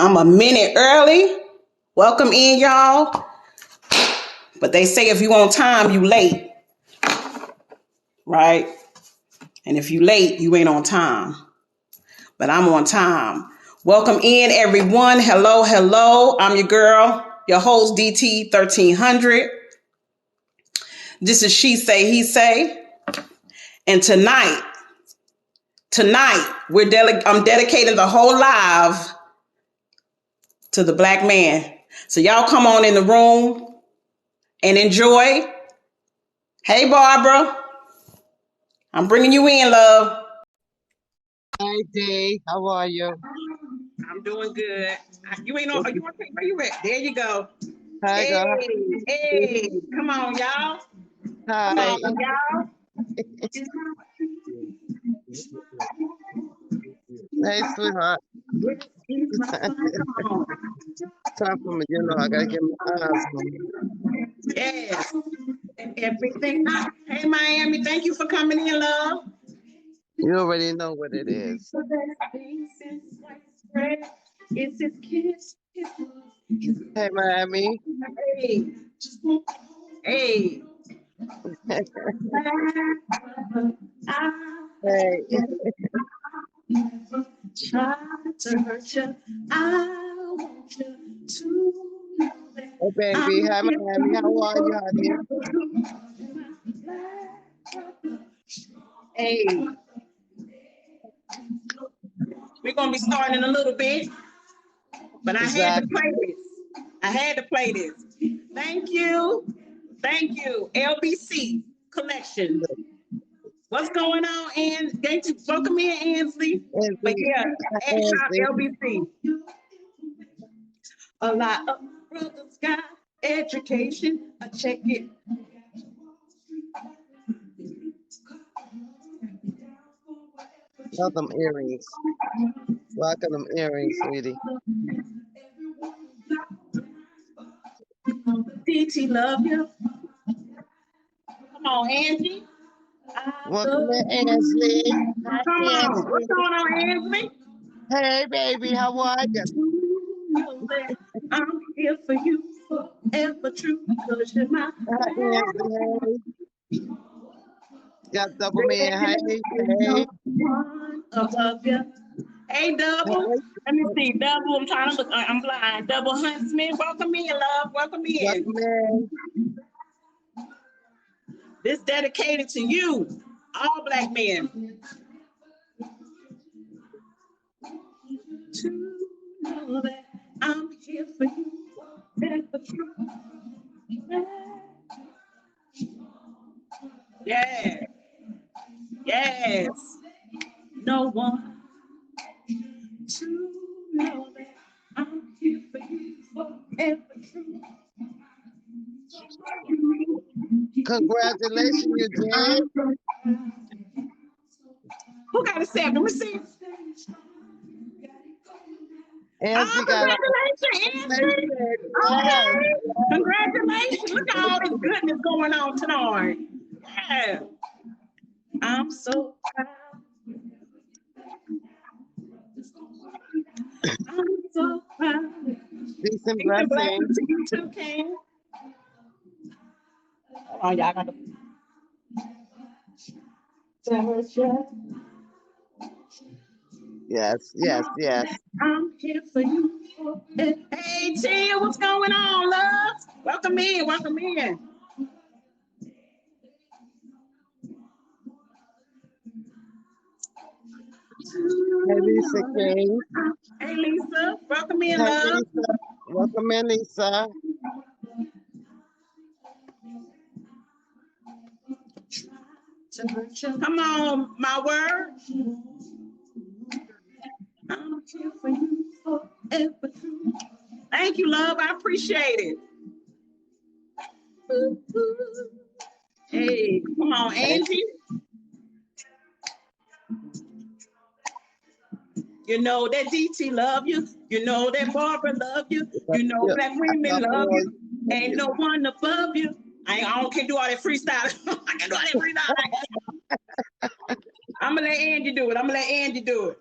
I'm a minute early. Welcome in, y'all. But they say if you on time, you late, right? And if you late, you ain't on time. But I'm on time. Welcome in, everyone. Hello, hello. I'm your girl, your host, DT 1300. This is She Say, He Say. And tonight, I'm dedicating the whole live to the black man. So y'all come on in the room and enjoy. Hey, Barbara. I'm bringing you in, love. Hi, Dee. How are you? I'm doing good. You ain't on. You want to where you at? There you go. Hi, Hey, girl. hey, come on, y'all. Come Hi. on, y'all. Hey, sweetheart. Come on. Time for me, I gotta get my eyes on. Yes. Everything. Hey, Miami. Thank you for coming in, love. You already know what it is. It's his kiss. Hey, Miami. Hey, hey. Hey. Try to hurt you. I want you to know that Hey, baby. I'm Hi, Miami. How are you, honey? Hey, we're gonna be starting in a little bit, but I had to Exactly. play this. I had to play this. Thank you. Thank you. LBC collection. What's going on, and welcome in, Ansley. But Ansley. yeah, Hi, at Shop Ansley. LBC. A lot of brothers got education. I check it. Love them earrings. Rocking them earrings, sweetie. DT love you. Come on, Angie. I Welcome love in, you. Ansley. Hi, Come on. Ansley. What's going on, Ansley? Hey, baby. How are you? You know that I'm here for you forever true because you're my Hi, Ansley. Hey. Got double man. Hey. Hey. one above you. Hey, Double. Hey. Let me see. Double. I'm trying to look. I'm blind. Double Huntsman. Welcome in, love. Welcome in. Welcome in. This dedicated to you, all black men. To know that I'm here for you forever true. Yes. Yes. No one to know that I'm here for you forever true. Congratulations, you did. Who got a 7? Let me see. Ansley Oh, got a congratulations, Ansley. yes. Okay. Congratulations. Look at all this goodness going on tonight. Yeah. I'm so proud. I'm so proud. Peace and Peace and blessings. blessings to you too, King. Oh, y'all got to Yes, yes, yes. I'm here for you. Hey, Tia, what's going on, love? Welcome in, welcome in. Hey, Lisa King. Hey, Lisa, welcome in, Hey, love. Lisa. Welcome in, Lisa. Come on, my word. I'm here for you forever true. Thank you, love. I appreciate it. Hey, come on, Hey, Angie. You know that DT love you. You know that Barbara love you. You know black I women love love all you. Ain't you. no one above you. I don't can do all that freestyle. I can do all that freestyle. I'm gonna let Angie do it. I'm gonna let Angie do it.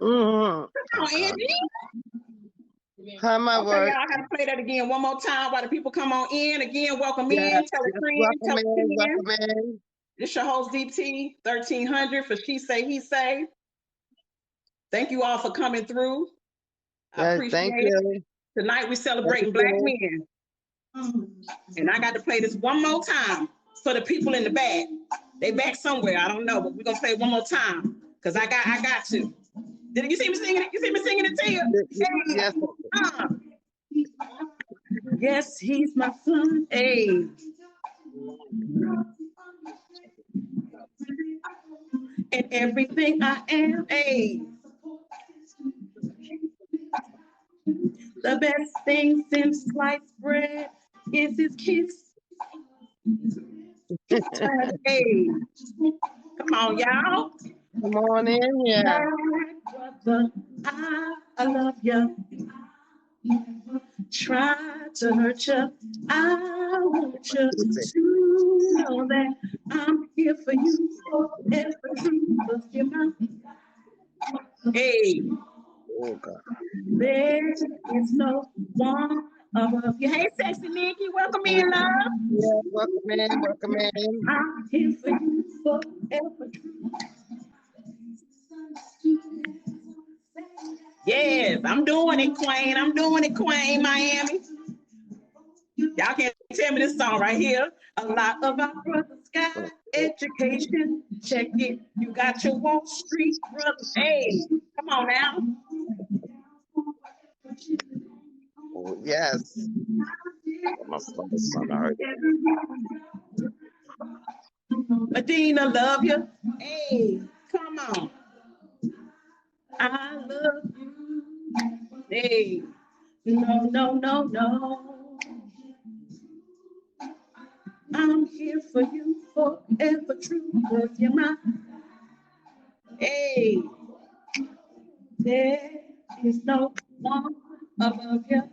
Mm-hmm. Come on, Angie. How my Okay, work? y'all, I gotta play that again one more time while the people come on in. Again, welcome Yes, in. Tell a yes, friend, welcome tell a in, friend. welcome in. This your host DT 1300 for She Say He Say. Thank you all for coming through. I Yes, appreciate thank it. you. Tonight we're Thank celebrating Black you. men. And I got to play this one more time for the people in the back. They back somewhere, I don't know, but we're gonna play it one more time. Cause I got to. Did you see me singing it? You see me singing it to Yes, you? Hey, yes, he's my son. Hey. And everything I am, hey. The best thing since sliced bread is his kiss. Hey, come on, y'all. come on in here. Brother, I love you. Try to hurt you. I want you to know that I'm here for you forever. Cause you're my. Hey, Oh, God. there is no one above you. Hey, sexy Nikki, welcome in, love. Yeah, welcome in, welcome in. I'm here for you forever. Yes, I'm doing it, Queen. I'm doing it, Queen, Miami. Y'all can't tell me this song right here. A lot of our brothers got education. Check it. You got your Wall Street brothers. Hey, come on now. Oh, yes. My son, I heard it. Medina, love you. Hey, come on. I love you. Hey, no, no, no, no. I'm here for you forever true. Cause you're my. Hey, there is no one above you.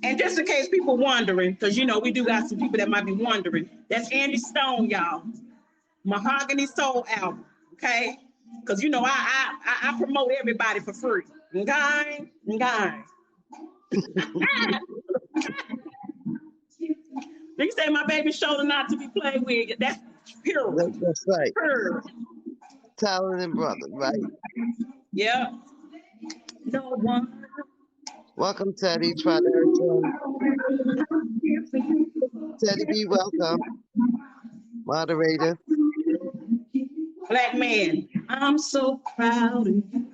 And just in case people wondering, because you know we do got some people that might be wondering, that's Angie Stone, y'all. Mahogany Soul album, okay? Because you know I promote everybody for free. Okay, okay. They say my baby shoulder not to be played with. That's pure, That's right. pure. Talented brother, right? Yep. No one. Welcome, Teddy. Try to hurt you. Teddy B, welcome. Moderator. Black man, I'm so proud of you.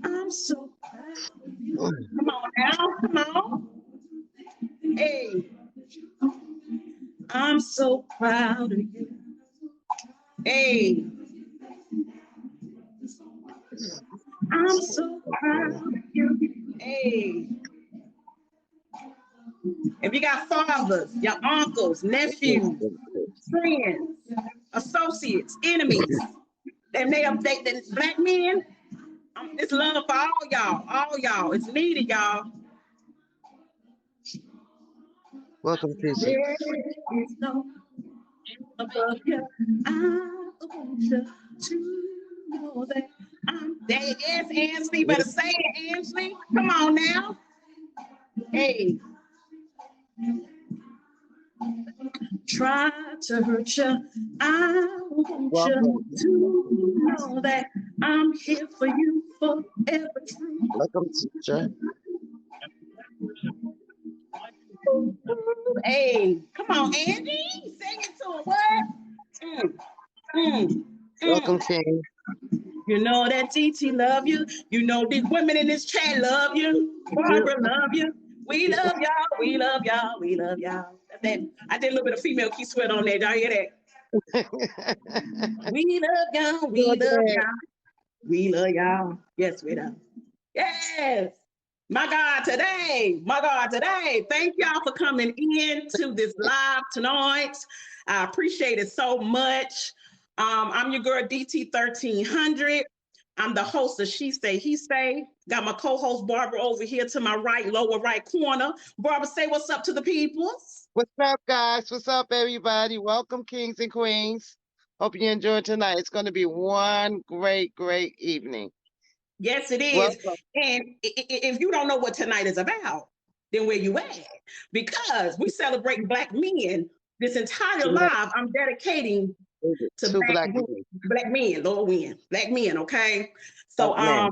I'm so proud of you. Come on now, come on. Hey, I'm so proud of you. Hey, I'm so proud of you. Hey, if you got fathers, your uncles, nephews, friends, associates, enemies, and they update the black men, it's love for all y'all. All y'all. It's needed, y'all. Welcome, Tisha. There is no above you. I want you to know that I'm there. Yes, Ansley. Better say it, Ansley. Come on now. Hey, try to hurt you. I want Welcome. you to know that I'm here for you forever true. Welcome, Tisha. Hey, come on, Andy. Sing it to him. What? Mm, mm, Welcome, mm. King. You know that TT love you. You know these women in this chat love you. Barbara love you. We love y'all. We love y'all. We love y'all. That's that. I did a little bit of female key sweat on there. Y'all hear that? We love y'all. Go We love ahead. y'all. We love y'all. Yes, we do. Yes. My God, today. My God, today. Thank y'all for coming in to this live tonight. I appreciate it so much. I'm your girl DT 1300. I'm the host of She Say He Say. Got my co-host Barbara over here to my right, lower right corner. Barbara, say what's up to the people. What's up, guys? What's up, everybody? Welcome, kings and queens. Hope you enjoy tonight. It's going to be one great, great evening. Yes, it is. Welcome. And if you don't know what tonight is about, then where you at? Because we celebrating Black men. This entire Tonight live, I'm dedicating is it to two black men, Black men, Lord win, Black men. Okay, black so men.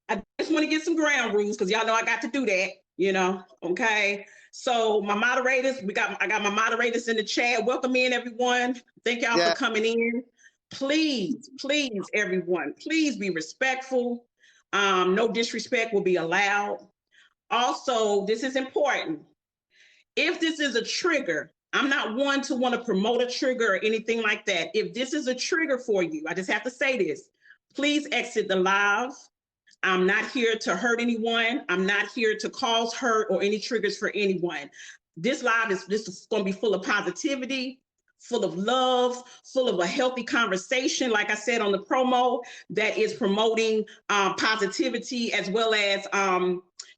I just want to get some ground rules because y'all know I got to do that. Okay. So my moderators, I got my moderators in the chat. Welcome in, everyone. Thank y'all Yeah. for coming in. Please, please, everyone, please be respectful. No disrespect will be allowed. Also, this is important. If this is a trigger, I'm not one to want to promote a trigger or anything like that. If this is a trigger for you, I just have to say this. Please exit the live. I'm not here to hurt anyone. I'm not here to cause hurt or any triggers for anyone. This live is going to be full of positivity, full of love, full of a healthy conversation, like I said on the promo, that is promoting positivity as well as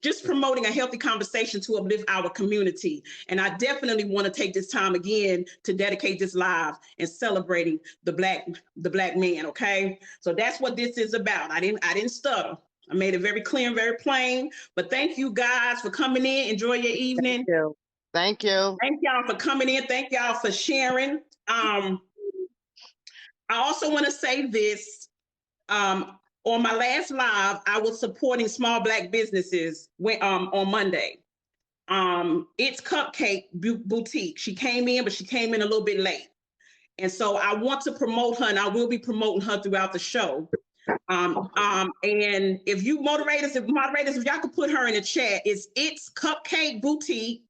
just promoting a healthy conversation to uplift our community. And I definitely want to take this time again to dedicate this live and celebrating the black man. Okay, so that's what this is about. I didn't stutter. I made it very clear and very plain. But thank you guys for coming in. Enjoy your evening. Thank you. Thank you. Thank y'all for coming in. Thank y'all for sharing. I also want to say this. On my last live, I was supporting small Black businesses on Monday. It's Cupcake Boutique. She came in, but she came in a little bit late. And so I want to promote her, and I will be promoting her throughout the show. And if you moderators, if y'all could put her in the chat, it's Cupcake Boutique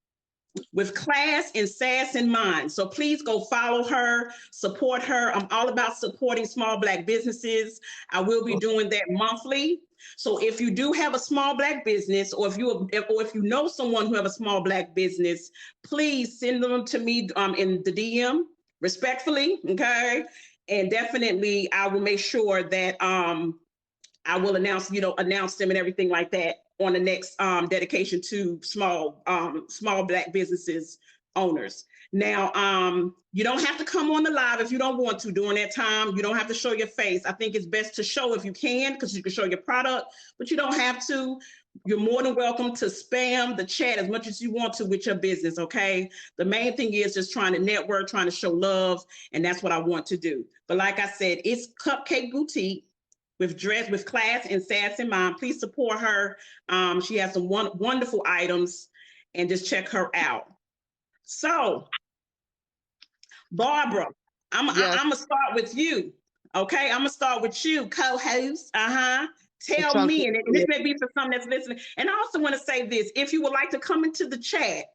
with class and sass in mind. So please go follow her, support her. I'm all about supporting small Black businesses. I will be doing that monthly. So if you do have a small Black business, or if you know someone who have a small Black business, please send them to me in the DM respectfully, okay? And definitely I will make sure that I will announce them and everything like that on the next dedication to small Black businesses owners. Now, you don't have to come on the live if you don't want to during that time. You don't have to show your face. I think it's best to show if you can, because you can show your product, but you don't have to. You're more than welcome to spam the chat as much as you want to with your business, okay? The main thing is just trying to network, trying to show love, and that's what I want to do. But like I said, it's Cupcake Boutique with class and sass in mind. Please support her. She has some wonderful items, and just check her out. So, Barbara, I'm gonna start with you. Okay, I'm gonna start with you, co-host. Tell me, and this may be for some that's listening. And I also want to say this: if you would like to come into the chat,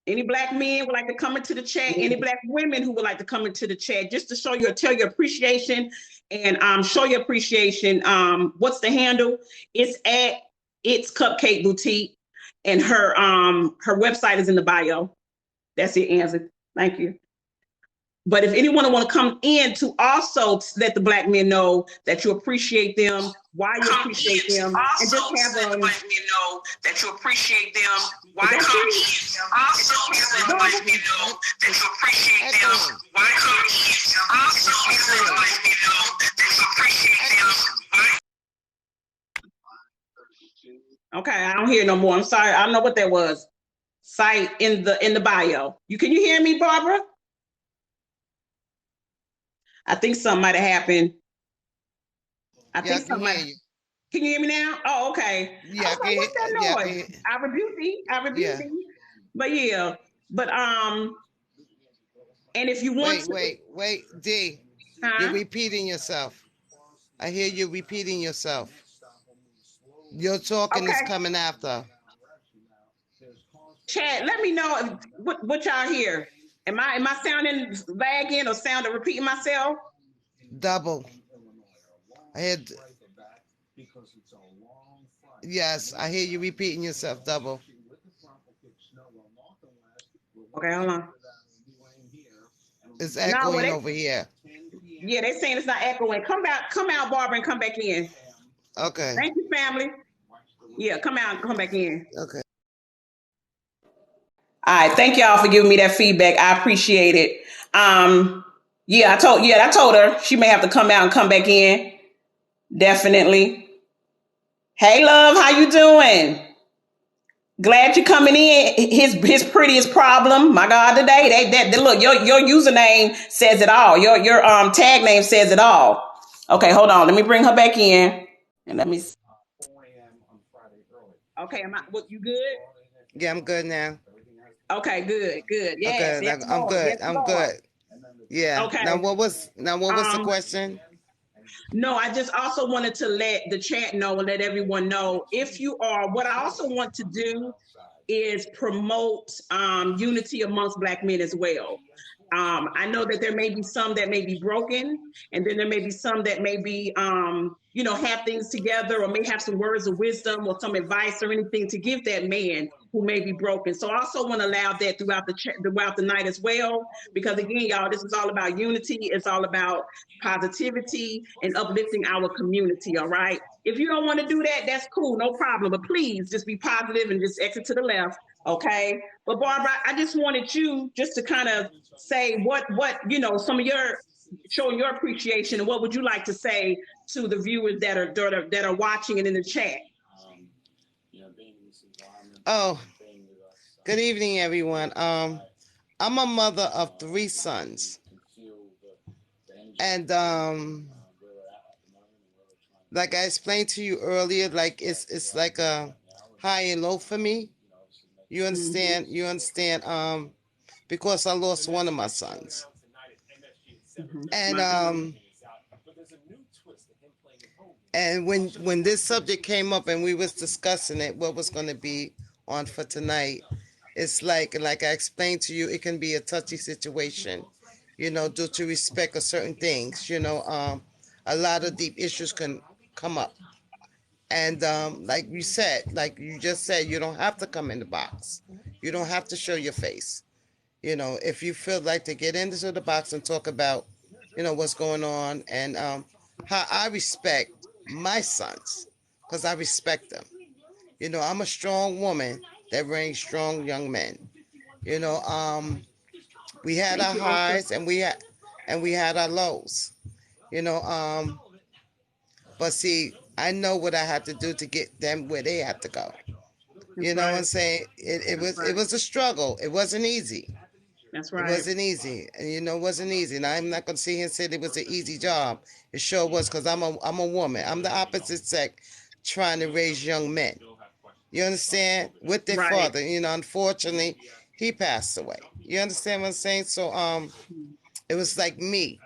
any Black men would like to come into the chat, any Black women who would like to come into the chat, just to tell your appreciation and show your appreciation. What's the handle? It's Cupcake Boutique, and her website is in the bio. That's your answer. Thank you. But if anyone want to come in to also let the Black men know that you appreciate them, why you appreciate them, and just have let the Black men know that you appreciate them, why also let the Black men know that you appreciate them, why also let the Black men know that you appreciate them, why. Okay, I don't hear no more. I'm sorry. I don't know what that was. Site in the bio. Can you hear me, Barbara? I think something might have happened. Can you hear me now? Oh, okay. Yeah. Okay, what's that noise? I rebuke thee. But yeah. But and if you want wait, D. You're repeating yourself. I hear you repeating yourself. Your talking is coming after. Chat, let me know what y'all hear. Am I sounding lagging or repeating myself? Double. I had. Yes, I hear you repeating yourself. Double. Okay, hold on. It's echoing over here. Yeah, they're saying it's not echoing. Come out, Barbara, and come back in. Okay. Thank you, family. Yeah, come out and come back in. Okay. All right, thank y'all for giving me that feedback. I appreciate it. Yeah, I told her she may have to come out and come back in. Definitely. Hey, love, how you doing? Glad you're coming in. His prettiest problem. My God, today they look, your username says it all. Your tag name says it all. Okay, hold on. Let me bring her back in and let me. Okay, what, you good? Yeah, I'm good now. Okay, good. Yes, Okay, yes, I'm Lord. good. Yes, I'm Lord. good. Yeah. Okay. Now what was the question? No, I just also wanted to let the chat know and let everyone know if you are. What I also want to do is promote unity amongst Black men as well. I know that there may be some that may be broken, and then there may be some that may be, have things together or may have some words of wisdom or some advice or anything to give that man who may be broken. So I also want to allow that throughout the night as well, because again, y'all, this is all about unity. It's all about positivity and uplifting our community. All right. If you don't want to do that, that's cool, no problem. But please just be positive and just exit to the left. Okay. But Barbara, I just wanted you just to kind of say what some of your showing your appreciation, and what would you like to say to the viewers that are watching and in the chat? Oh, good evening, everyone. I'm a mother of 3 sons, and like I explained to you earlier, like it's like a high and low for me. You understand? Mm-hmm. You understand? Because I lost one of my sons, and and when this subject came up and we was discussing it, what was going to be on for tonight, it's like I explained to you, it can be a touchy situation, due to respect of certain things. A lot of deep issues can come up. And like you just said, you don't have to come in the box. You don't have to show your face. If you feel like to get into the box and talk about, what's going on, and how I respect my sons, because I respect them. I'm a strong woman that brings strong young men. You know, um, we had our highs and we had our lows. You know, um, but see, I know what I had to do to get them where they had to go. You know what I'm saying? It was a struggle. It wasn't easy. That's right. It wasn't easy, and it wasn't easy. And I'm not gonna sit here and say it was an easy job. It sure was, because I'm a woman. I'm the opposite sex, trying to raise young men. You understand? With their father. Unfortunately, he passed away. You understand what I'm saying? So it was like me.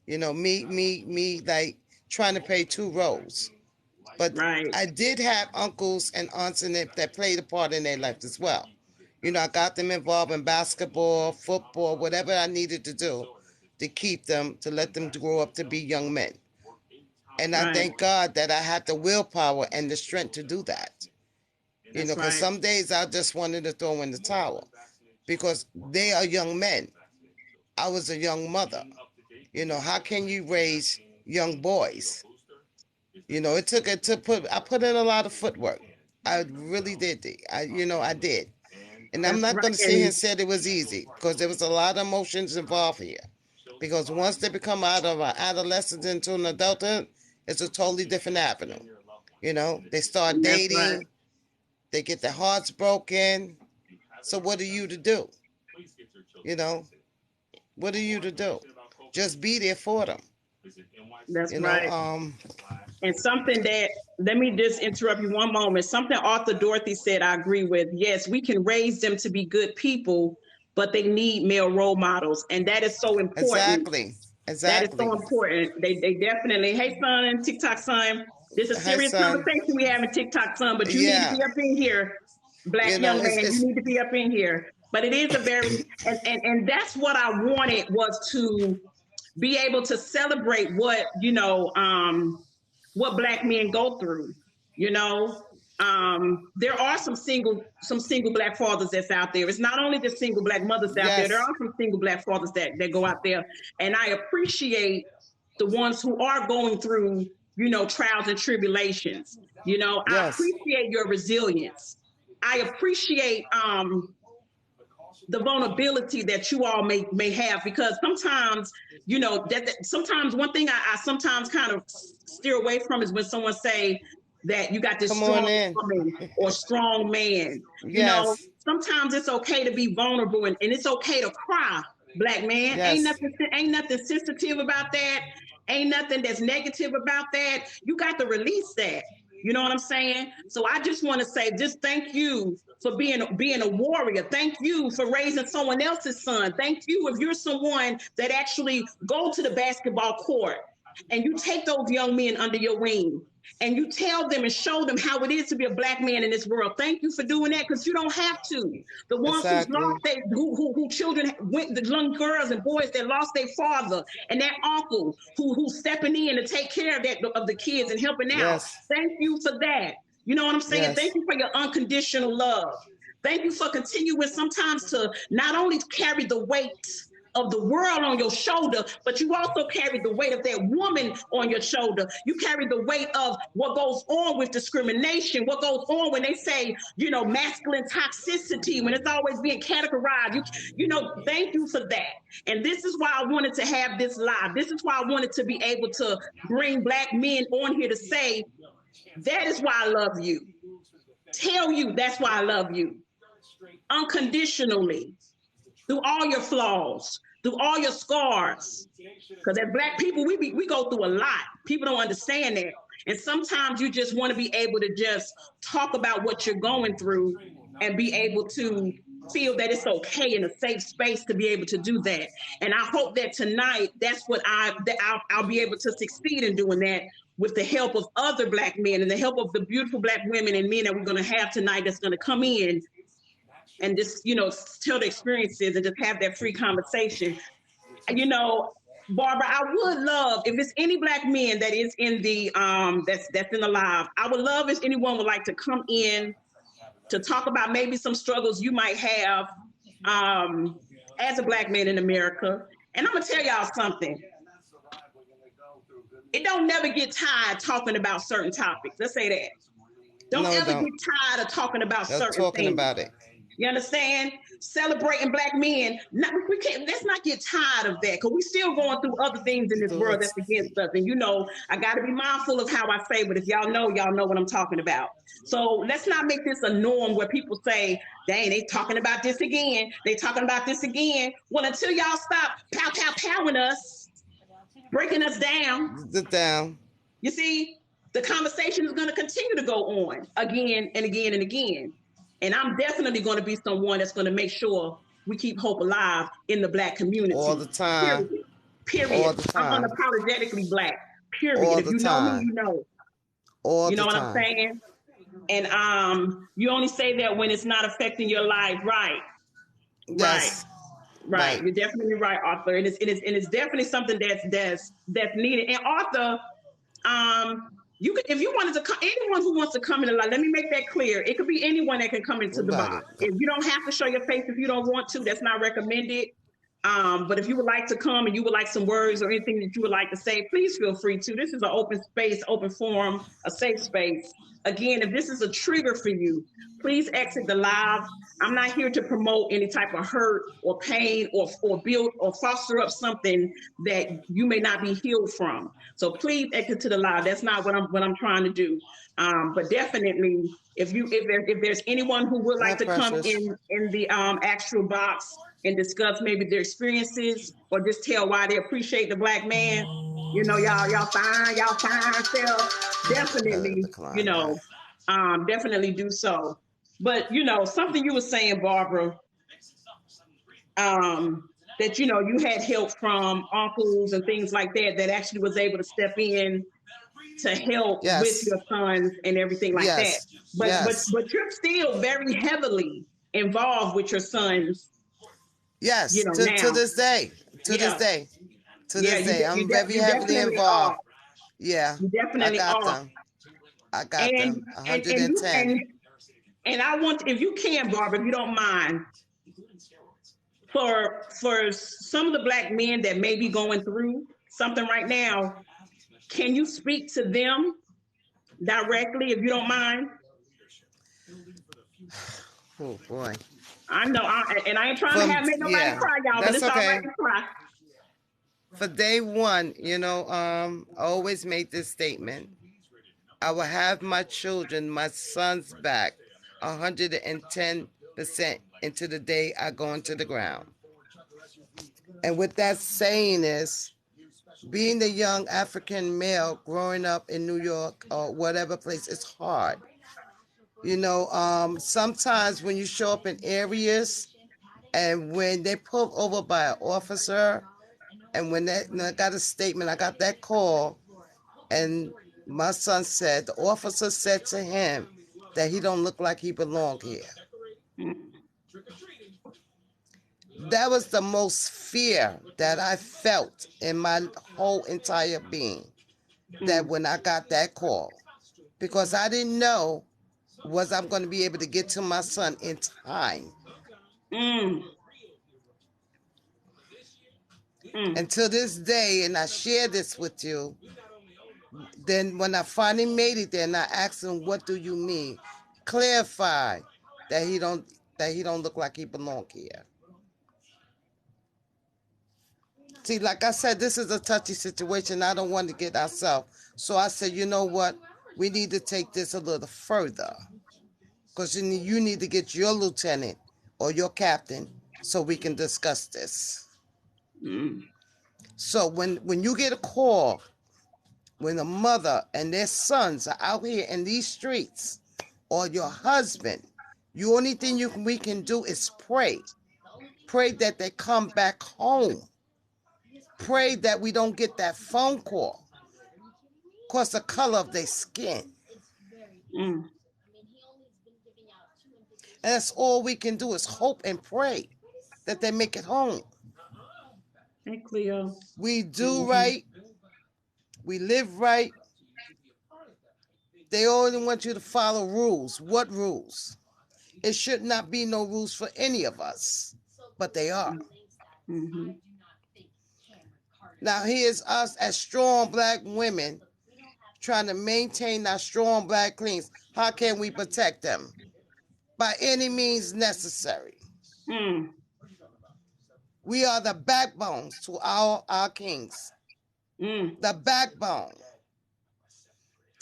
Me, like trying to play 2 roles. But I did have uncles and aunts in it that played a part in their life as well. I got them involved in basketball, football, whatever I needed to do to keep them, to let them grow up to be young men. And I thank God that I had the willpower and the strength to do that. Because some days I just wanted to throw in the towel, because they are young men. I was a young mother. How can you raise young boys? I put in a lot of footwork. I really did. I did. And I'm not going to sit here and say it was easy, because there was a lot of emotions involved here. Because once they become out of an adolescence into an adulthood, it's a totally different avenue. They start dating, they get their hearts broken. So what are you to do? What are you to do? Just be there for them. That's right. And something that, let me just interrupt you one moment. Something Arthur Dorothy said, I agree with. Yes, we can raise them to be good people, but they need male role models. And that is so important. Exactly. That is so important. They definitely, hey, son, TikTok son, this is a serious conversation we have in TikTok son, but you need to be up in here, Black young man. You need to be up in here. But it is a very, and that's what I wanted, was to be able to celebrate what, what Black men go through. There are some single Black fathers that's out there. It's not only the single Black mothers out there. There are some single Black fathers that go out there, and I appreciate the ones who are going through, trials and tribulations. I appreciate your resilience. I appreciate the vulnerability that you all may have, because sometimes, you know, that sometimes one thing I sometimes kind of steer away from is when someone say that you got this Come on strong in. woman or strong man. You know, Yes. sometimes it's okay to be vulnerable, and it's okay to cry. Black man, Yes. ain't nothing sensitive about that. Ain't nothing that's negative about that. You got to release that. You know what I'm saying? So I just want to say, just thank you for being a warrior. Thank you for raising someone else's son. Thank you if you're someone that actually go to the basketball court and you take those young men under your wing and you tell them and show them how it is to be a black man in this world. Thank you for doing that, because you don't have to. The ones who's lost Exactly. who children went, the young girls and boys that lost their father and that uncle who's stepping in to take care of that of the kids and helping out. Yes. Thank you for that. You know what I'm saying? Thank Yes. you for your unconditional love. Thank you for continuing sometimes to not only carry the weight of the world on your shoulder, but you also carry the weight of that woman on your shoulder. You carry the weight of what goes on with discrimination, what goes on when they say, you know, masculine toxicity, when it's always being categorized. You know, thank you for that. And this is why I wanted to have this live. This is why I wanted to be able to bring black men on here to say, that is why I love you. Tell you that's why I love you unconditionally, through all your flaws, through all your scars. Because as black people, we go through a lot. People don't understand that. And sometimes you just want to be able to just talk about what you're going through and be able to feel that it's okay in a safe space to be able to do that. And I hope that tonight, that's what I'll be able to succeed in doing that, with the help of other black men and the help of the beautiful black women and men that we're going to have tonight, that's going to come in and just, you know, tell the experiences and just have that free conversation. You know, Barbara, I would love if it's any black men that is in the that's in the live. I would love if anyone would like to come in to talk about maybe some struggles you might have as a black man in America. And I'm gonna tell y'all something. It don't never get tired talking about certain topics. Let's say that. Don't No, it ever get don't. tired of talking about They're certain talking things. about it. You understand? Celebrating black men. We can't. Let's not get tired of that, because we still going through other things in this So world that's against us. And you know, I got to be mindful of how I say. But if y'all know what I'm talking about. So let's not make this a norm where people say, "Dang, they talking about this again. They talking about this again." Well, until y'all stop pow pow powing us, breaking us down. Sit down. You see, the conversation is going to continue to go on again and again and again. And I'm definitely going to be someone that's going to make sure we keep hope alive in the black All community. the time. Period. Period. All the I'm time. unapologetically black. Period. All If the you know me, time. you know. All You know the what I'm time. saying? And you only say that when it's not affecting your life. Right. Right. Yes. Right. Right. You're definitely right, Arthur. And it's definitely something that's needed. And Arthur, you could, if you wanted to come, anyone who wants to come in the live, let me make that clear. It could be anyone that can come into the Nobody. box. If you don't have to show your face if you don't want to, that's not recommended. But if you would like to come and you would like some words or anything that you would like to say, please feel free to. This is an open space, open forum, a safe space. Again, if this is a trigger for you, please exit the live. I'm not here to promote any type of hurt or pain or build or foster up something that you may not be healed from. So please exit to the live. That's not what I'm trying to do. But definitely, if there's anyone who would Hi, like to come Precious. in the actual box and discuss maybe their experiences or just tell why they appreciate the black man, you know, y'all fine self, Gotta definitely, you decline that. know, definitely do so. But you know, something you were saying, Barbara, that you know you had help from uncles and things like that that actually was able to step in to help with Yes. your sons and everything like that. Yes. Yes. But you're still very heavily involved with your sons, you Yes. know, To now. this day. To this Yeah. day. To Yeah, this day. I'm very you heavily definitely are. involved. Yeah. You I definitely got are. them. I got And them. and you 110. and I want, if you can, Barbara, if you don't mind, for some of the black men that may be going through something right now, can you speak to them directly if you don't mind? Oh boy. I know, and I ain't trying to make nobody Yeah, cry, y'all, but that's it's all right okay. to cry. For day one, I always made this statement. I will have my children, my sons back 110% into the day I go into the ground. And what that's saying is, being the young African male growing up in New York or whatever place, it's hard. Sometimes when you show up in areas and when they pull over by an officer, and when I got a statement, I got that call, and my son said, the officer said to him that he don't look like he belonged here. Mm. That was the most fear that I felt in my whole entire being, that when I got that call, because I didn't know was I'm going to be able to get to my son in time. Mm. Mm. And to this day, and I share this with you, then when I finally made it there and I asked him, what do you mean? Clarify that he don't look like he belong here. See, like I said, this is a touchy situation. I don't want to get ourselves. So I said, you know what? We need to take this a little further. Because you need to get your lieutenant or your captain so we can discuss this. Mm. So when you get a call, when a mother and their sons are out here in these streets, or your husband, the only thing we can do is pray. Pray that they come back home. Pray that we don't get that phone call. Cause the color of their skin. Mm. And that's all we can do is hope and pray that they make it home. Hey, Cleo. We do right. We live right. They only want you to follow rules. What rules? It should not be no rules for any of us, but they are. Mm-hmm. Now here's us as strong black women trying to maintain our strong black queens. How can we protect them? By any means necessary. Mm. We are the backbones to our kings. Mm. The backbone.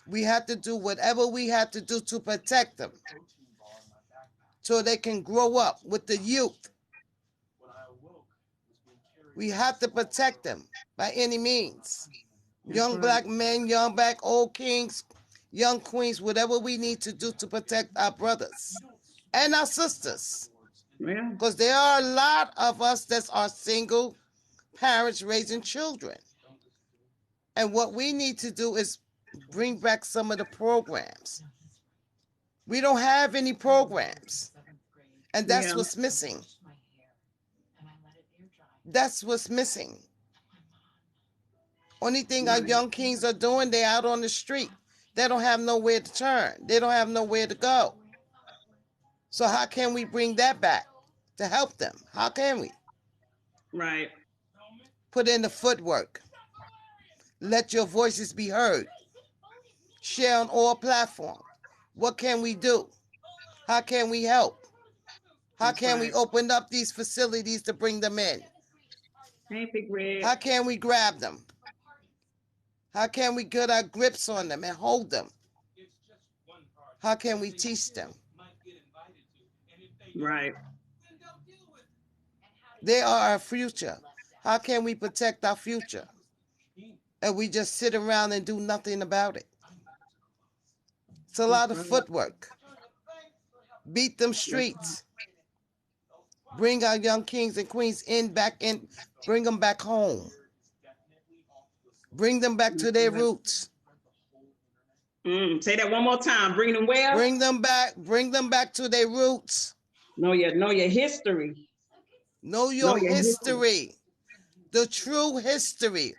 We have to do whatever we have to do to protect them so they can grow up with the youth. We have to protect them by any means. Young black men, young black old kings, young queens, whatever we need to do to protect our brothers and our sisters. Yeah. Because there are a lot of us that are single parents raising children. And what we need to do is bring back some of the programs. We don't have any programs. And that's what's missing. That's what's missing. Only thing our young kings are doing, they're out on the street. They don't have nowhere to turn. They don't have nowhere to go. So how can we bring that back to help them? How can we? Right. Put in the footwork. Let your voices be heard. Share on all platforms. What can we do? How can we help? How can we open up these facilities to bring them in? Hey, Big Red. How can we grab them? How can we get our grips on them and hold them? How can we teach them? Right. They are our future. How can we protect our future? And we just sit around and do nothing about it. It's a lot of footwork. Beat them streets. Bring our young kings and queens back in, bring them back home. Bring them back to their roots. Say that one more time. Bring them where? Bring them back to their roots. Know your history. Know your history. The true history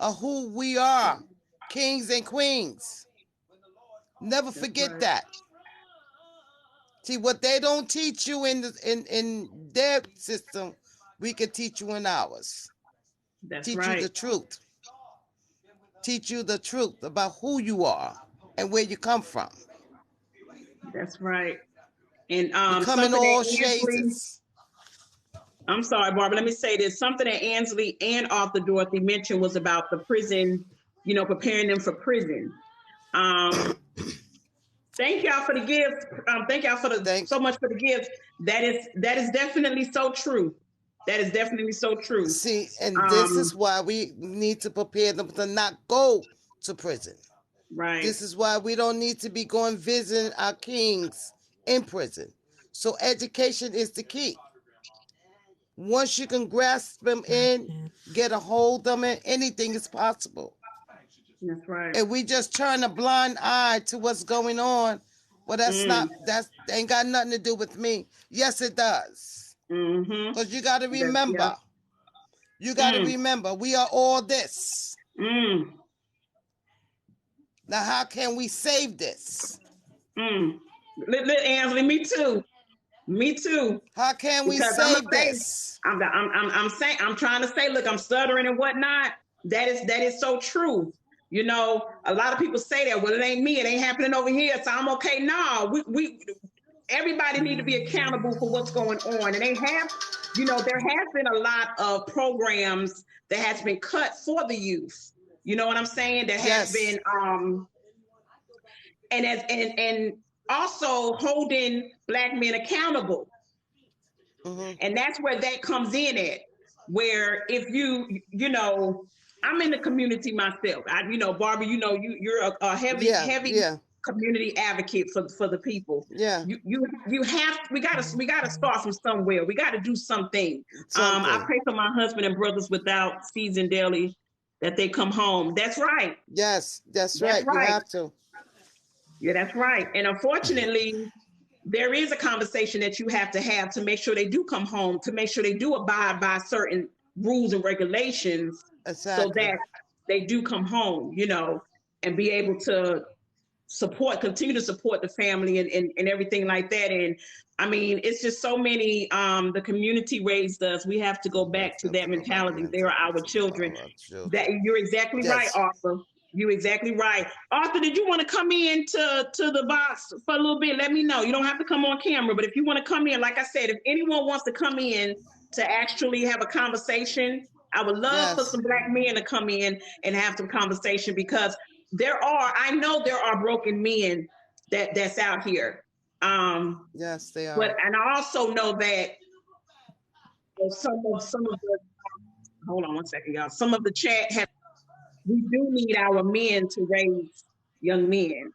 of who we are, kings and queens. Never forget that. See, what they don't teach you in their system, we can teach you in ours. Teach you the truth. Teach you the truth about who you are and where you come from. That's right. And We come in something all that Ansley, shades. I'm sorry, Barbara, let me say this. Something that Ansley and Arthur Dorothy mentioned was about the prison, preparing them for prison. Um, thank y'all for the gifts. Thank y'all for Thank. so much for the gifts. That is definitely so true. That is definitely so true. See, and this is Um, why we need to prepare them to not go to prison. right. This is why we don't need to be going visiting our kings in prison. So education is the key. Once you can grasp them in, get a hold of them, anything is possible. That's right. If we just turn a blind eye to what's going on, well, that ain't got nothing to do with me. Yes, it does. Mm-hmm. Because you got to Yeah. remember, we are all this. Mm. Now, how can we save this? Ansley, me too. Me too. How can we Because I'm gonna save say, this? I'm saying, I'm trying to say, look, I'm stuttering and whatnot. That is so true. A lot of people say that. Well, it ain't me. It ain't happening over here. So I'm okay. No, we everybody need to be accountable for what's going on. And there has been a lot of programs that has been cut for the youth. You know what I'm saying? That has Yes. been and also holding Black men accountable. And that's where that comes in at. Where if I'm in the community myself. Barbara, you're a heavy, Yeah, heavy yeah, community advocate for the people. yeah. We got to start from somewhere. We got to do something. I Something. pray for my husband and brothers without season daily that they come home. That's right. Yes, that's That's right. You right. have to. Yeah, that's right. And unfortunately, there is a conversation that you have to make sure they do come home, to make sure they do abide by certain rules and regulations so Exactly. that they do come home, and be able to continue to support the family and everything like that. And I mean, it's just so many, the community raised us. We have to go back to that mentality. They are our children. That you're exactly right, Yes. Arthur. You're exactly right. Arthur, did you want to come in to the box for a little bit? Let me know. You don't have to come on camera, but if you want to come in, like I said, if anyone wants to come in to actually have a conversation, I would love for Yes. some Black men to come in and have some conversation, because I know there are broken men that's out here. Yes, they But are. and I also know that some of the hold on one second, y'all. Some of the chat have we do need our men to raise young men.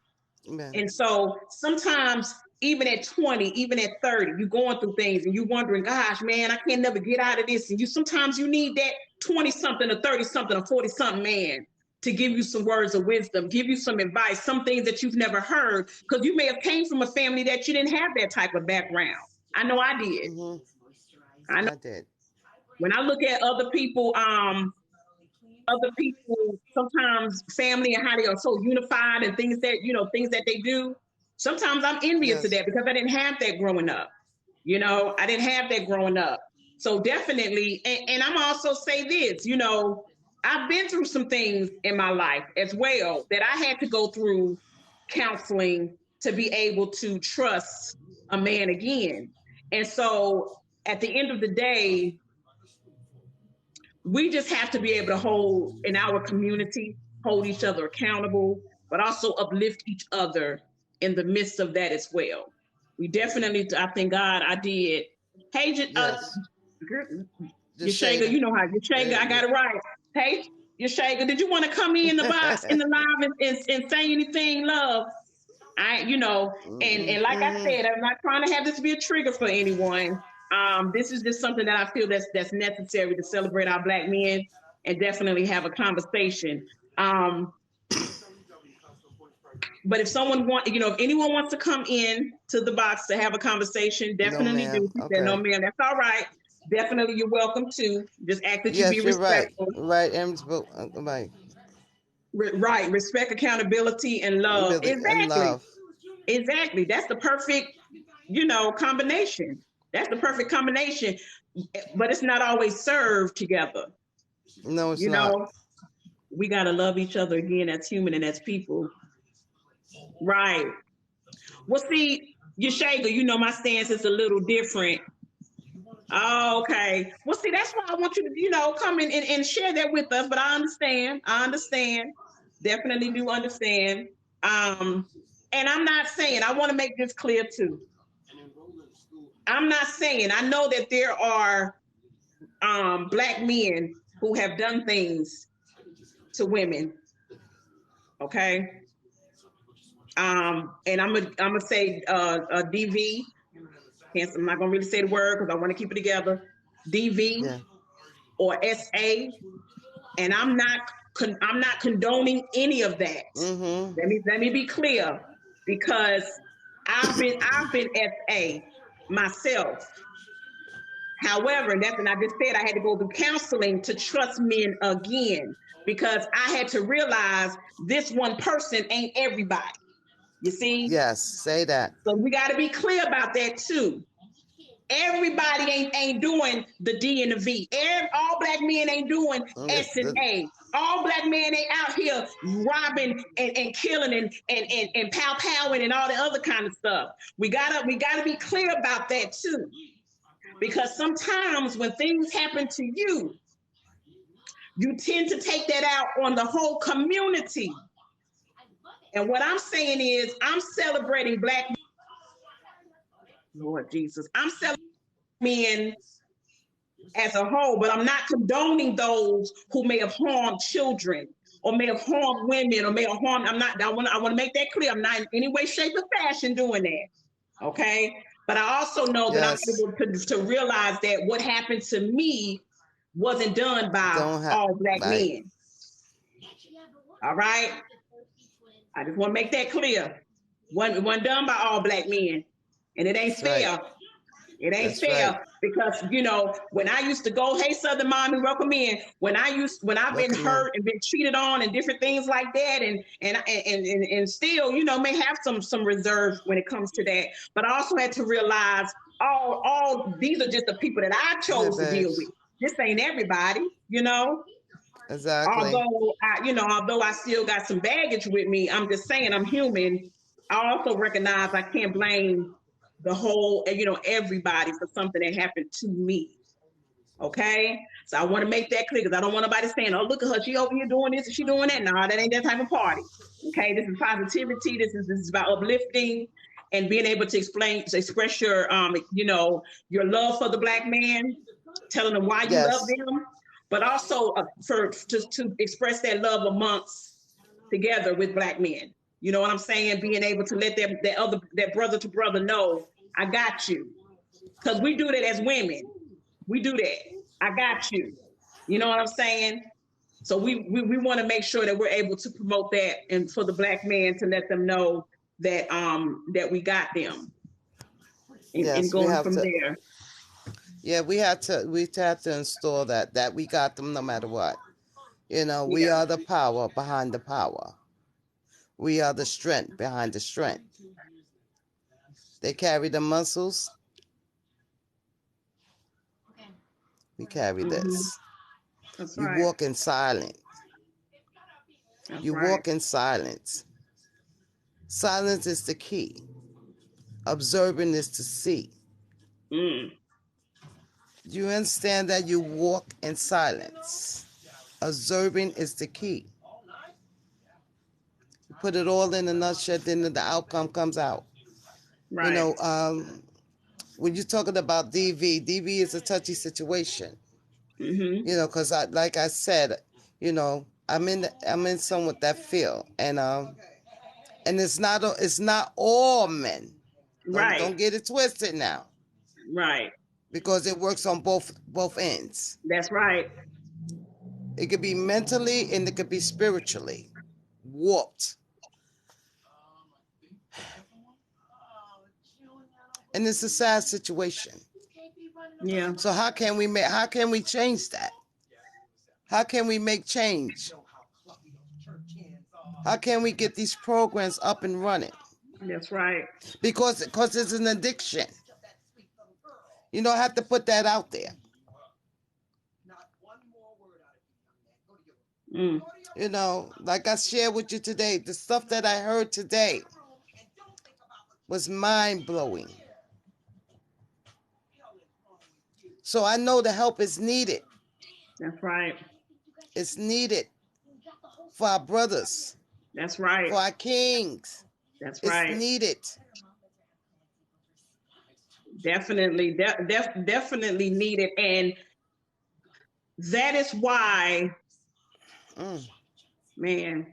Man. And so sometimes, even at 20, even at 30, you're going through things and you're wondering, gosh, man, I can't never get out of this. And sometimes you need that 20 something, a 30 something, a 40 something man to give you some words of wisdom, give you some advice, some things that you've never heard, because you may have came from a family that you didn't have that type of background. I know I did. I know I did. when I look at other people, sometimes family and how they are so unified and things that they do. Sometimes I'm envious of Yes. that because I didn't have that growing up. I didn't have that growing up. So definitely, and I'm also say this, I've been through some things in my life as well that I had to go through counseling to be able to trust a man again. And so at the end of the day, we just have to be able to hold in our community, hold each other accountable, but also uplift each other in the midst of that as well. We definitely, I thank God I did. Hey, Yes. Just say Yashaga, that. you know how Yashaga, I got it right. Hey, Yashaga, did you want to come in the box in the live and say anything, love? And like I said, I'm not trying to have this be a trigger for anyone. This is just something that I feel that's necessary to celebrate our Black men and definitely have a conversation. But if anyone wants to come in to the box to have a conversation, No, definitely ma'am. do. She said, no, Okay. ma'am, that's all right. Definitely, you're welcome to. Just ask that you be Yes, you're right. respectful. Right, right. Right. Respect, accountability, and love. And Exactly. love. Exactly. That's the perfect, combination. That's the perfect combination. But it's not always served together. No, it's You not. know, we got to love each other again as human and as people. Right. Well, see, Yashaga, you know my stance is a little different. Oh, okay. Well, see, that's why I want you to, come in and share that with us. But I understand. I understand. Definitely do understand. And I'm not saying, I want to make this clear too. I'm not saying, I know that there are black men who have done things to women. Okay. And I'm gonna say DV. Hence, I'm not gonna really say the word because I want to keep it together. DV Yeah. or SA, and I'm not condoning any of that. Mm-hmm. Let me be clear, because I've been SA myself. However, and that's when I just said I had to go through counseling to trust men again, because I had to realize this one person ain't everybody. You see? Yes, say that. So we got to be clear about that too. Everybody ain't doing the D and the V. All black men ain't doing S and A. All black men ain't out here robbing and killing and pow powing and all the other kind of stuff. We gotta be clear about that too. Because sometimes when things happen to you, you tend to take that out on the whole community. And what I'm saying is, I'm celebrating black, Lord Jesus, I'm celebrating men as a whole, but I'm not condoning those who may have harmed children or may have harmed women or may have harmed. I want to make that clear. I'm not in any way, shape, or fashion doing that. Okay. But I also know that I'm Yes. able to realize that what happened to me wasn't done by Don't have all black right. men. All right. I just want to make that clear. Wasn't done by all black men. And it ain't That's right. fair. It ain't That's right. fair, because when I used to go, hey Southern Mommy, welcome in. When I've been Welcome in. hurt and been cheated on and different things like that, and still, may have some reserve when it comes to that. But I also had to realize all these are just the people that I Hey, chose to deal with. babes. This ain't everybody. Exactly. Although I still got some baggage with me, I'm just saying I'm human. I also recognize I can't blame the whole, everybody for something that happened to me. Okay, so I want to make that clear, because I don't want nobody saying, "Oh, look at her, she over here doing this and she doing that." No, that ain't that type of party. Okay, this is positivity. This is about uplifting and being able to express your love for the black man, telling them why you love Yes. them, but also to express that love amongst together with black men. You know what I'm saying? Being able to let that brother to brother know, I got you, because we do that as women. We do that. I got you. You know what I'm saying? So we want to make sure that we're able to promote that, and for the black man to let them know that we got them, and Yes, we going have from to. there. Yeah, we have to install that we got them no matter what. We Yeah. are the power behind the power. We are the strength behind the strength. They carry the muscles. We carry Mm-hmm. this. That's You right. walk in silence. That's You right. walk in silence. Silence is the key. Observing is to see. Mm. Do you understand that you walk in silence? Observing is the key. You put it all in a nutshell, then the outcome comes out. You Right. know, when you're talking about DV is a touchy situation. Mm-hmm. Because like I said, I'm in somewhat that field, and it's not all men. Don't Right. get it twisted now, Right. because it works on both ends. That's right. It could be mentally and it could be spiritually warped, and it's a sad situation. Yeah. So how can we change that? How can we make change? How can we get these programs up and running? That's right. Because it's an addiction. You don't have to put that out there. Mm. Like I shared with you today, the stuff that I heard today was mind-blowing. So I know the help is needed. That's right. It's needed for our brothers, That's right. for our kings. That's It's right. needed. Definitely, definitely needed. And that is why, man,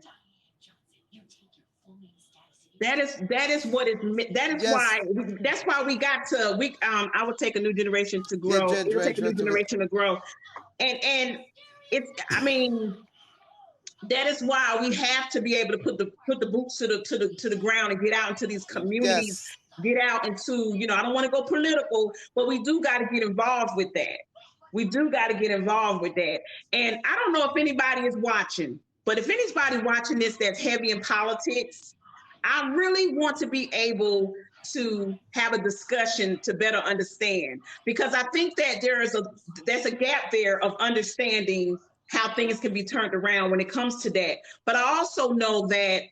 that is what it, that is Yes. why, that's why we got to, I would take a new generation to grow. It would take a new generation to grow. And it's, I mean, that is why we have to be able to put the boots to the ground and get out into these communities, Yes. get out into, you know, I don't want to go political, but we do got to get involved with that. We do got to get involved with that. And I don't know if anybody is watching, but if anybody's watching this that's heavy in politics, I really want to be able to have a discussion to better understand, because I think that there's a gap there of understanding how things can be turned around when it comes to that. But I also know that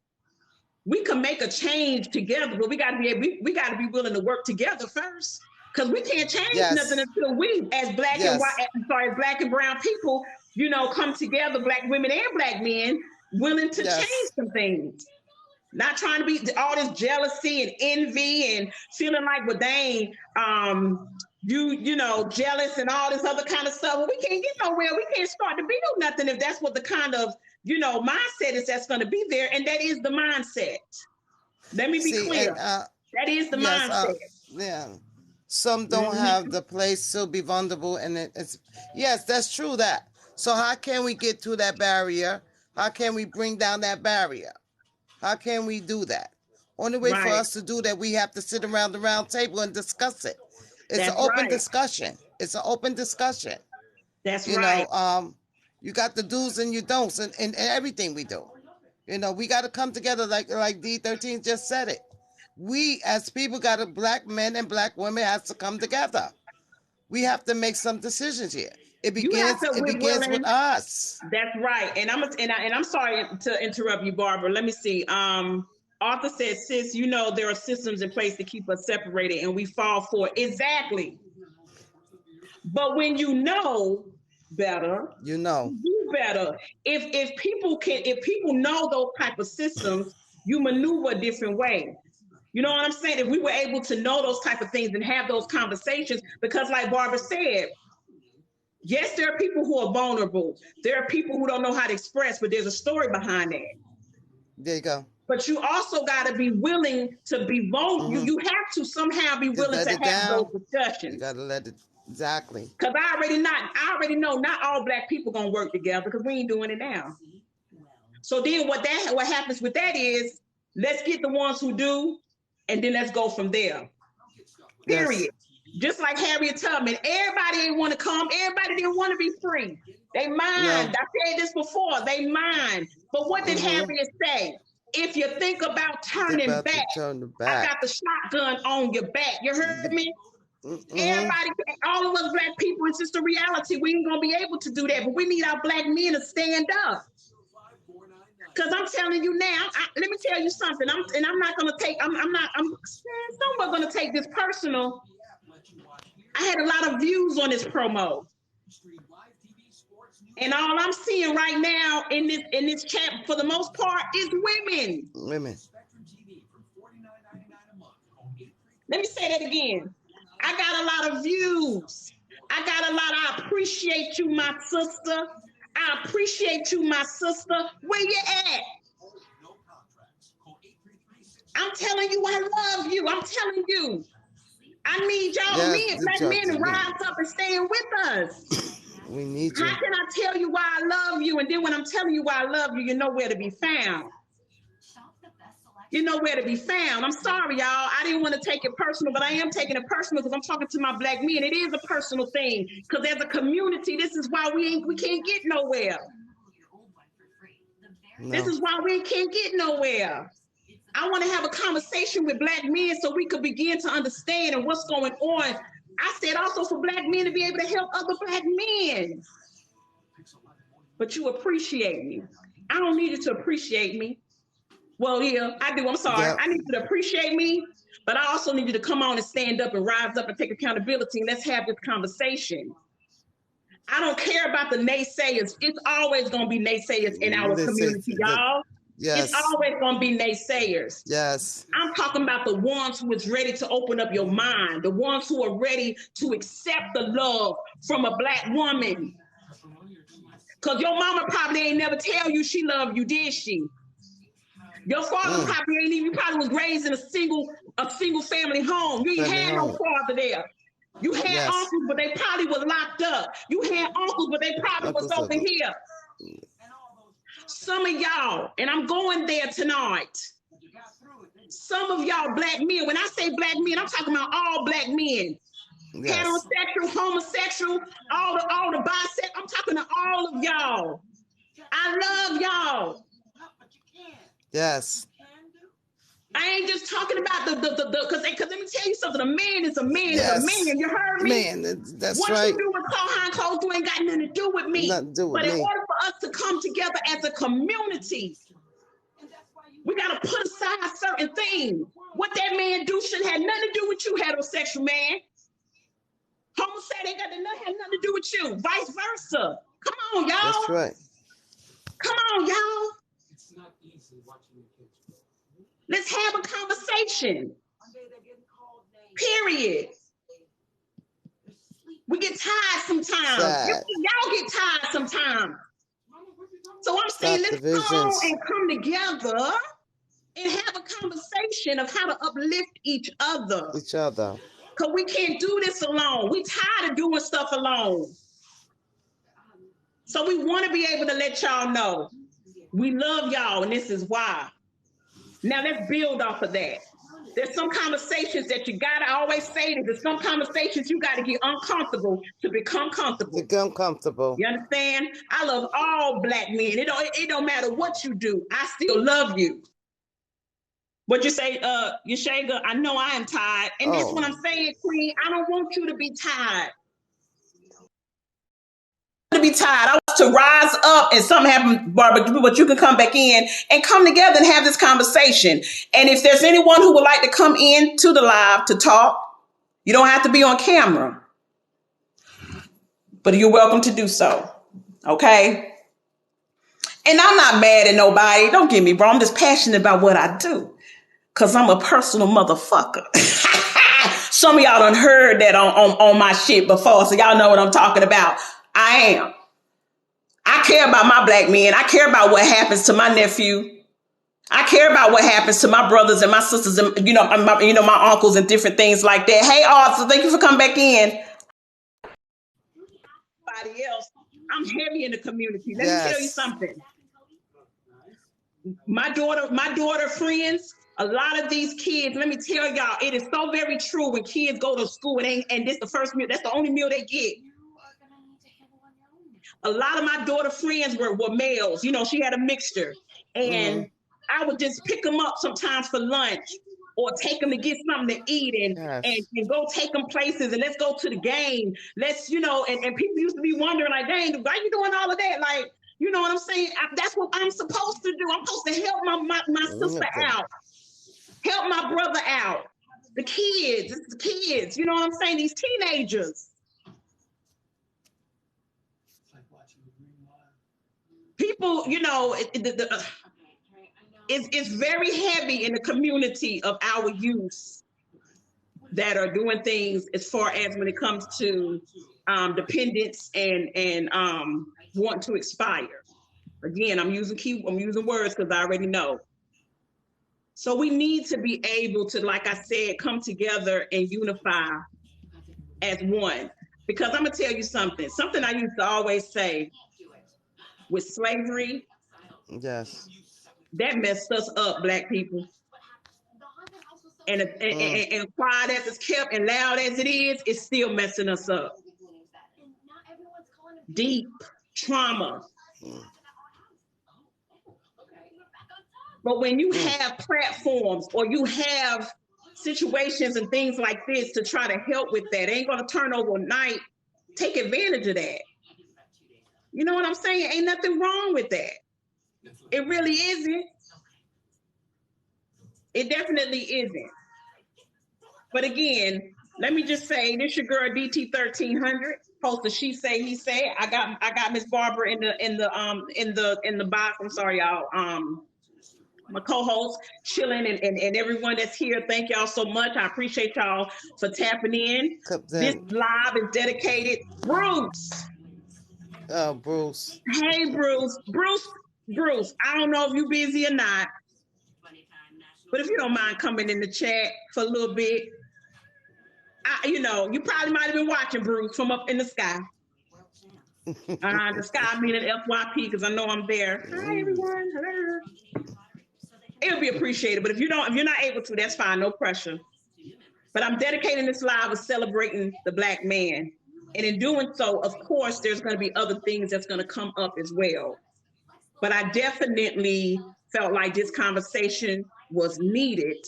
we can make a change together, but we got to be willing to work together first, because we can't change nothing until we, as black and white, as black and brown people, you know, come together, black women and black men, willing to change some things. Not trying to be all this jealousy and envy and feeling like, well, dang, you know, jealous and all this other kind of stuff. Well, we can't get nowhere. We can't start to build nothing if that's what the kind of, you know, mindset is that's going to be there. And that is the mindset. Let me be clear. That is the mindset. Yeah. Some don't have the place to be vulnerable. And it's, yes, that's true that. So how can we get to that barrier? How can we bring down that barrier? How can we do that? Only way for us to do that, we have to sit around the round table and discuss it. It's an open discussion. It's an open discussion. That's you know, you got the do's and you don'ts and everything we do. You know, we got to come together like D13 just said it. We as people got to, black men and black women has to come together. We have to make some decisions here. It begins with us. That's right. And I'm sorry to interrupt you, Barbara. Let me see. Arthur says, sis, you know, there are systems in place to keep us separated and we fall for it. Exactly. But when you know better, you know, do better. If people know those type of systems, you maneuver a different way. You know what I'm saying? If we were able to know those type of things and have those conversations, because like Barbara said, yes, there are people who are vulnerable. There are people who don't know how to express, but there's a story behind that. There you go. But you also got to be willing to be vulnerable. Mm-hmm. You have to somehow be willing to have those discussions. You got to let it, exactly. Because I already know not all black people going to work together, because we ain't doing it now. So then what happens with that is, let's get the ones who do, and then let's go from there. Period. Yes. Just like Harriet Tubman, everybody didn't want to come. Everybody didn't want to be free. They mind. No. I said this before. They mind. But what did Harriet say? If you think about turning back, I got the shotgun on your back. You heard me? Everybody, all of us black people, it's just a reality. We ain't going to be able to do that. But we need our black men to stand up. Because I'm telling you now, let me tell you something. I'm not going to take, I'm not going to take this personal. I had a lot of views on this promo. And all I'm seeing right now in this chat, for the most part, is women. Women. Let me say that again. I got a lot of views. I appreciate you, my sister. I appreciate you, my sister. Where you at? I'm telling you, I love you. I'm telling you. I need y'all black men to rise up and stand with us. We need you. How can I tell you why I love you? And then when I'm telling you why I love you, you know where to be found. You know where to be found. I'm sorry, y'all. I didn't want to take it personal, but I am taking it personal because I'm talking to my black men. It is a personal thing because as a community, this is why we can't get nowhere. No. This is why we can't get nowhere. I want to have a conversation with black men so we could begin to understand and what's going on. I said also for black men to be able to help other black men. But you appreciate me. I don't need you to appreciate me. Well, yeah, I do. I'm sorry. Yep. I need you to appreciate me, but I also need you to come on and stand up and rise up and take accountability, and let's have this conversation. I don't care about the naysayers. It's always going to be naysayers in our This is community, y'all. It's yes. always going to be naysayers. Yes. I'm talking about the ones who is ready to open up your mind, the ones who are ready to accept the love from a Black woman. Because your mama probably ain't never tell you she loved you, did she? Your father probably ain't even, you probably was raised in a single family home. You ain't had no father there. You had uncles, but they probably was locked up. You had uncles, but they probably was over here. Some of y'all, and I'm going there tonight. Some of y'all Black men, when I say Black men, I'm talking about all Black men. Yes. Heterosexual, homosexual, all the bisexual. I'm talking to all of y'all. I love y'all. Yes. I ain't just talking about because let me tell you something. A man is a man is a man. You heard me? Man, that's what right. What you do with behind closed doors ain't got nothing to do with me. Nothing to do with but me. In order for us to come together as a community, we got to put aside certain things. What that man do shouldn't have nothing to do with you, heterosexual man. Homosexual ain't got nothing to do with you. Vice versa. Come on, y'all. That's right. Come on, y'all. It's not easy watching the kids grow. Let's have a conversation. Period. We get tired sometimes. Y'all get tired sometimes. So I'm saying let's come on and come together and have a conversation of how to uplift each other. Because we can't do this alone. We tired of doing stuff alone. So we want to be able to let y'all know we love y'all, and this is why. Now let's build off of that. There's some conversations that you gotta always say that there's some conversations you gotta get uncomfortable to become comfortable. Become comfortable. You understand? I love all Black men. It don't matter what you do. I still love you. What you say, Yeshanga? I know I am tired. And that's what I'm saying, Queen. I don't want you to be tired. To be tired. I want to rise up and something happen, Barbara, but you can come back in and come together and have this conversation. And if there's anyone who would like to come in to the live to talk, you don't have to be on camera, but you're welcome to do so. Okay? And I'm not mad at nobody. Don't get me wrong. I'm just passionate about what I do because I'm a personal motherfucker. Some of y'all done heard that on my shit before, so y'all know what I'm talking about. I am. I care about my Black men. I care about what happens to my nephew. I care about what happens to my brothers and my sisters and my uncles and different things like that. Hey, Arthur, thank you for coming back in. Everybody else, I'm heavy in the community. Let me tell you something. My daughter friends, a lot of these kids, let me tell y'all, it is so very true when kids go to school and this the first meal, that's the only meal they get. A lot of my daughter friends were males. You know, she had a mixture. And I would just pick them up sometimes for lunch or take them to get something to eat and go take them places and let's go to the game. Let's, and people used to be wondering like, dang, why are you doing all of that? Like, you know what I'm saying? That's what I'm supposed to do. I'm supposed to help my sister out. Help my brother out. The kids, it's the kids. You know what I'm saying? These teenagers. People, it's very heavy in the community of our youth that are doing things as far as when it comes to dependence and want to expire. Again, I'm using words because I already know. So we need to be able to, like I said, come together and unify as one. Because I'm gonna tell you something I used to always say with slavery. Yes. That messed us up, Black people. And quiet as it's kept and loud as it is, it's still messing us up. Deep trauma. But when you have platforms or you have situations and things like this to try to help with that, it ain't gonna turn overnight. Take advantage of that. You know what I'm saying? Ain't nothing wrong with that. It really isn't. It definitely isn't. But again, let me just say, this your girl DT 1300. Post She Say He Say. I got Miss Barbara in the box. I'm sorry, y'all. My co-host chilling and everyone that's here. Thank y'all so much. I appreciate y'all for tapping in. This live is dedicated. Bruce. Oh, Bruce. Hey, Bruce. Bruce. I don't know if you're busy or not, but if you don't mind coming in the chat for a little bit, you probably might have been watching Bruce from up in the sky. The sky meaning FYP because I know I'm there. Hi everyone. Hello. It'll be appreciated, but if you're not able to, that's fine. No pressure. But I'm dedicating this live of celebrating the Black man, and in doing so, of course, there's going to be other things that's going to come up as well. But I definitely felt like this conversation was needed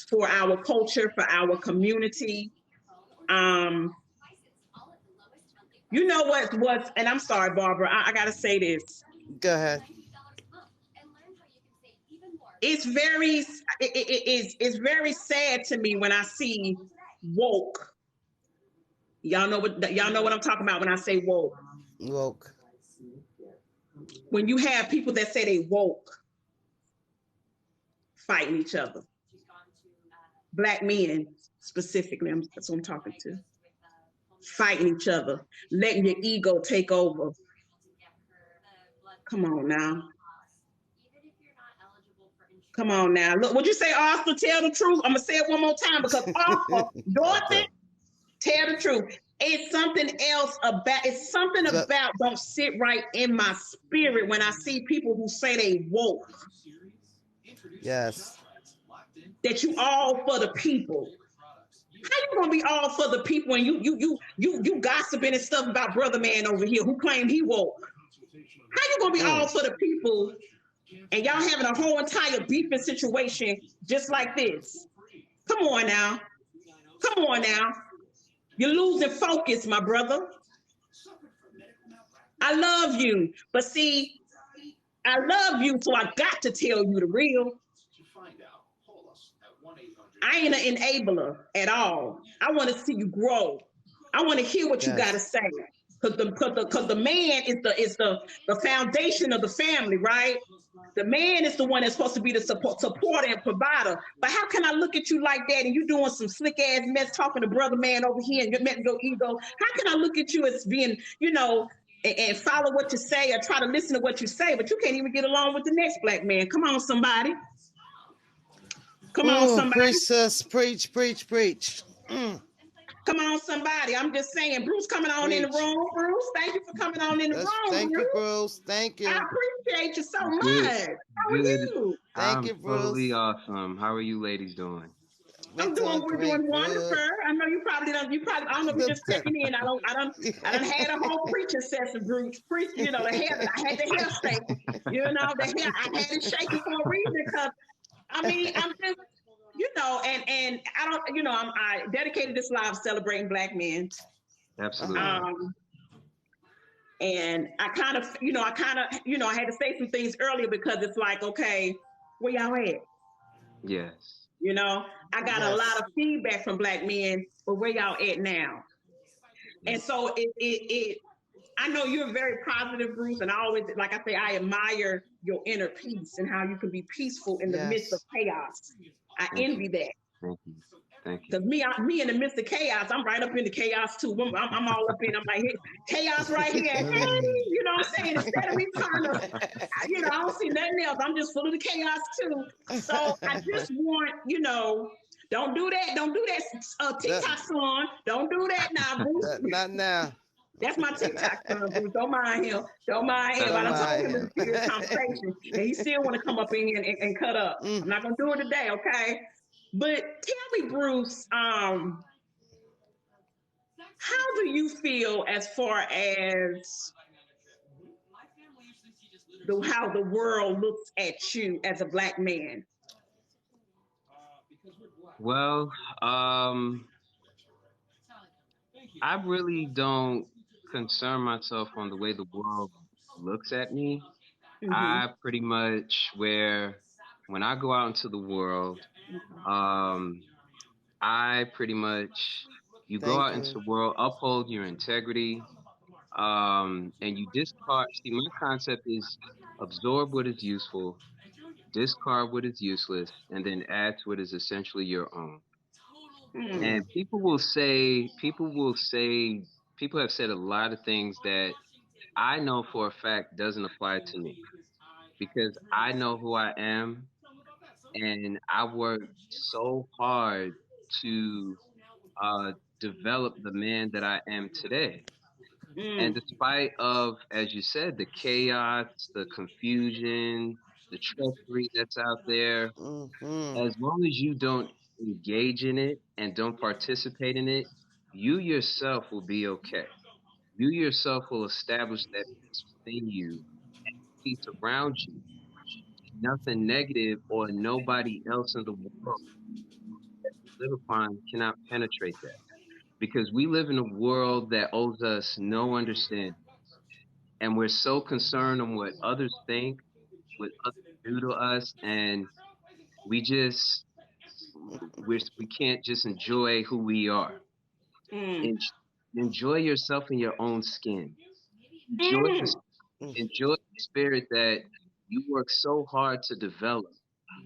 for our culture, for our community. You know what? And I'm sorry, Barbara. I gotta say this. Go ahead. It's very sad to me when I see woke. Y'all know what I'm talking about when I say woke. Woke. When you have people that say they woke fighting each other. Black men specifically, that's what I'm talking to. Fighting each other, letting your ego take over. Come on now. Come on now. Look, would you say, Arthur, tell the truth? I'm going to say it one more time because Arthur, Dorothy, tell the truth. It's something else about don't sit right in my spirit when I see people who say they woke. Yes. That you all for the people. How you gonna be all for the people and you gossiping and stuff about brother man over here who claimed he woke? How you gonna be all for the people and y'all having a whole entire beefing situation just like this? Come on now. Come on now. You're losing focus, my brother. I love you, but see, I love you, so I got to tell you the real. I ain't an enabler at all. I want to see you grow. I want to hear what you got to say. Because the man is the foundation of the family, right? The man is the one that's supposed to be the supporter and provider. But how can I look at you like that and you doing some slick ass mess talking to brother man over here and you're letting your ego? How can I look at you as being, and follow what you say or try to listen to what you say, but you can't even get along with the next black man? Come on, somebody. Come on, somebody. Preach, sis. Preach. Come on, somebody. I'm just saying, Bruce coming on in the room. Bruce, thank you for coming on in the room. Thank you, Bruce. Thank you. I appreciate you so much. How are you? Thank you, Bruce. Totally awesome. How are you ladies doing? We're doing wonderful. I know you probably don't. I don't know if you're just checking in. I done had a whole preaching session, Bruce. I had the hair shake. I had it shaking for a reason because I'm just. And I don't, I dedicated this live celebrating black men. Absolutely. And I had to say some things earlier because it's like, okay, where y'all at? Yes. I got a lot of feedback from black men, but where y'all at now? And so I know you're very positive, Bruce, and I always, like I say, I admire your inner peace and how you can be peaceful in the midst of chaos. I envy that. Thank you. Because me in the midst of chaos, I'm right up in the chaos too. I'm all up in. I'm like, hey, chaos right here. Hey, you know what I'm saying? Instead of me trying to, I don't see nothing else. I'm just full of the chaos too. So I just want, don't do that. Don't do that, TikTok song. Don't do that now, Bruce. Not now. That's my TikTok son, Bruce. Don't mind him. I done told him in serious conversation, and he still want to come up in and cut up. I'm not gonna do it today, okay? But tell me, Bruce, how do you feel as far as how the world looks at you as a black man? Well, I really don't concern myself on the way the world looks at me. I pretty much wear when I go out into the world, um, I pretty much, you go Thank out into you. the world, uphold your integrity, and you discard. See, my concept is absorb what is useful, discard what is useless, and then add to what is essentially your own. And Mm, people have said a lot of things that I know for a fact doesn't apply to me because I know who I am and I worked so hard to uh, develop the man that I am today. And Mm. despite of, as you said, the chaos, the confusion, the treachery that's out there, mm-hmm. as long as you don't engage in it and don't participate in it, you yourself will be okay. You yourself will establish that peace within you, peace around you. Nothing negative or nobody else in the world you live upon cannot penetrate that. Because we live in a world that owes us no understanding. And we're so concerned on what others think, what others do to us, and we just we can't just enjoy who we are. Mm. En- Enjoy yourself in your own skin. Enjoy the Mm. Mm, enjoy the spirit that you work so hard to develop,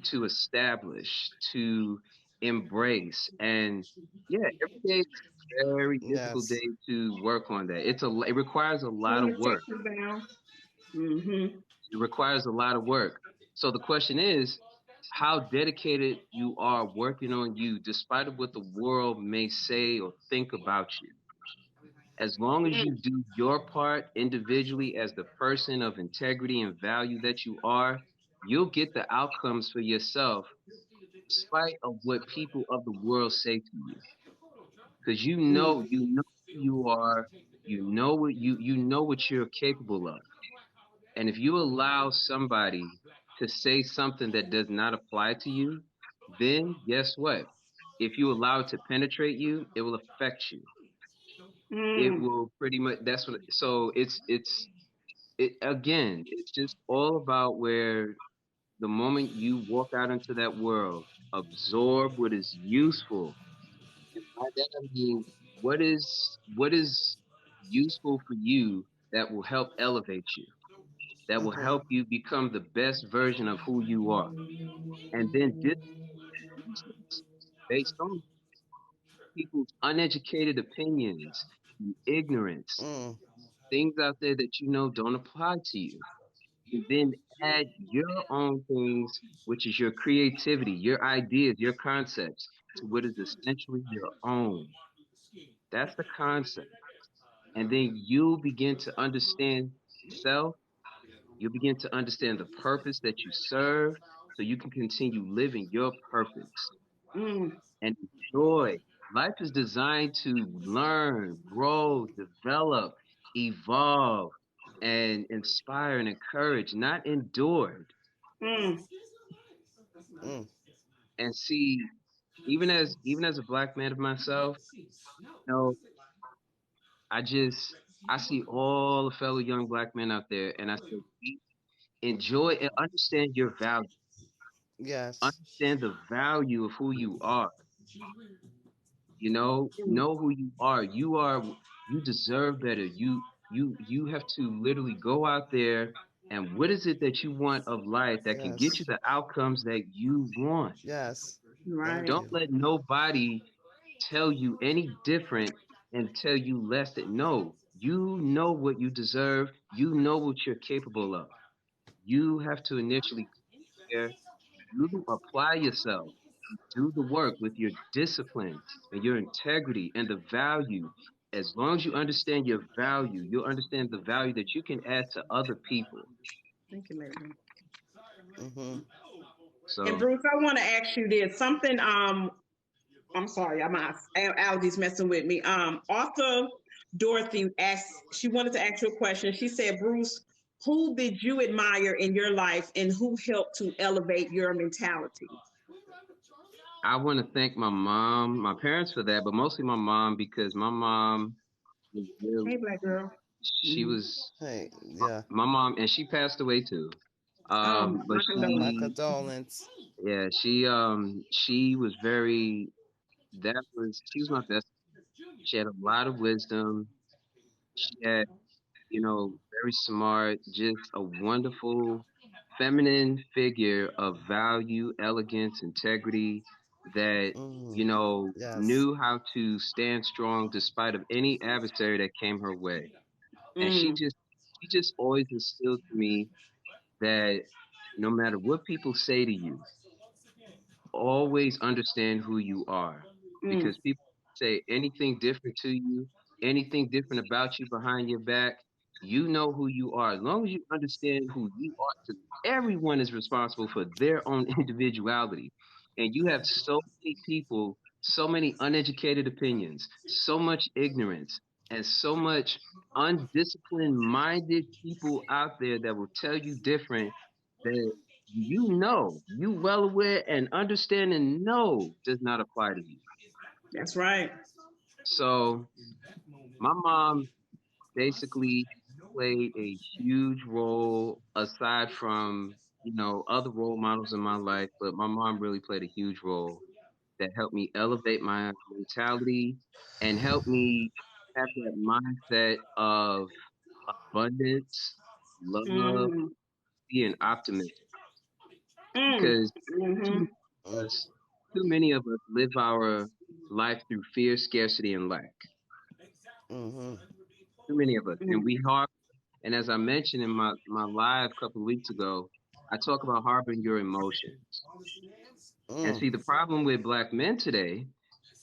to establish, to embrace. And yeah, every day is a very difficult yes. day to work on that. It requires a lot Turn of the work. picture down. Mm-hmm. It requires a lot of work. So the question is how dedicated you are working on you despite of what the world may say or think about you. As long as you do your part individually as the person of integrity and value that you are, you'll get the outcomes for yourself despite of what people of the world say to you. Because you know who you are, you know what you're capable of. And if you allow somebody to say something that does not apply to you, then guess what? If you allow it to penetrate you, it will affect you. It Mm. will pretty much that's what so it again, it's just all about where the moment you walk out into that world, absorb what is useful. And by that I mean what is useful for you that will help elevate you, that will Mm-hmm. help you become the best version of who you are. And then distance based on people's uneducated opinions, ignorance, Mm, things out there that you know don't apply to you. And then add your own things, which is your creativity, your ideas, your concepts, to what is essentially your own. That's the concept. And then you begin to understand yourself. You begin to understand the purpose that you serve so you can continue living your purpose Mm. and enjoy. Life is designed to learn, grow, develop, evolve, and inspire and encourage, not endured. Mm. mm, And see, even as a black man of myself, you know, I see all the fellow young black men out there, and I say, enjoy and understand your value. yes. Understand the value of who you are. Mm. Know who you are. You deserve better. You have to literally go out there and what is it that you want of life that can get you Yes. the outcomes that you want. Yes. Thank Right. Don't you. let nobody tell you any different and tell you less than no. You know what you deserve. You know what you're capable of. You have to initially care. You apply yourself. Do the work with your discipline and your integrity and the value. As long as you understand your value, you'll understand the value that you can add to other people. Thank you, lady. Mm-hmm. And So Bruce, I want to ask you this. Something I'm sorry, my allergies messing with me. Author Dorothy asked, she wanted to ask you a question. She said, Bruce, who did you admire in your life and who helped to elevate your mentality? I want to thank my mom, my parents for that, but mostly my mom because my mom was really, Hey, black girl. she Mm-hmm. was Hey, yeah. my mom, and she passed away too. But My My condolences. condolence. yeah, she was very, she was my best. She had a lot of wisdom. She had, very smart, just a wonderful feminine figure of value, elegance, integrity that, Mm. Yes. knew how to stand strong despite of any adversary that came her way. And Mm, she just always instilled to me that no matter what people say to you, always understand who you are, mm. because people say anything different to you, anything different about you behind your back. You know who you are. As long as you understand who you are, 'cause everyone is responsible for their own individuality. And you have so many people, so many uneducated opinions, so much ignorance, and so much undisciplined minded people out there that will tell you different, that you well aware and understand and know does not apply to you. That's right. So my mom basically played a huge role aside from, other role models in my life, but my mom really played a huge role that helped me elevate my mentality and helped me have that mindset of abundance, love, Mm, and optimism. mm, Because mm-hmm. us, too many of us live our life through fear, scarcity, and lack. Mm-hmm. Too many of us, and Mm, we harp. And as I mentioned in my live a couple of weeks ago, I talk about harboring your emotions. And Mm. see, the problem with black men today,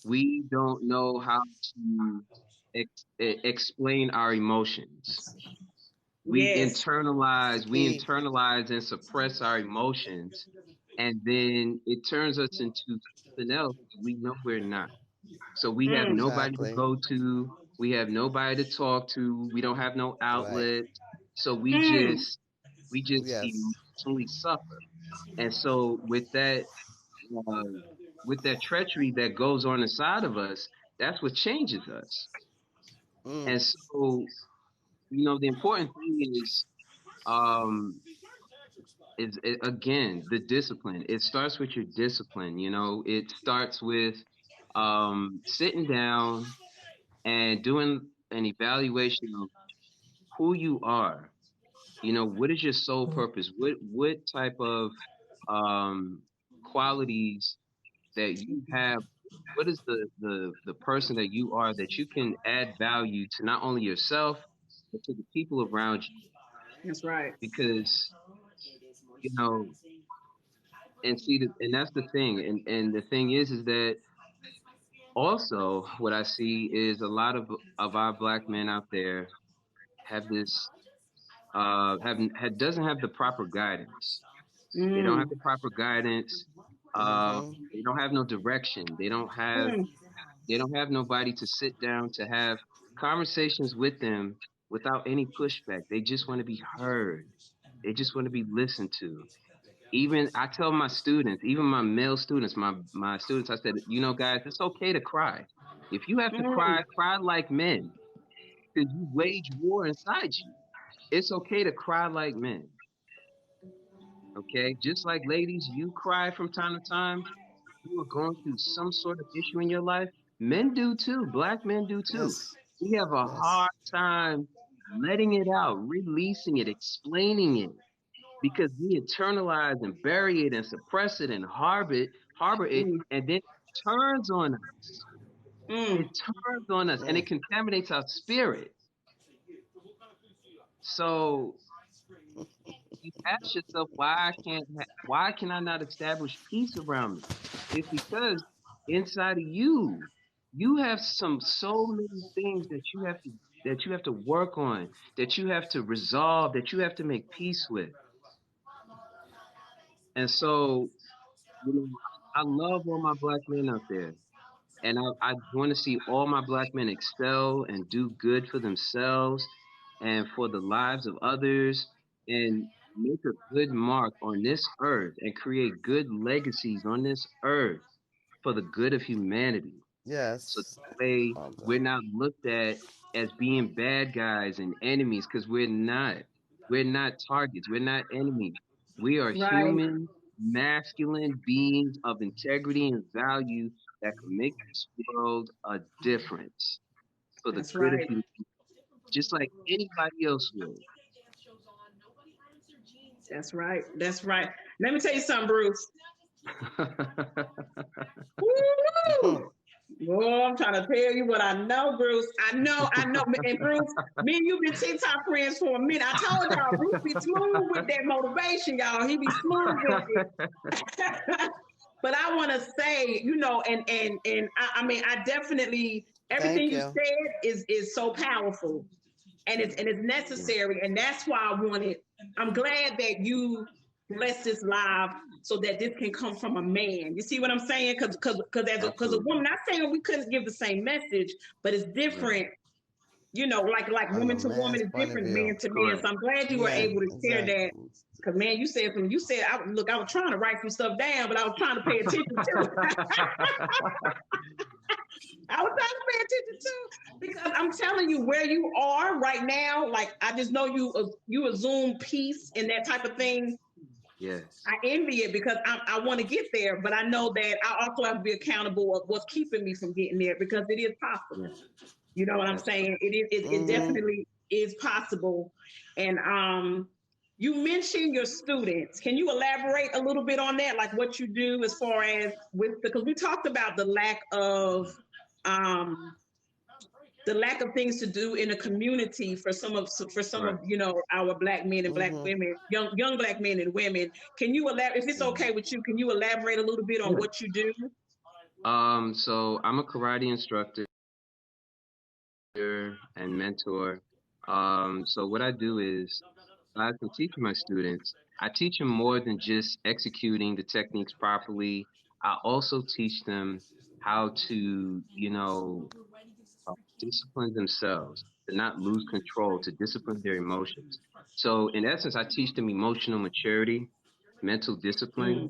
we don't know how to explain our emotions. yes. The We key. internalize and suppress our emotions, and then it turns us into something else we know we're not. So we have Mm, nobody to Exactly. go to. We have nobody to talk to. We don't have no Right. outlet. So mm. we just Yes. emotionally suffer. And so uh, with that treachery that goes on inside of us, that's what changes us. Mm. And so, the important thing um, again, the discipline. It starts with your discipline. It starts with sitting down and doing an evaluation of who you are. What is your sole purpose? What type of um, qualities that you have? What is the person that you are that you can add value to not only yourself but to the people around you? That's right. Because you know, and see, and that's the thing, and the thing is that also what I see is a lot of our black men out there have this doesn't have the proper guidance. They don't have Mm, the proper guidance. Mm-hmm. They don't have no direction. mm. They don't have nobody to sit down to have conversations with them without any pushback. They just want to be heard. They just want to be listened to. Even I tell my students, even my male students, my students, I said, guys, it's okay to cry. If you have to cry, Mm, cry like men, because you wage war inside you. It's okay to cry like men. Okay, just like ladies, you cry from time to time. You are going through some sort of issue in your life. Men do too. Black men do too. Yes. We have a Yes. hard time letting it out, releasing it, explaining it, because we internalize and bury it and suppress it and harbor it, mm, and then it turns on us. It mm. turns on us, and Mm. it contaminates our spirit. So you ask yourself, why can I not establish peace around me? It's because inside of you, you have so many things that you have to work on, that you have to resolve, that you have to make peace with. And so, I love all my black men out there. And I want to see all my black men excel and do good for themselves and for the lives of others, and make a good mark on this earth and create good legacies on this earth for the good of humanity. So Yes. that way Father. we're not looked at as being bad guys and enemies, because we're not. We're not targets. We're not enemies. We are Right. human, masculine beings of integrity and value that can make this world a difference for the That's good of right. humanity, just like anybody else would. That's right. That's right. Let me tell you something, Bruce. Woo! Oh, I'm trying to tell you what I know, Bruce. I know. And Bruce, me and you been TikTok friends for a minute. I told y'all, Bruce be smooth with that motivation, y'all. He be smooth with it. But I want to say, I mean, I definitely everything Thank you you. said is so powerful, and it's necessary, and that's why I wanted. I'm glad that you bless this live so that this can come from a man. You see what I'm saying? Because a Absolutely. woman, not saying we couldn't give the same message, but it's Right. different. Like On the woman to woman man's is point of different, man view. to man. Correct. So I'm glad you were Yeah, able to share that. exactly. Because man, you said something. You said, I was trying to write some stuff down, but I was trying to pay attention too. I was trying to pay attention too, because I'm telling you where you are right now. Like I just know you assume peace and that type of thing. Yes. I envy it because I want to get there, but I know that I also have to be accountable of what's keeping me from getting there because it is Yeah. possible. You know what I'm That's right. saying? It Hmm. definitely is possible. And you mentioned your students. Can you elaborate a little bit on that? Like what you do as far as because we talked about um the lack of things to do in a community for some of Right. our black men and black Hmm. women, young black men and women. Can you elaborate, if it's okay with you, can you elaborate a little bit on Yeah. what you do? So I'm a karate instructor and mentor. So what I do is I can teach my students. I teach them more than just executing the techniques properly. I also teach them how to, discipline themselves, to not lose control, to discipline their emotions. So in essence, I teach them emotional maturity, mental discipline,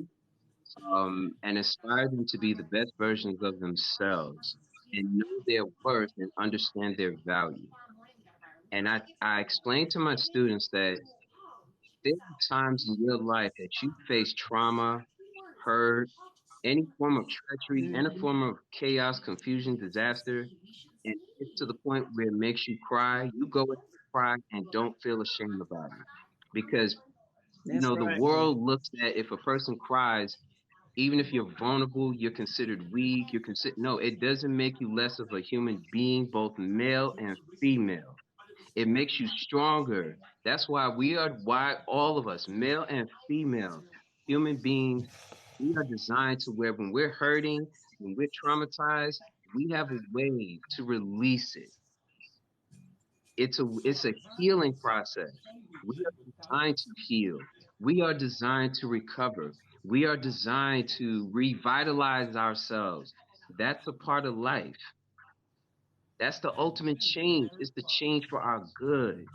Mm, and inspire them to be the best versions of themselves and know their worth and understand their value. And I explain to my students that there are times in your life that you face trauma, hurt, any form of treachery, any mm, form of chaos, confusion, disaster, and it's to the point where it makes you cry. You go and cry and don't feel ashamed about it. Because, that's the right. world looks at if a person cries, even if you're vulnerable, you're considered weak, no, it doesn't make you less of a human being, both male and female. It makes you stronger. That's why all of us, male and female, human beings, we are designed to where when we're hurting, when we're traumatized, we have a way to release it. It's a healing process. We are designed to heal. We are designed to recover. We are designed to revitalize ourselves. That's a part of life. That's the ultimate change. It's the change for our good.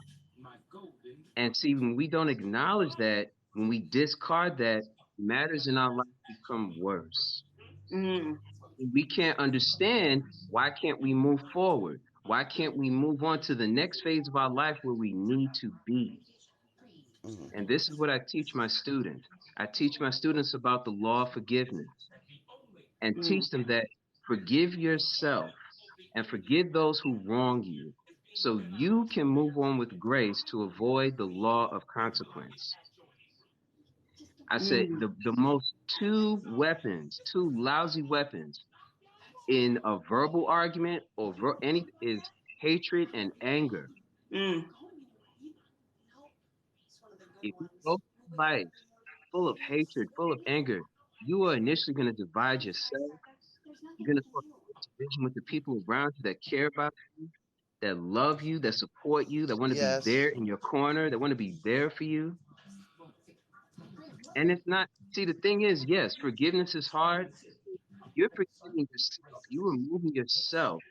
And see, when we don't acknowledge that, when we discard that, matters in our life become worse. Mm, We can't understand why can't we move forward? Why can't we move on to the next phase of our life where we need to be? And this is what I teach my students. I teach my students about the law of forgiveness and mm, teach them that forgive yourself and forgive those who wrong you so you can move on with grace to avoid the law of consequence. I said mm, the most two lousy weapons in a verbal argument or any is hatred and anger. mm, If you go through life full of hatred, full of anger, you are initially going to divide yourself. You're going to cause division with the people around you that care about you, that love you, that support you, that want to be Yes. there in your corner, that want to be there for you. And it's not, see, the thing is, yes, forgiveness is hard. You're forgiving yourself. You're removing yourself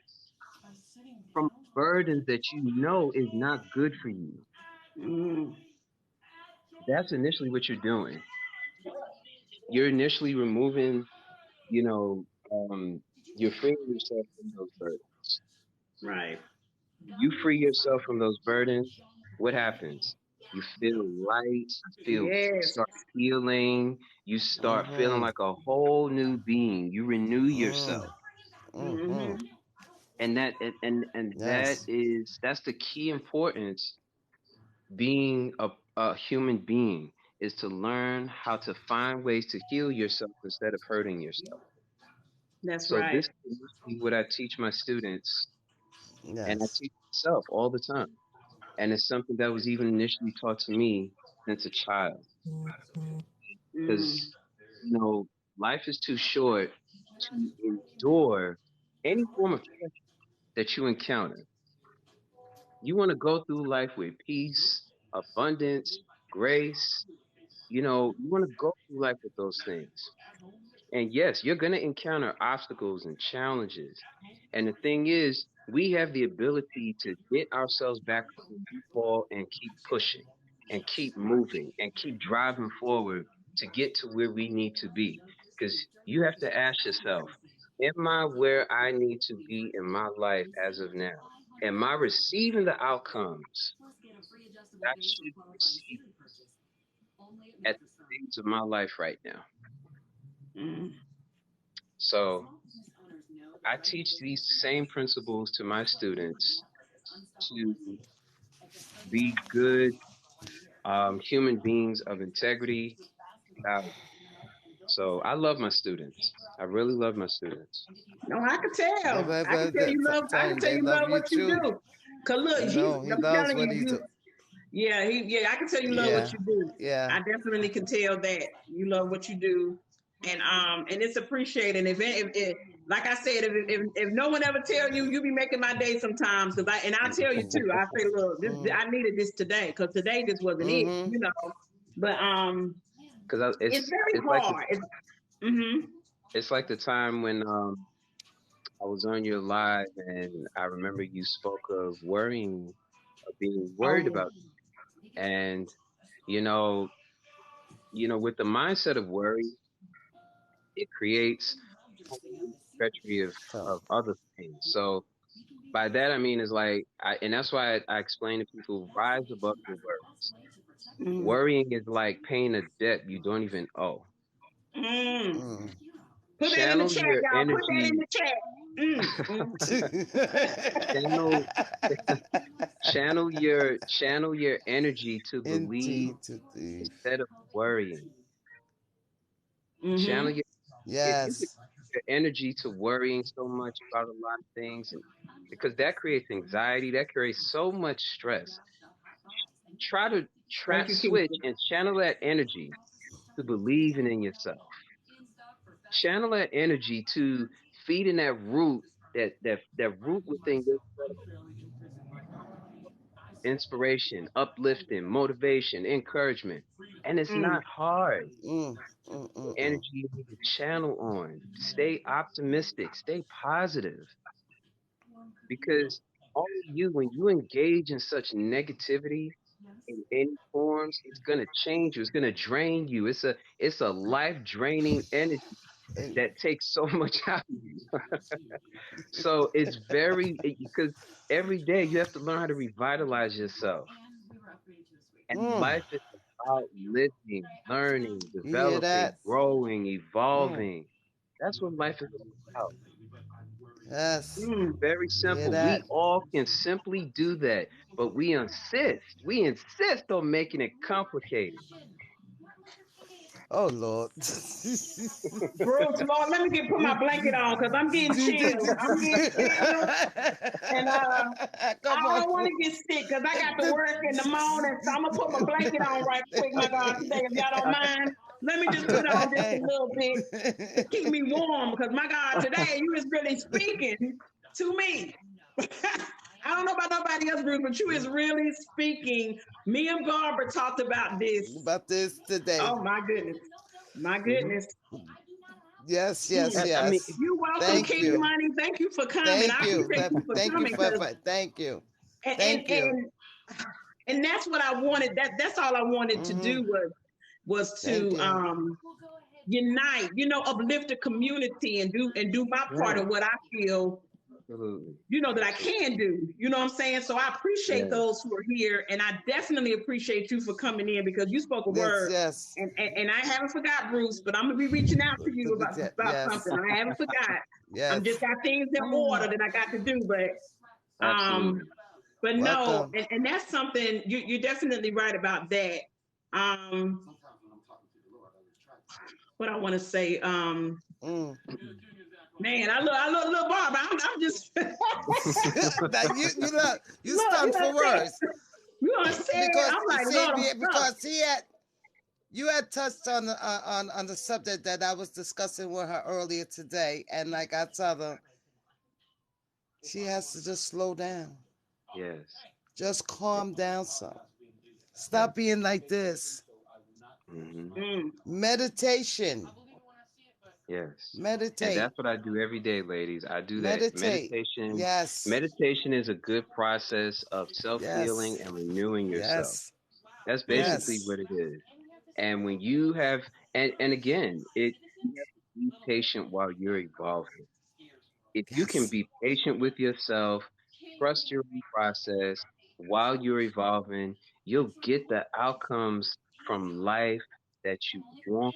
from burdens that you know is not good for you. mm, That's initially what you're doing. You're initially removing, you know, you're freeing yourself from those burdens. right. You free yourself from those burdens. What happens? You feel light, you Yes. start healing, you start feeling Mm-hmm. like a whole new being. You renew Mm. yourself. Mm-hmm. Mm-hmm. And that Yes. is that's the key importance being a human being is to learn how to find ways to heal yourself instead of hurting yourself. That's So this right. is usually what I teach my students and I Yes. teach myself all the time. And it's something that was even initially taught to me since a child. Mm. Because, life is too short to endure any form of pressure that you encounter. You want to go through life with peace, abundance, grace. You want to go through life with those things. And yes, you're going to encounter obstacles and challenges. And the thing is, we have the ability to get ourselves back up when we fall and keep pushing and keep moving and keep driving forward to get to where we need to be. Because you have to ask yourself, am I where I need to be in my life as of now? Am I receiving the outcomes that I should receive at the stage of my life right now? Mm. So I teach these same principles to my students to be good human beings of integrity. Uh, so I love my students. I really love my students. No, I can Yeah, tell. I can tell you love. I tell can him tell they you love love you what you too. do. Cause look, You know, he I'm loves telling what you, he do. yeah. I can tell you love what Yeah. you do. Yeah. I definitely can tell that you love what you do, and it's appreciated. If like I said, if no one ever tell you, you be making my day sometimes. Cause I tell you too. I say, look, this Mm-hmm. I needed this today. Cause today just wasn't it, Mm-hmm. But Because it's it's very it's like the hard. Mm-hmm. it's like the time when I was on your live and I remember you spoke of worrying, of being Oh worried yeah. about, and you know, with the mindset of worry, it creates treachery So. of other things. So by that I mean is like, and that's why I explain to people, rise above your worries. Mm. Worrying is like paying a debt you don't even owe. Mm. Mm. Put that in the Channel chat, your y'all. Put that in energy. the chat. channel channel your energy to believe Indeed to thee. instead of worrying. Channel Mm-hmm. your if you could Yes. your energy to worrying so much about a lot of things, and because that creates anxiety, that creates so much stress. Try to Thank you, switch Keisha. and channel that energy to believing in yourself. Channel that energy to feeding that root, that root within yourself, inspiration, uplifting, motivation, encouragement. And it's Mm. not hard. Mm. Mm. Mm. Mm. Energy you need to channel on. Stay optimistic, stay positive. Because only you, when you engage in such negativity in any forms, it's gonna change you. It's gonna drain you. It's a life draining energy And, that takes so much out of you. So it's because every day you have to learn how to revitalize yourself. And mm. life is about living, learning, You hear developing, that? growing, Mm. evolving. That's what life is all about. Yes. Mm. Very You hear simple. We that? all can simply do that, but we insist on making it complicated. Oh Lord. Bruce, Lord, let me put my blanket on because I'm getting chills. I'm getting chills, and Come I on. don't want to get sick because I got to work in the morning. So I'm gonna put my blanket on right quick, my God, today, if y'all don't mind. Let me just put on just a little bit to keep me warm because my God, today you is really speaking to me. I don't know about nobody else, Bruce, but you is really speaking. Me and Barbara talked about this. About this today. Oh my goodness. My Hmm. goodness. Yes, yes, Mm. I mean, yes. You're welcome, Thank King you. Money. Thank you for coming. Thank I you. appreciate you for Thank you coming for because thank you. and and Thank you. and, and that's what I wanted. That's all I wanted to Mm-hmm. do was Thank to you. unite, uplift the community and do my part right. of what I feel. Absolutely. that I can do. You know what I'm saying? So I appreciate Yes. those who are here, and I definitely appreciate you for coming in because you spoke a word. Yes. And I haven't forgot, Bruce, but I'm gonna be reaching out to you about Yes. something. I haven't forgot. I'm Yes. just got things in order that I got to do, Absolutely. but no, Welcome. and that's something you're definitely right about that. What I want to say, Mm. man, I look little Barbara. I'm just That you look, stunned for words you understand? because I'm you like, see Lord, I'm stuck. because you had touched on the subject that I was discussing with her earlier today, and like I told her, she has to just slow down, Yes. just calm down some, stop being like this. Mm-hmm. Meditation, Yes. And meditate, that's what I do every day, ladies. I do that. meditate. Yes, Meditation is a good process of self-healing yes, and renewing yourself. yes, That's basically yes, what it is. And when you have, and again, you have to be patient while you're evolving. If you can yes. be patient with yourself, trust your own process while you're evolving, you'll get the outcomes from life that you want.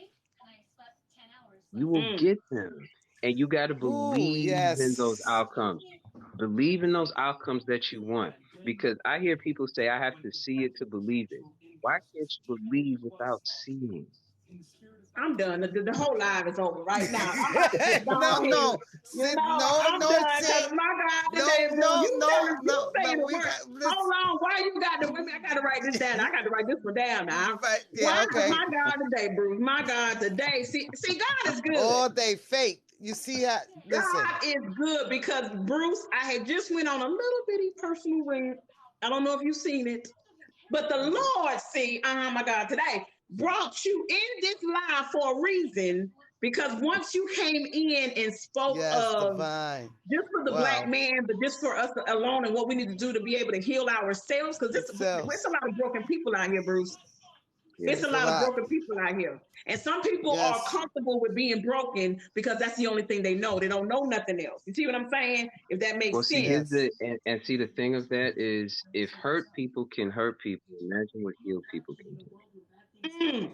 You will Mm. get them. And you got to Ooh, believe in those yes. outcomes. Believe in those outcomes that you want. Because I hear people say, I have to see it to believe it. Why can't you believe without seeing? I'm done. The whole live is over right now. I'm about to just go No, ahead. no, see, no, I'm no, done see, because my God, no, today, bro, no, no, you no, saying no. the We word. got Hold this. on, why you got the women? I got to write this down. I got to write this one down now. Right, Why yeah, is okay. my God today, Bruce? My God today. See, God is good. All day fake. You see how? Listen. God is good because Bruce, I had just went on a little bitty personal rant. I don't know if you've seen it, but the Lord, see, oh my God, today brought you in this live for a reason because once you came in and spoke Yes, of divine. just for the black Wow. man, but just for us alone and what we need to do to be able to heal ourselves, because it's Itself. a lot of broken people out here, Bruce. It's Yes. a It's a lot of lot. broken people out here. And some people are Yes. comfortable with being broken because that's the only thing they know. They don't know nothing else. You see what I'm saying? If that Well, makes see, sense. here's Yes. and see, the thing of that is if hurt people can hurt people, imagine what healed people can do. Mm.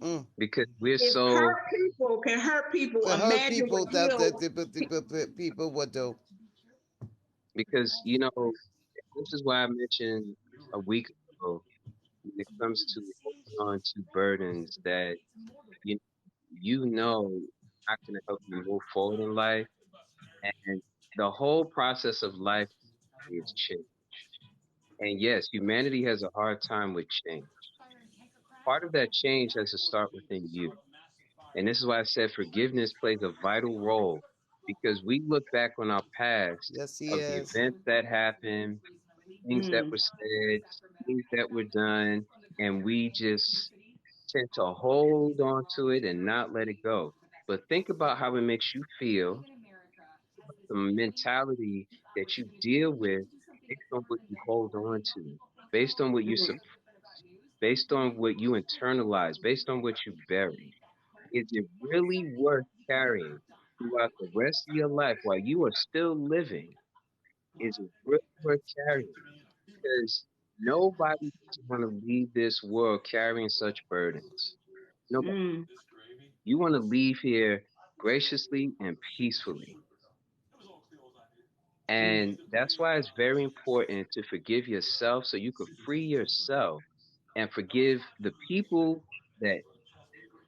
Mm. Because we're If so, hurt people can hurt people, To hurt imagine what people that healed. the people would do. because, this is why I mentioned a week ago when it comes to holding on to burdens that, you, you know, not going to help you move forward in life. And the whole process of life is change. And yes, humanity has a hard time with change. Part of that change has to start within you. And this is why I said forgiveness plays a vital role because we look back on our past Yes, he of the is. events that happened, things that Mm, were said, things that were done, and we just tend to hold on to it and not let it go. But think about how it makes you feel, the mentality that you deal with based on what you hold on to, based on what you mm, suppress, based on what you internalize, based on what you bury. Is it really worth carrying throughout the rest of your life while you are still living? Is it really worth carrying? Because nobody doesn't want to leave this world carrying such burdens. Nobody. mm, You want to leave here graciously and peacefully. mm. And that's why it's very important to forgive yourself so you can free yourself and forgive the people that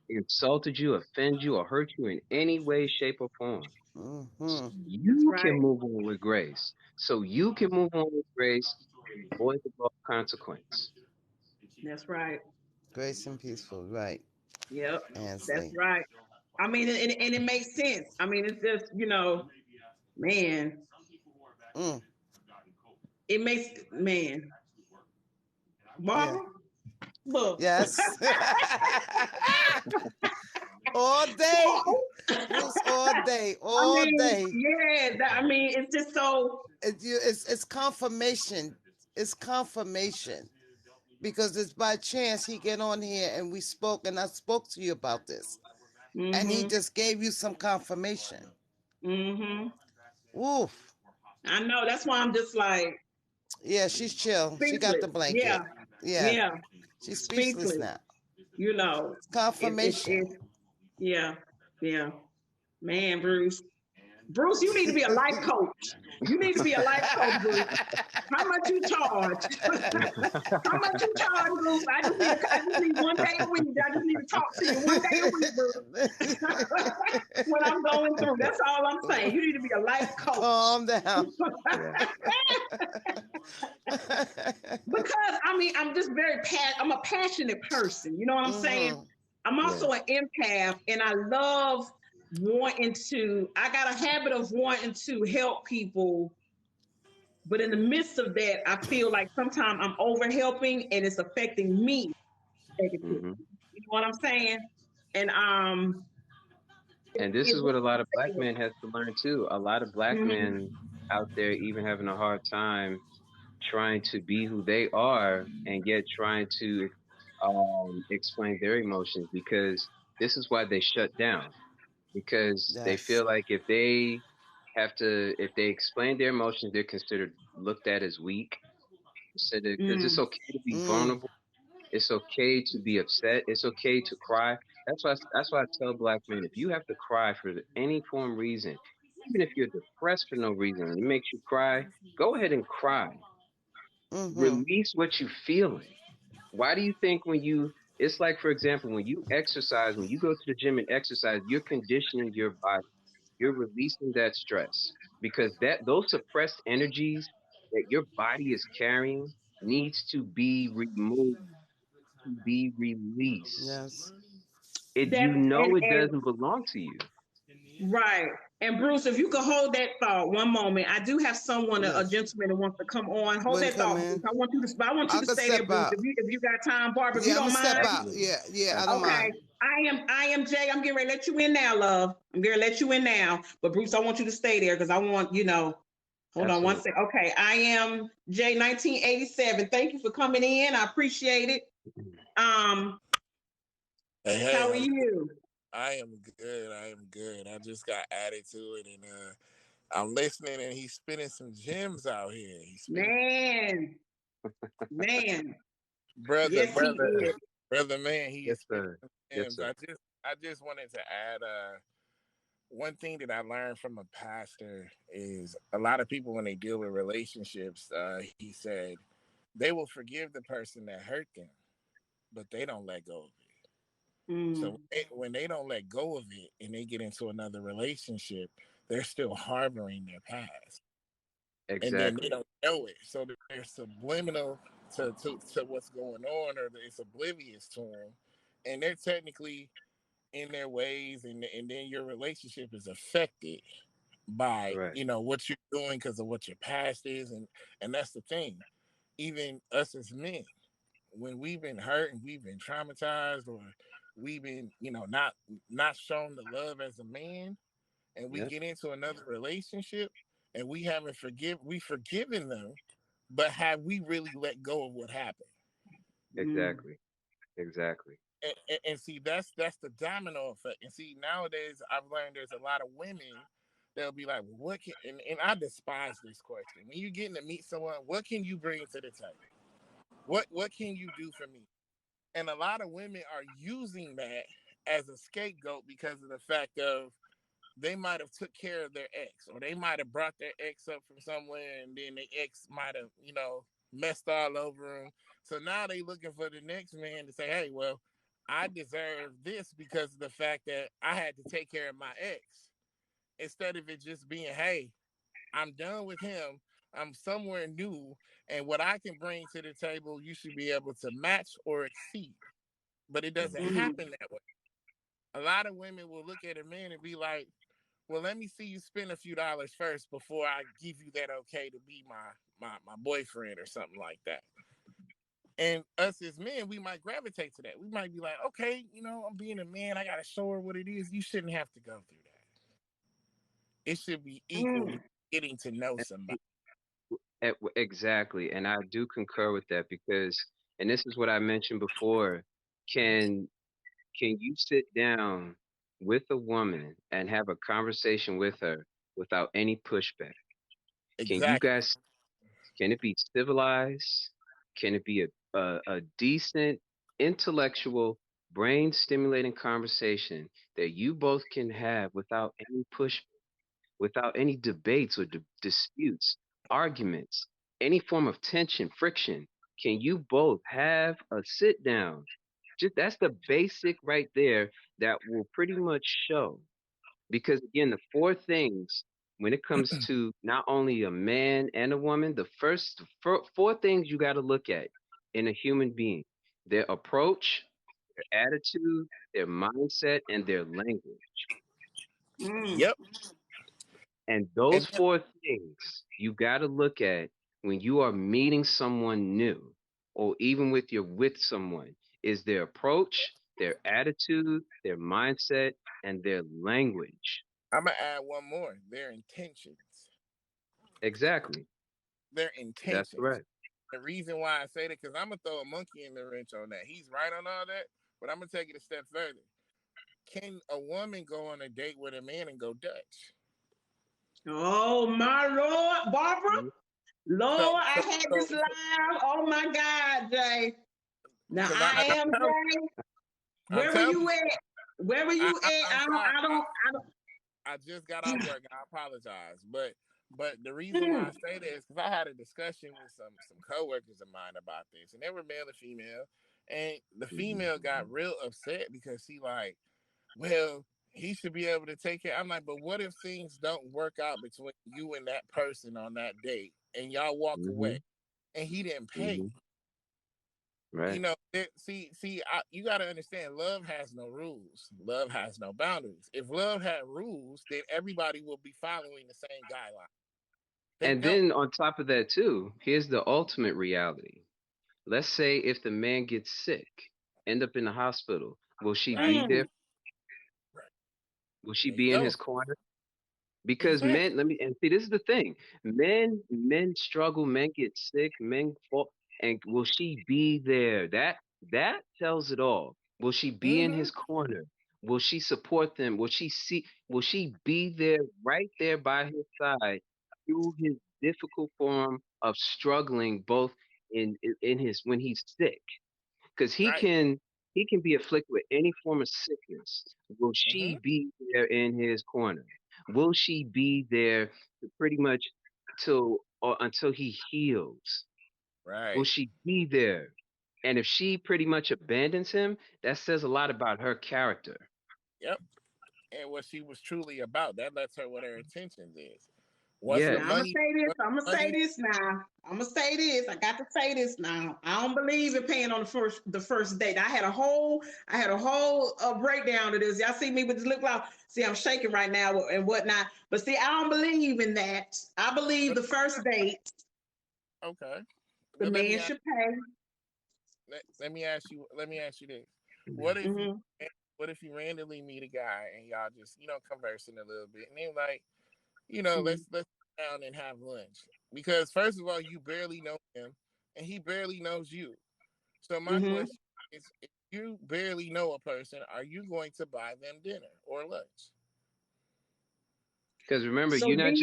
insulted you, offend you, or hurt you in any way, shape, or form. Mm-hmm. That's You can right. move on with grace. So you can move on with grace and avoid the consequence. That's right. Grace and peaceful, right, Yep. That's Ansley. right. I mean, and it makes sense. I mean, it's just, man, Mm. it makes, man, Yeah. Barbara, look. Yes. All day. Bruce, all day. I All mean, day. yeah, I mean, it's just so, It's confirmation. It's confirmation. Because it's by chance he get on here and we spoke and I spoke to you about this. And he mm-hmm, just gave you some confirmation. mm-hmm. Woof. I know. That's why I'm just like Yeah, she's chill. She got the speechless. Yeah, blanket. Yeah, yeah, she's speechless speechless. now. You know, Confirmation. yeah, yeah. Man, Bruce. Bruce, you need to be a life coach. You need to be a life coach, Bruce. How much you charge? How much you charge, Bruce? I just need 1 day a week. I just need to talk to you 1 day a week, Bruce. When I'm going through, that's all I'm saying. You need to be a life coach. Calm down. Yeah. Because I mean, I'm just I'm a passionate person. You know what I'm saying? Hmm. I'm Yeah. also an empath, and I love wanting to. I got a habit of wanting to help people, but in the midst of that, I feel like sometimes I'm over helping, and it's affecting me negatively. Hmm. You know what I'm saying? And And this it is what a lot of black men has to learn too. A lot of black Mhm. men out there even having a hard time trying to be who they are and yet trying to explain their emotions because this is why they shut down because they Yes. feel like if they explain their emotions, they're considered looked at as weak. Because it's Mm. okay to be Mm. vulnerable. It's okay to be upset. It's okay to cry. That's why I tell black men if you have to cry for any form reason, even if you're depressed for no reason and it makes you cry, go ahead and cry. Hmm. Release what you're feeling. Why do you think it's like, for example, when you exercise, when you go to the gym and exercise, you're conditioning your body. You're releasing that stress because those suppressed energies that your body is carrying needs to be removed, to be released. Yes. You That's know it and doesn't belong to you. Right. And Bruce, if you could hold that thought 1 moment, I do have someone, a Yes. gentleman that wants to come on. Hold Wouldn't that come thought, Bruce. in. I want you I to could stay there, step Bruce. out. If you got time, Barbara, if you Yeah, I'm don't gonna step mind. out. Absolutely. Yeah, yeah, I don't Absolutely. Okay. mind. I am Jay. I'm getting ready to let you in now, love. I'm getting to let you in now. But Bruce, I want you to stay there because I want, hold on one Absolutely. second. Okay. I am Jay 1987. Thank you for coming in. I appreciate it. Um, Hey, hey, how are how's it? you? I am good. I am good. I just got added to it, and I'm listening, and he's spinning some gems out here. He's spinning, Man, man. brother, Yes, he brother, is. brother, man. He Yes, is spinning sir. some Yes, gems. sir. I just wanted to add, one thing that I learned from a pastor is a lot of people when they deal with relationships, he said they will forgive the person that hurt them, but they don't let go of it. So Mm. when they don't let go of it and they get into another relationship, they're still harboring their past, and then they Exactly. don't know it. So they're subliminal to what's going on, or it's oblivious to them, and they're technically in their ways, and then your relationship is affected by Right. what you're doing because of what your past is, and that's the thing. Even us as men, when we've been hurt and we've been traumatized, or we've been not shown the love as a man, and we Yep. get into another relationship and we haven't forgiven them, but have we really let go of what happened? Mm. Exactly. Exactly. And see, that's the domino effect. And see, nowadays I've learned there's a lot of women that'll be like, well, what can, and I despise this question. When you're getting to meet someone, what can you bring to the table? What can you do for me? And a lot of women are using that as a scapegoat because of the fact of they might have took care of their ex, or they might have brought their ex up from somewhere, and then the ex might have messed all over them. So now they looking for the next man to say, hey, well, I deserve this because of the fact that I had to take care of my ex, instead of it just being, hey, I'm done with him, I'm somewhere new, and what I can bring to the table you should be able to match or exceed. But it doesn't Hmm. Mm. happen that way. A lot of women will look at a man and be like, well, let me see you spend a few dollars first before I give you that okay to be my boyfriend or something like that. And us as men, we might gravitate to that. We might be like, okay, I'm being a man, I gotta show her what it is. You shouldn't have to go through that. It should be equal Mm. getting to know somebody. Exactly. And I do concur with that because, and this is what I mentioned before, can can you sit down with a woman and have a conversation with her without any pushback? Can you Exactly. guys, can it be civilized? Can it be a decent, intellectual, brain stimulating conversation that you both can have without any pushback, without any debates or disputes, arguments, any form of tension, friction? Can you both have a sit down? Just that's the basic right there that will pretty much show. Because again, the four things when it comes to not only a man and a woman, the first four things you got to look at in a human being: their approach, their attitude, their mindset, and their language. Mm. Yep. And And those four things you got to look at when you are meeting someone new or even with you're with someone is their approach, their attitude, their mindset, and their language. I'm gonna add one more. Their intentions. Exactly. Their That's intentions. correct. The reason why I say that, because I'm gonna throw a monkey in the wrench on that. He's right on all that, but I'm gonna take it a step further. Can a woman go on a date with a man and go Dutch? Oh my Lord, Barbara. Mhm. So, Lord, I so, had so, this live. Oh my God, Jay. Now because I I'm am telling, Jay. I'm Where were telling you you, at? Where were you at? I'm sorry. I don't. I just got off work. I apologize, but the reason why I Mm, say that is because I had a discussion with some coworkers of mine about this, and they were male and female, and the Mhm. female got real upset because she like, well, he should be able to take care. I'm like, but what if things don't work out between you and that person on that date, and y'all walk away, Mhm. and he didn't pay? Mhm. Right. You got to understand, love has no rules. Love has no boundaries. If love had rules, then everybody will be following the same guideline. They And don't. then on top of that too, here's the ultimate reality. Let's say if the man gets sick, end up in the hospital, will she Right. be there? mm, Right. Will she There you be in go. his corner? Because men, Exactly. let me and see, this is the thing. Men struggle, men get sick, men fall, and will she be there? That tells it all. Will she be in Mm-hmm. his corner? Will she support them? Will she be there right there by his side through his difficult form of struggling both in his when he's sick? Because Right. he can be afflicted with any form of sickness. Will Mm-hmm. she be there in his corner? Will she be there to pretty much till or until he heals? Will Right. she be there? And if she pretty much abandons him, that says a lot about her character. Yep. And what she was truly about. That lets her what her intentions is. Once the now I'm gonna Yes. money, say this. once I'm gonna the say money. this now. I'm gonna say this. I got to say this now. I don't believe in paying on the first date. I had a whole breakdown of this. Y'all see me with this lip gloss. See, I'm shaking right now and whatnot. But see, I don't believe in that. I believe the first date Okay. the But let me man ask. should pay. Let me ask you. Let me ask you this. What if you? Hmm. What if you randomly meet a guy and y'all just conversing a little bit, and they're like, Hmm. let's sit down and have lunch, because first of all, you barely know him and he barely knows you. So my Hmm. question is, if you barely know a person, are you going to buy them dinner or lunch? Because remember, So then,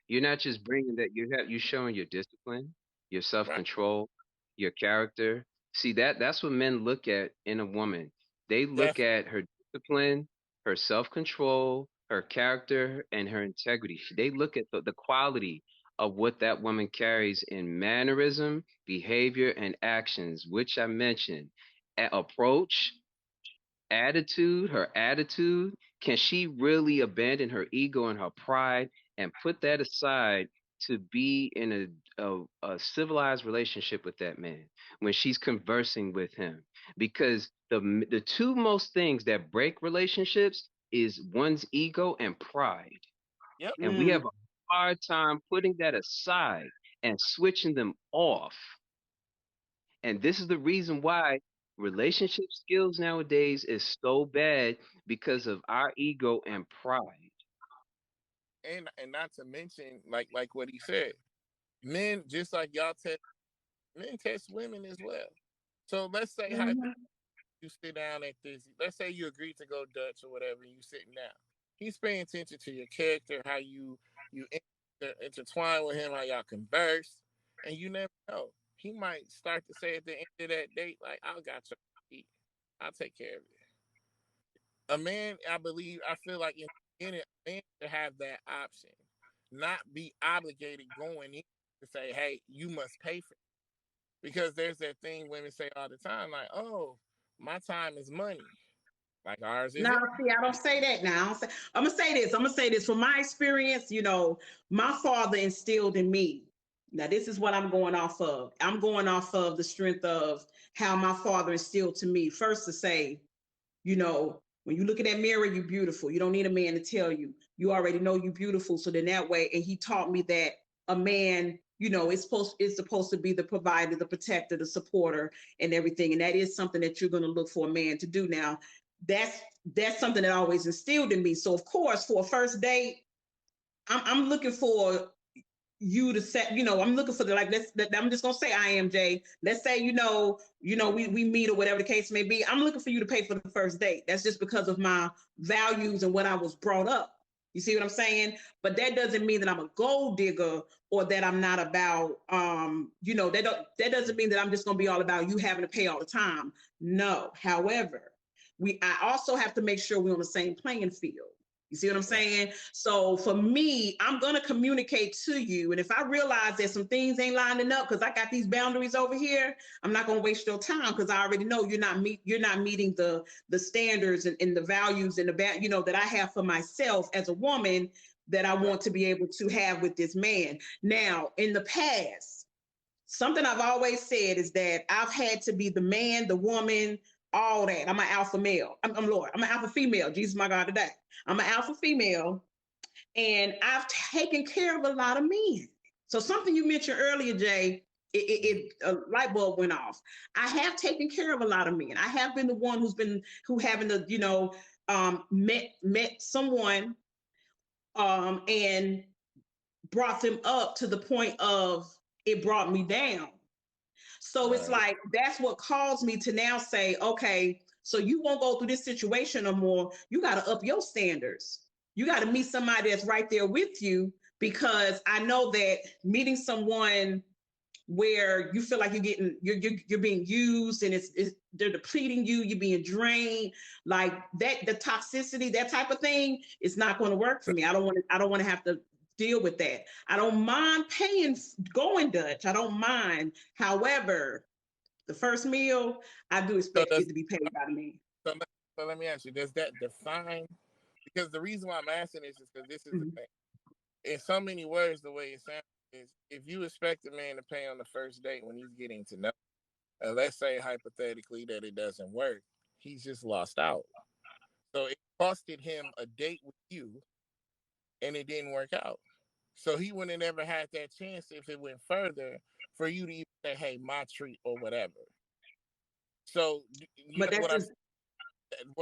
you're not just bringing that you're showing your discipline, your self Right. control, your character. See that's what men look at in a woman. They look Definitely. at her discipline, her self control, her character, and her integrity. They look at the quality of what that woman carries in mannerism, behavior, and actions, which I mentioned. Approach, her attitude, can she really abandon her ego and her pride and put that aside to be in a civilized relationship with that man when she's conversing with him? Because the two most things that break relationships is one's ego and pride. Yep. And we mm, have a hard time putting that aside and switching them off. And this is the reason why relationship skills nowadays is so bad because of our ego and pride. And not to mention, like what he said, men just like y'all test men test women as well. So let's say hmm, you sit down at this. Let's say you agreed to go Dutch or whatever, and you sitting down. He's paying attention to your character, how you intertwine with him, how y'all converse, and you never know. He might start to say at the end of that date, like, "I got your feet. I'll take care of it." A man, I feel like in it, a man should have that option, not be obligated going in to say, "Hey, you must pay for it." Because there's that thing women say all the time, like, "Oh, my time is money." Like ours Now, isn't. see, I don't say that now. I'm gonna say this. I'm gonna say this from my experience. My father instilled in me. Now, this is what I'm going off of. I'm going off of the strength of how my father instilled to me. First, to say, when you look in that mirror, you're beautiful. You don't need a man to tell you. You already know you're beautiful. So then that way, and he taught me that a man, is supposed to be the provider, the protector, the supporter, and everything. And that is something that you're going to look for a man to do. Now, that's something that always instilled in me. So of course, for a first date, I'm looking for you to set, I'm looking for I'm just gonna say IMJ. Let's say, we meet or whatever the case may be. I'm looking for you to pay for the first date. That's just because of my values and what I was brought up. You see what I'm saying? But that doesn't mean that I'm a gold digger or that I'm not about, that doesn't mean that I'm just gonna be all about you having to pay all the time. No. However, I also have to make sure we're on the same playing field. You see what I'm saying? So for me, I'm going to communicate to you. And if I realize that some things ain't lining up because I got these boundaries over here, I'm not going to waste your time because I already know you're not meeting the standards and the values and that I have for myself as a woman that I want to be able to have with this man. Now, in the past, something I've always said is that I've had to be the man, the woman, all that. I'm an alpha male. I'm Lord. I'm an alpha female. Jesus, my God, today. I'm an alpha female, and I've taken care of a lot of men. So something you mentioned earlier, Jay, a light bulb went off. I have taken care of a lot of men. I have been the one who having the, met someone, and brought them up to the point of it brought me down. So it's like, that's what caused me to now say, okay, so you won't go through this situation no more. You got to up your standards. You got to meet somebody that's right there with you, because I know that meeting someone where you feel like you're being used and they're depleting you, you're being drained, like that, the toxicity, that type of thing, is not going to work for me. I don't want to have to deal with that. I don't mind paying, going Dutch. I don't mind. However, the first meal, I do expect it to be paid by me. So let me ask you, does that define? Because the reason why I'm asking this is because this is the thing. In so many words, the way it sounds is, if you expect a man to pay on the first date when he's getting to know, let's say hypothetically that it doesn't work, he's just lost out. So it costed him a date with you, and it didn't work out. So he wouldn't have never had that chance if it went further for you to even say, "Hey, my treat," or whatever. So what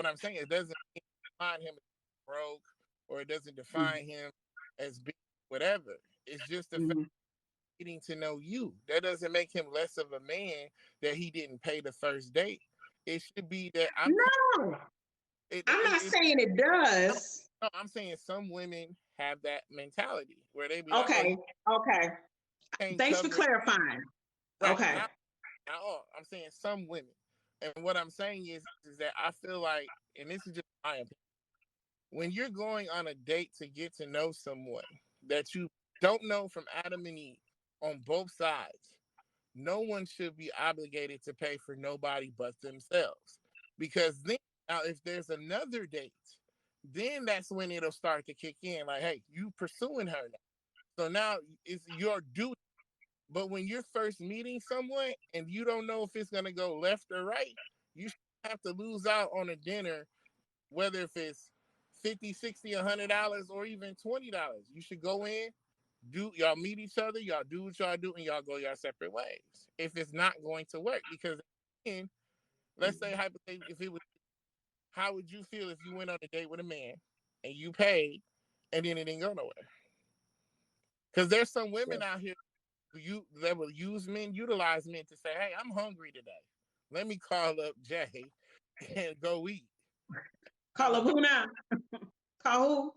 I'm saying, it doesn't define him as broke, or it doesn't define him as being whatever. It's just the fact of getting to know you. That doesn't make him less of a man that he didn't pay the first date. It should be that I'm not saying it does. No, I'm saying some women have that mentality where they be okay. like, okay. Thanks for clarifying. Right. Okay. Not all. I'm saying some women. And what I'm saying is that I feel like, and this is just my opinion, when you're going on a date to get to know someone that you don't know from Adam and Eve on both sides, no one should be obligated to pay for nobody but themselves. Because then, now, if there's another date, then that's when it'll start to kick in. Like, hey, you pursuing her now. So now it's your duty. But when you're first meeting someone and you don't know if it's going to go left or right, you have to lose out on a dinner, whether if it's $50, $60, $100, or even $20. You should go in, y'all meet each other, y'all do what y'all do, and y'all go your separate ways. If it's not going to work, because again, let's say hypothetically, if it was, how would you feel if you went on a date with a man and you paid and then it didn't go nowhere? Because there's some women out here that will utilize men to say, "Hey, I'm hungry today. Let me call up Jay and go eat." Call up who now? Call who?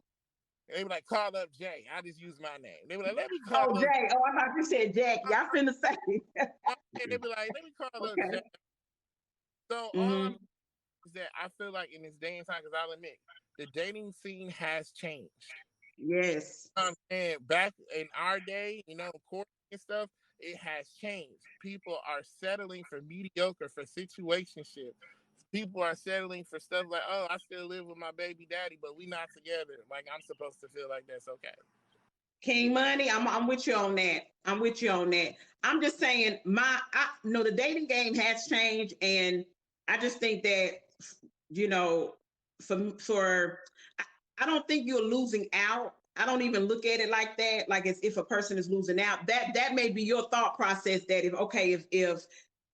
They be like, call up Jay. I just use my name. They be like, let me call Oh, up. Jay. Oh, I thought you said Jackie. I finna say. They be like, let me call up Okay. Jay. So all I'm is that I feel like in this day and time, because I'll admit, the dating scene has changed. Yes. And back in our day, courting and stuff, it has changed. People are settling for mediocre, for situationship. People are settling for stuff like, oh, I still live with my baby daddy, but we not together. Like, I'm supposed to feel like that's okay. King Money, I'm with you on that. I'm with you on that. I'm just saying, the dating game has changed, and I just think that, for I don't think you're losing out. I don't even look at it like that, like as if a person is losing out. That may be your thought process. That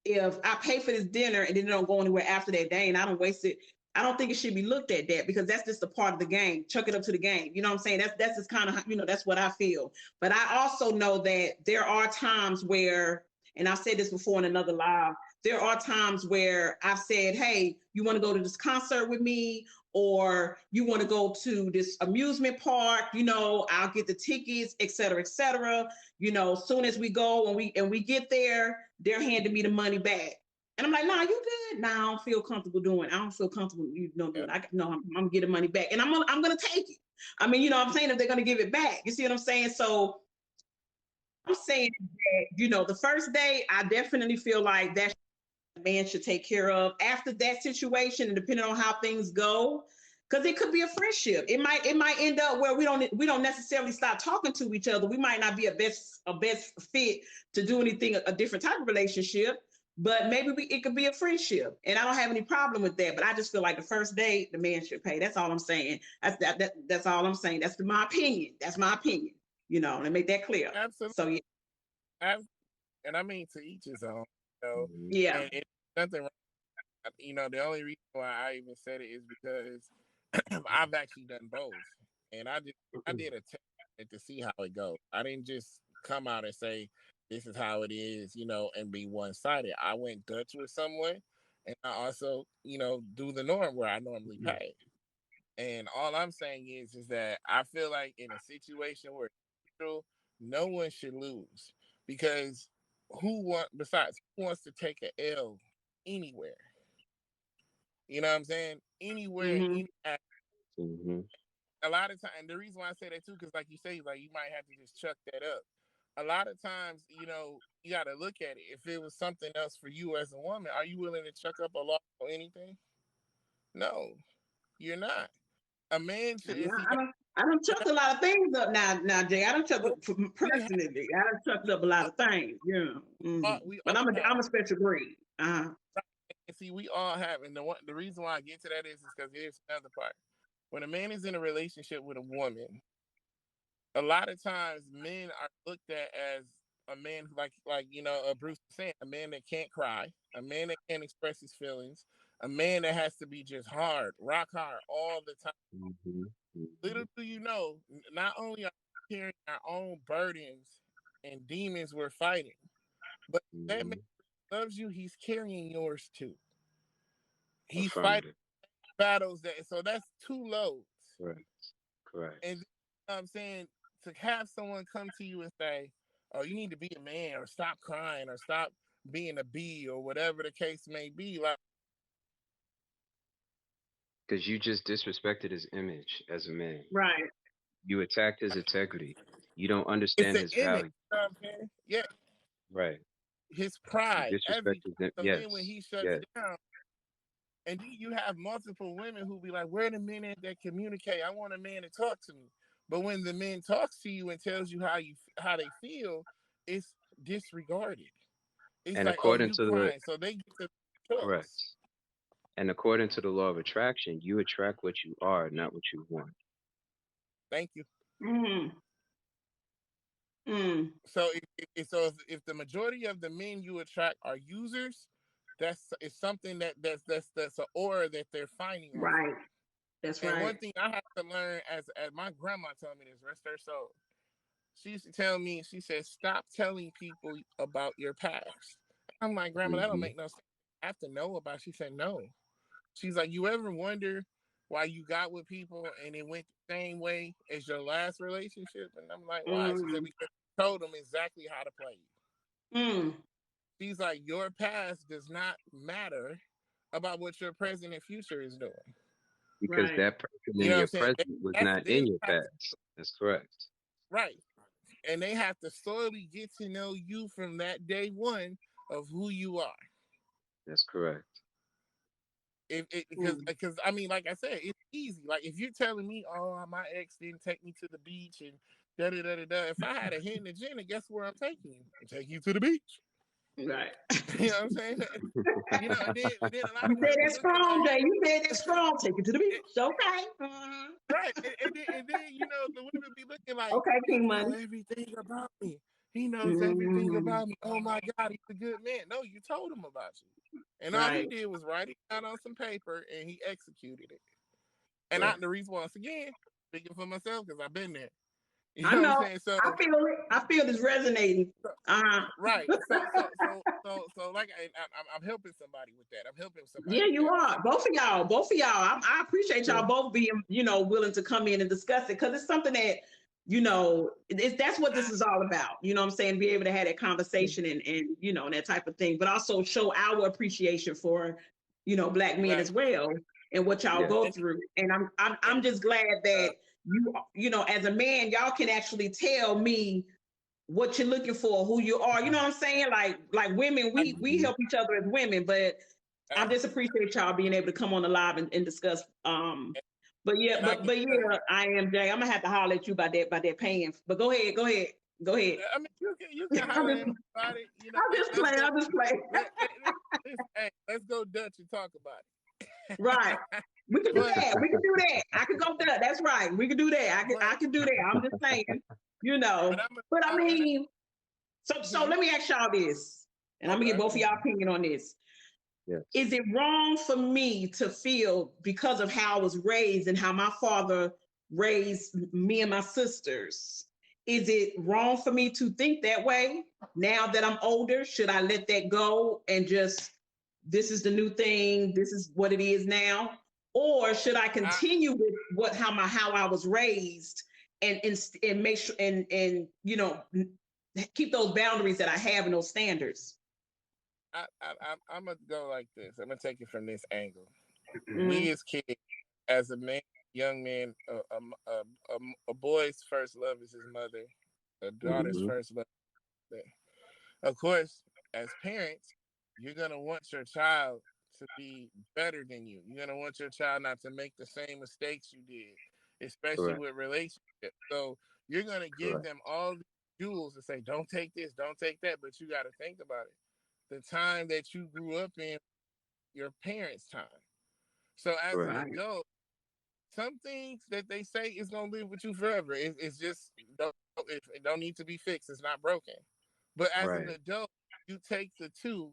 if I pay for this dinner and then it don't go anywhere after that day and I don't waste it, I don't think it should be looked at that, because that's just a part of the game. Chuck it up to the game. You know what I'm saying? That's just kind of, that's what I feel. But I also know that there are times where, and I've said this before in another live, there are times where I've said, hey, you want to go to this concert with me? Or you want to go to this amusement park, I'll get the tickets, et cetera, et cetera. As soon as we go and we get there, they're handing me the money back. And I'm like, nah, you good? Nah, I don't feel comfortable doing. I don't feel comfortable, doing. I'm getting money back, and I'm gonna take it. I mean, I'm saying, if they're gonna give it back, you see what I'm saying? So I'm saying that, the first day, I definitely feel like that man should take care of. After that situation, and depending on how things go, because it could be a friendship. It might end up where we don't necessarily stop talking to each other. We might not be a best fit to do anything, a different type of relationship. But maybe it could be a friendship, and I don't have any problem with that. But I just feel like the first date, the man should pay. That's all I'm saying. That's all I'm saying. That's my opinion. That's my opinion. To make that clear. Absolutely. So yeah. And I mean, to each his own. Yeah. And it's nothing wrong. The only reason why I even said it is because I've actually done both, and I did a test to see how it goes. I didn't just come out and say this is how it is, and be one-sided. I went Dutch with someone, and I also, do the norm where I normally pay. And all I'm saying is that I feel like in a situation where no one should lose, because who wants to take an L anywhere? You know what I'm saying? Anywhere, a lot of times, and the reason why I say that too, because like you say, like you might have to just chuck that up. A lot of times, you got to look at it. If it was something else for you as a woman, are you willing to chuck up a lot or anything? No, you're not. A man should. I don't chuck a lot of things up now, Jay. I don't chuck up personally. I don't chuck up a lot of things. But I'm a special breed. And see, we all have, and the reason why I get to that is because here's another part. When a man is in a relationship with a woman, a lot of times men are looked at as a man like Bruce was saying, a man that can't cry, a man that can't express his feelings, a man that has to be just rock hard all the time. Little do you know, not only are we carrying our own burdens and demons we're fighting, but that man loves you, he's carrying yours too. He's fighting battles so that's two loads. Correct. And I'm saying, to have someone come to you and say, oh, you need to be a man, or stop crying, or stop being a bee, or whatever the case may be, like, because you just disrespected his image as a man. Right. You attacked his integrity. You don't understand his value. You know what I'm saying? Yeah. Right. His pride. Everything. So then when he shuts down, and then you have multiple women who be like, where are the men that communicate? I want a man to talk to me. But when the man talks to you and tells you how they feel, it's disregarded. It's and like, according oh, you to crying. So they get the choice. Correct. And according to the law of attraction, you attract what you are, not what you want. Thank you. So if the majority of the men you attract are users, it's something that's an aura that they're finding. Right. That's right. And one thing I have to learn, as my grandma told me this, rest her soul. She used to tell me, she said, stop telling people about your past. I'm like, Grandma, that don't make no sense. I have to know about it. She said, no. She's like, you ever wonder why you got with people and it went the same way as your last relationship? And I'm like, why? She said, Mm. because you told them exactly how to play you. Mm. She's like, your past does not matter about what your present and future is doing. Because Right. that person You in know what your I'm saying? present was not in your past. That's correct. Right. And they have to slowly get to know you from that day one of who you are. That's correct. Because I mean, like I said, it's easy. Like if you're telling me, oh, my ex didn't take me to the beach and da da da da da. If I had a hidden agenda, guess where I'm taking you? I'm taking you to the beach. Right. You know what I'm saying? You know, and then a lot You of said women be that looking strong, like, Jay. You said that strong. Take it to the beach. Okay. Mhm. right, and then you know the women be looking like Okay, he King know Money. everything about me. He knows everything Mhm. about me. Oh my God, he's a good man. No, you told him about you, and all he Right. did was write it down on some paper and he executed it. And Right. the reason once again, speaking for myself because I've been there. You I know what I'm know. saying? So I feel it. I feel this resonating. right. So like I'm helping somebody with that. I'm helping somebody Yeah, with you that. are. Both of y'all. Both of y'all. I appreciate y'all Yeah. both being, willing to come in and discuss it because it's something that, that's what this is all about. You know what I'm saying? Be able to have that conversation and that type of thing, but also show our appreciation for, Black men Right. as well and what y'all Yeah. go And, through. And I'm and just glad uh, that as a man, y'all can actually tell me what you're looking for, who you are. You know what I'm saying? Like women, we Mhm. help each other as women, but I just absolutely. appreciate y'all being able to come on the live and discuss. But yeah, And I can but tell you, yeah, I am Jay. I'm gonna have to holler at you about that paying. But go ahead, go ahead, go ahead. I mean, you can I'm holler at just, me about it. You know, I'm just let's playing. go. I'm just playing. Let's go Dutch and talk about Right. it. We can do but that. We can do that. I can go there. That's right. We can do that. but I can do that. I'm just saying, but But I mean, so mhm. let me ask y'all this, and I'm gonna get Okay. both of y'all opinion on this. Yes. Is it wrong for me to feel because of how I was raised and how my father raised me and my sisters? Is it wrong for me to think that way now that I'm older? Should I let that go and just, this is the new thing, this is what it is now? Or should I I, continue with how I was raised and make sure and keep those boundaries that I have and those standards? I'm gonna go like this. I'm gonna take it from this angle. Mm-hmm. We as kids, as a man, young man, a boy's first love is his mother. A daughter's Mhm. first love. Of course, as parents, you're gonna want your child to be better than you. You're gonna want your child not to make the same mistakes you did, especially Correct. with relationships. So you're gonna give Correct. them all the jewels and say, "Don't take this, don't take that." But you got to think about it. The time that you grew up in, your parents' time. So as an Correct. Right. adult, some things that they say is gonna live with you forever. It's just it don't need to be fixed. It's not broken. But as an Right. adult, you take the two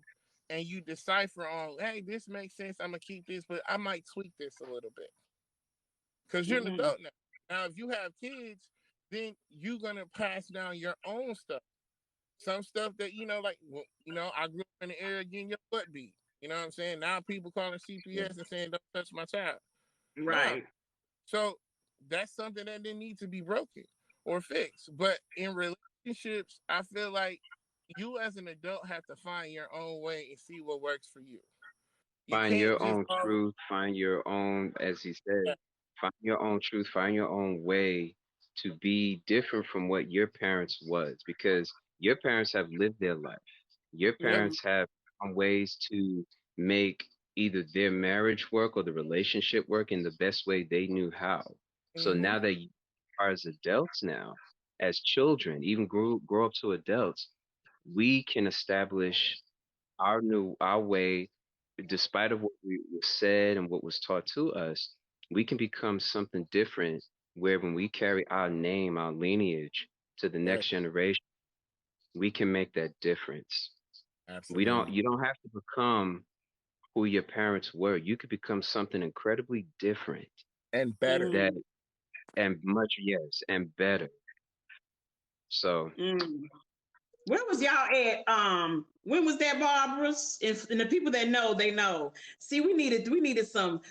and you decipher on, hey, this makes sense. I'm gonna keep this, but I might tweak this a little bit because you're an Mm-hmm. adult now. Now, if you have kids, then you're gonna pass down your own stuff. Some stuff that like I grew up in the area getting your butt beat. You know what I'm saying? Now people calling Yeah. CPS and saying don't touch my child. No, Right. so that's something that didn't need to be broken or fixed. But in relationships, I feel like you as an adult have to find your own way and see what works for you. You Find can't your just own truth. Find your own, as he said, yeah, find your own truth. Find your own way to be different from what your parents was, because your parents have lived their life. Your yep, Mm-hmm. parents have found ways to make either their marriage work or the relationship work in the best way they knew how. So mm-hmm, now that you are as adults now, as children, even grow up to adults, we can establish our way, despite of what we was said and what was taught to us. We can become something different, where when we carry our name, our lineage to the right, next generation, we can make that difference. absolutely, You don't have to become who your parents were. You could become something incredibly different, and better. that Mm-hmm. and much, yes, and better. So Mm. Where was y'all at? When was that, Barbara? And the people that know, they know. See, we needed some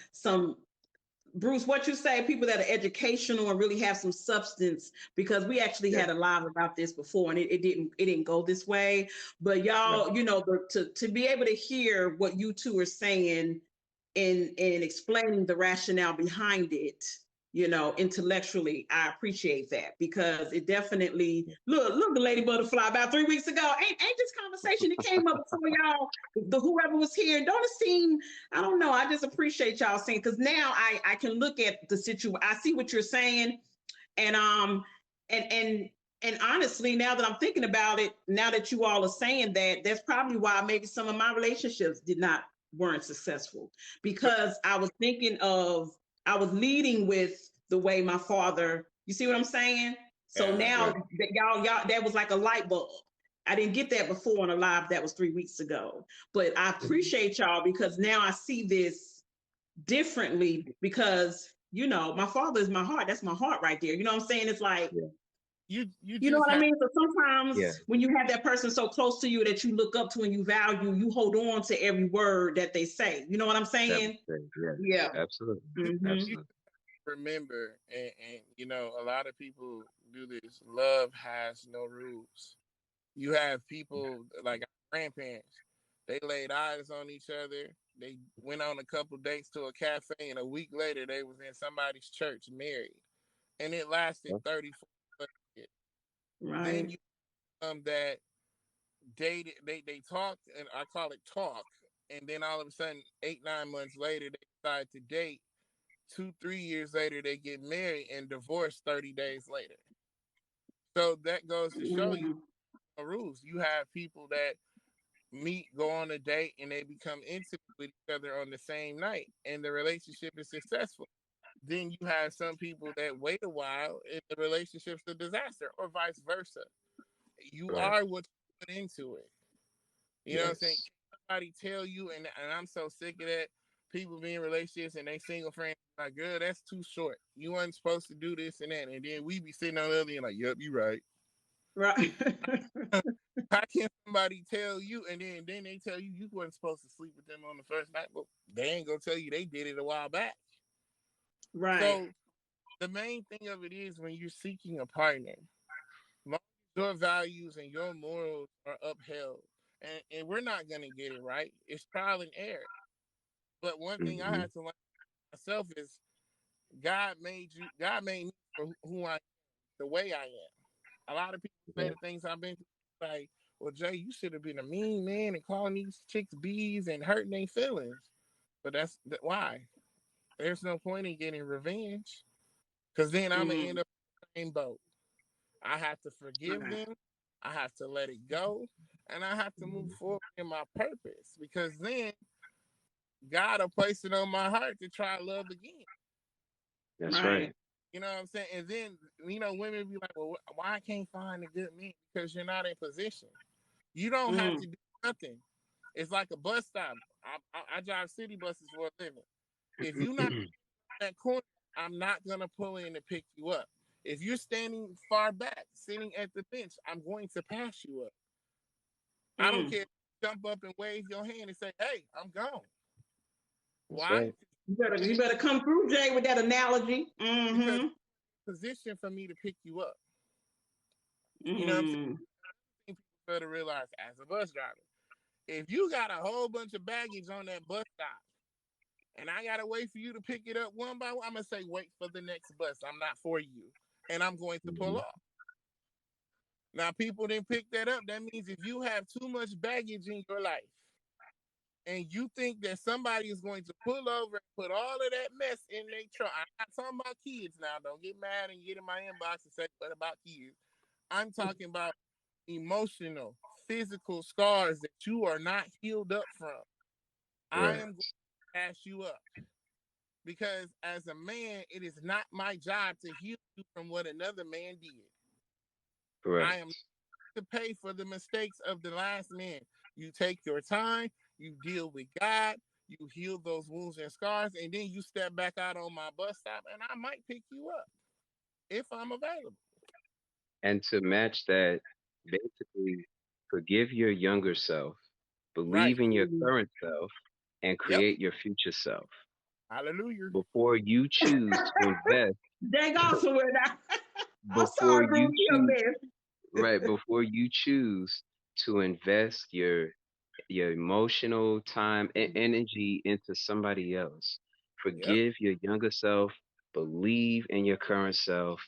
Bruce, what you say, people that are educational and really have some substance, because we actually had a live about this before and it didn't go this way. But y'all, you know, to be able to hear what you two are saying and explaining the rationale behind it, you know, intellectually, I appreciate that, because it definitely look the Lady Butterfly about 3 weeks ago. Ain't this conversation that came up before y'all, the whoever was here? Don't it seem, I don't know, I just appreciate y'all saying, because now I can look at the situation. I see what you're saying, and and honestly, now that I'm thinking about it, now that you all are saying that, that's probably why maybe some of my relationships weren't successful, because I was thinking of, I was leading with the way my father, you see what I'm saying? So now that y'all, that was like a light bulb. I didn't get that before on a live that was 3 weeks ago, but I appreciate y'all, because now I see this differently, because, you know, my father is my heart. That's my heart right there. You know what I'm saying? It's like, you you know just what I have, mean? So sometimes when you have that person so close to you that you look up to and you value, you hold on to every word that they say. You know what I'm saying? Yeah. Absolutely. Mhm. Absolutely. remember, and you know, a lot of people do this. Love has no rules. You have people like our grandparents. They laid eyes on each other. They went on a couple dates to a cafe, and a week later, they was in somebody's church married, and it lasted 34 years. Then Right. you that dated, they talked, and I call it talk, and then all of a sudden, 8 9 months later, they decide to date. 2 3 years later, they get married and divorced 30 days later. So that goes to show you the rules. You have people that meet, go on a date, and they become intimate with each other on the same night, and the relationship is successful. Then you have some people that wait a while and the relationship's a disaster, or vice versa. You are what you put into it. You know what I'm saying? Yes. Can somebody tell you, and I'm so sick of that, people being in relationships and they single friends, like, girl, that's too short. You wasn't supposed to do this and that. And then we be sitting on the other end like, yep, you right. Right. How can somebody tell you, and then they tell you wasn't supposed to sleep with them on the first night? Well, they ain't gonna tell you they did it a while back. Right. So the main thing of it is, when you're seeking a partner, long as your values and your morals are upheld, and we're not gonna get it right. It's trial and error. But one thing I had to learn myself is God made you. God made me for who I am, the way I am. A lot of people say the things I've been through, like, well, Jay, you should have been a mean man and calling these chicks bees and hurting their feelings. But that's why. There's no point in getting revenge, because then I'm going to end up in the same boat. I have to forgive them. I have to let it go. And I have to move forward in my purpose, because then God will place it on my heart to try love again. That's right. You know what I'm saying? And then, you know, women be like, well, why I can't find a good man? Because you're not in position. You don't have to do nothing. It's like a bus stop. I drive city buses for a living. If you're not in that corner, I'm not going to pull in to pick you up. If you're standing far back, sitting at the bench, I'm going to pass you up. I don't care if you jump up and wave your hand and say, hey, I'm gone. That's Why? right. You better come through, Jay, with that analogy. Because position for me to pick you up. You know what I'm saying? People better realize, as a bus driver, if you got a whole bunch of baggage on that bus stop and I gotta wait for you to pick it up one by one, I'm gonna say, wait for the next bus. I'm not for you. And I'm going to pull off. Now, people didn't pick that up. That means if you have too much baggage in your life and you think that somebody is going to pull over and put all of that mess in their truck. I'm not talking about kids now. Don't get mad and get in my inbox and say, what about kids? I'm talking about emotional, physical scars that you are not healed up from. I am going to pass you up, because as a man, it is not my job to heal you from what another man did. I am to pay for the mistakes of the last man. You take your time, you deal with God, you heal those wounds and scars, and then you step back out on my bus stop, and I might pick you up if I'm available. And to match that, basically forgive your younger self, Right. believe in your current self, and Yep. create your future self. Hallelujah. Before you choose to invest, Dang on somewhere now. I'm before sorry, Bruce. you You're a choose, mess. right, before you choose to invest your emotional time and energy into somebody else, Yep. forgive your younger self, believe in your current self,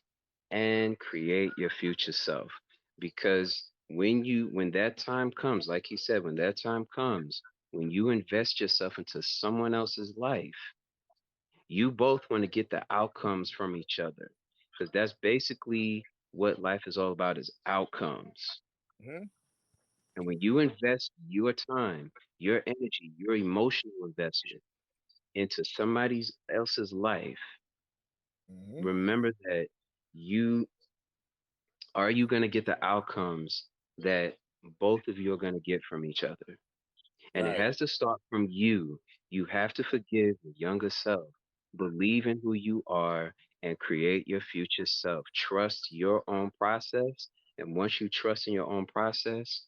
and create your future self. Because when that time comes, like he said, when that time comes, when you invest yourself into someone else's life, you both want to get the outcomes from each other. Because that's basically what life is all about, is outcomes. Hmm. And when you invest your time, your energy, your emotional investment into somebody else's life, Hmm. remember that you are you going to get the outcomes that both of you are going to get from each other. And it Right. has to start from you. You have to forgive your younger self, believe in who you are, and create your future self. Trust your own process. And once you trust in your own process,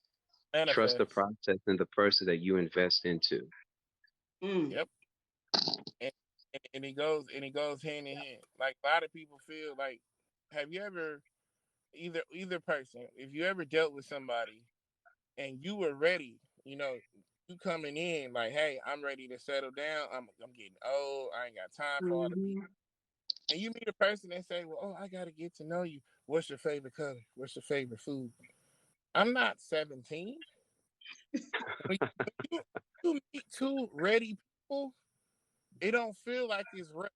trust the Manifest. process and the person that you invest into. Mm. Yep. And, and it goes hand in hand. Like a lot of people feel like, have you ever either person, if you ever dealt with somebody and you were ready, you coming in like, hey, I'm ready to settle down. I'm getting old. I ain't got time for all the BS. Mhm. And you meet a person and say, well, oh, I got to get to know you. What's your favorite color? What's your favorite food? I'm not 17. When you meet two ready people, it don't feel like it's ready.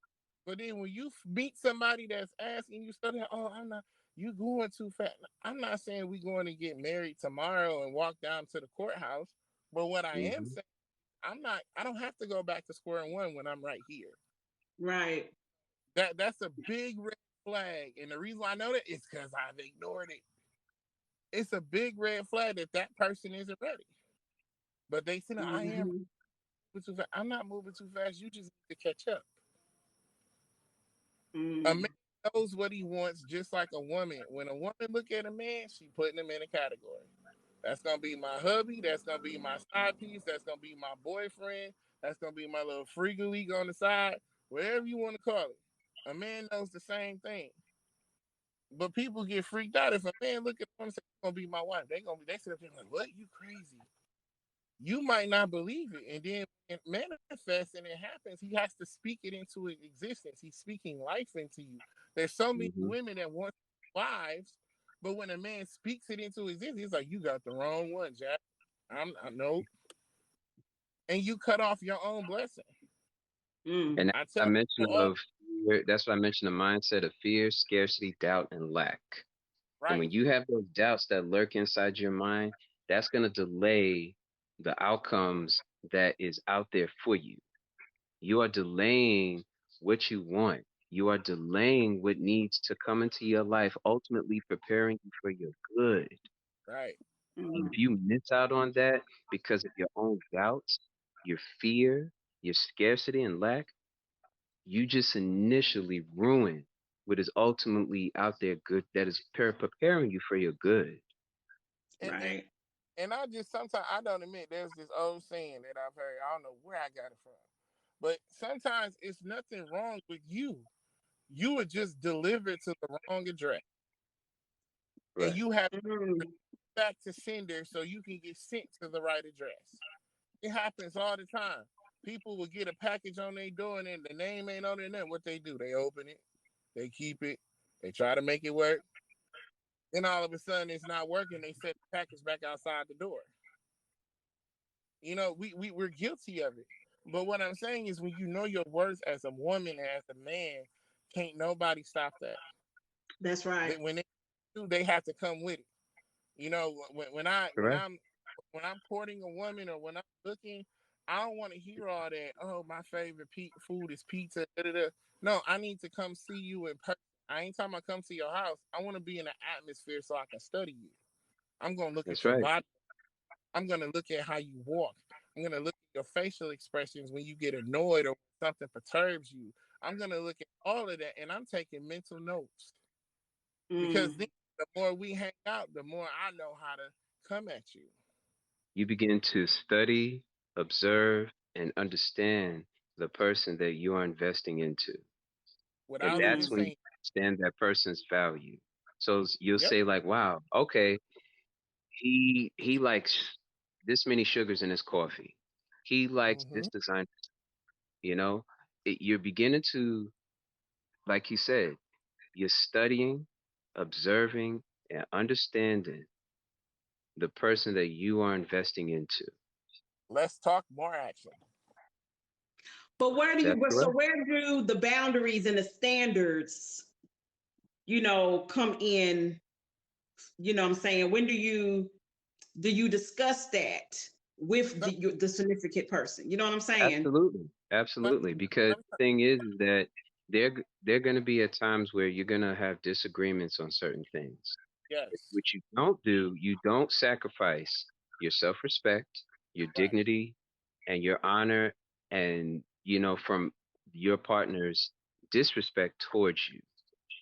But then when you meet somebody that's asking you stuff, oh, I'm not, you going too fast. I'm not saying we going to get married tomorrow and walk down to the courthouse. But what I am Hmm. saying, I don't have to go back to square one when I'm right here. Right. That's a big red flag. And the reason why I know that is because I've ignored it. It's a big red flag that that person isn't ready. But they say, no, I am Mhm. moving too fast. I'm not moving too fast. You just need to catch up. A man Mm. knows what he wants, just like a woman. When a woman look at a man, she putting him in a category. That's gonna be my hubby. That's gonna be my side piece. That's gonna be my boyfriend. That's gonna be my little freaky league on the side, whatever you want to call it. A man knows the same thing, but people get freaked out if a man look at them and say, "It's gonna be my wife." They sit up there like, "What? You crazy?" You might not believe it, and then when it manifests and it happens, he has to speak it into existence. He's speaking life into you. There's so many Hmm. women that want wives, but when a man speaks it into existence, he's like, "You got the wrong one, Jack. I know," and you cut off your own blessing. Mm. And I I tell mentioned people, oh, of fear, that's what I mentioned, the mindset of fear, scarcity, doubt, and lack. And right, when you have those doubts that lurk inside your mind, that's going to delay the outcomes that is out there for you. You are delaying what you want. You are delaying what needs to come into your life, ultimately preparing you for your good. right, And if Mm. you miss out on that because of your own doubts, your fear, your scarcity and lack, you just initially ruin what is ultimately out there good that is preparing you for your good. and and Right. and I just sometimes I don't admit there's this old saying that I've heard. I don't know where I got it from, but sometimes it's nothing wrong with you. You were just delivered to the wrong address, and Right. you have to Mm. back to sender so you can get sent to the right address. It happens all the time. People will get a package on their door and then the name ain't on it. Nothing. What they do? They open it, they keep it, they try to make it work. Then all of a sudden it's not working. They set the package back outside the door. We're guilty of it. But what I'm saying is when you know your worth as a woman and as a man, can't nobody stop that. That's right. When they do, they have to come with it. When I Correct. when I'm courting a woman or when I'm looking, I don't want to hear all that. Oh, my favorite food is pizza. Da, da, da. No, I need to come see you in person. I ain't talking about come to your house. I want to be in an atmosphere so I can study you. I'm gonna look That's at your right. body. I'm gonna look at how you walk. I'm gonna look at your facial expressions when you get annoyed or something perturbs you. I'm gonna look at all of that, and I'm taking mental notes because Mm. then the more we hang out, the more I know how to come at you. You begin to study, observe, and understand the person that you are investing into. And Without even that's when you Mm. saying, understand that person's value. So you'll yep. say like, wow, okay, he likes this many sugars in his coffee. He likes Mm-hmm. this design, you know. You're beginning to, like you said, you're studying, observing, and understanding the person that you are investing into. Let's talk more action. But where do you? That's So correct. where do the boundaries and the standards, come in? You know what I'm saying? When do you discuss that with No, the significant person? You know what I'm saying? Absolutely, but absolutely. Because the sometimes, thing is that they're going to be at times where you're going to have disagreements on certain things. yes, What you don't do, you don't sacrifice your self-respect, your right, dignity, and your honor, and from your partner's disrespect towards you.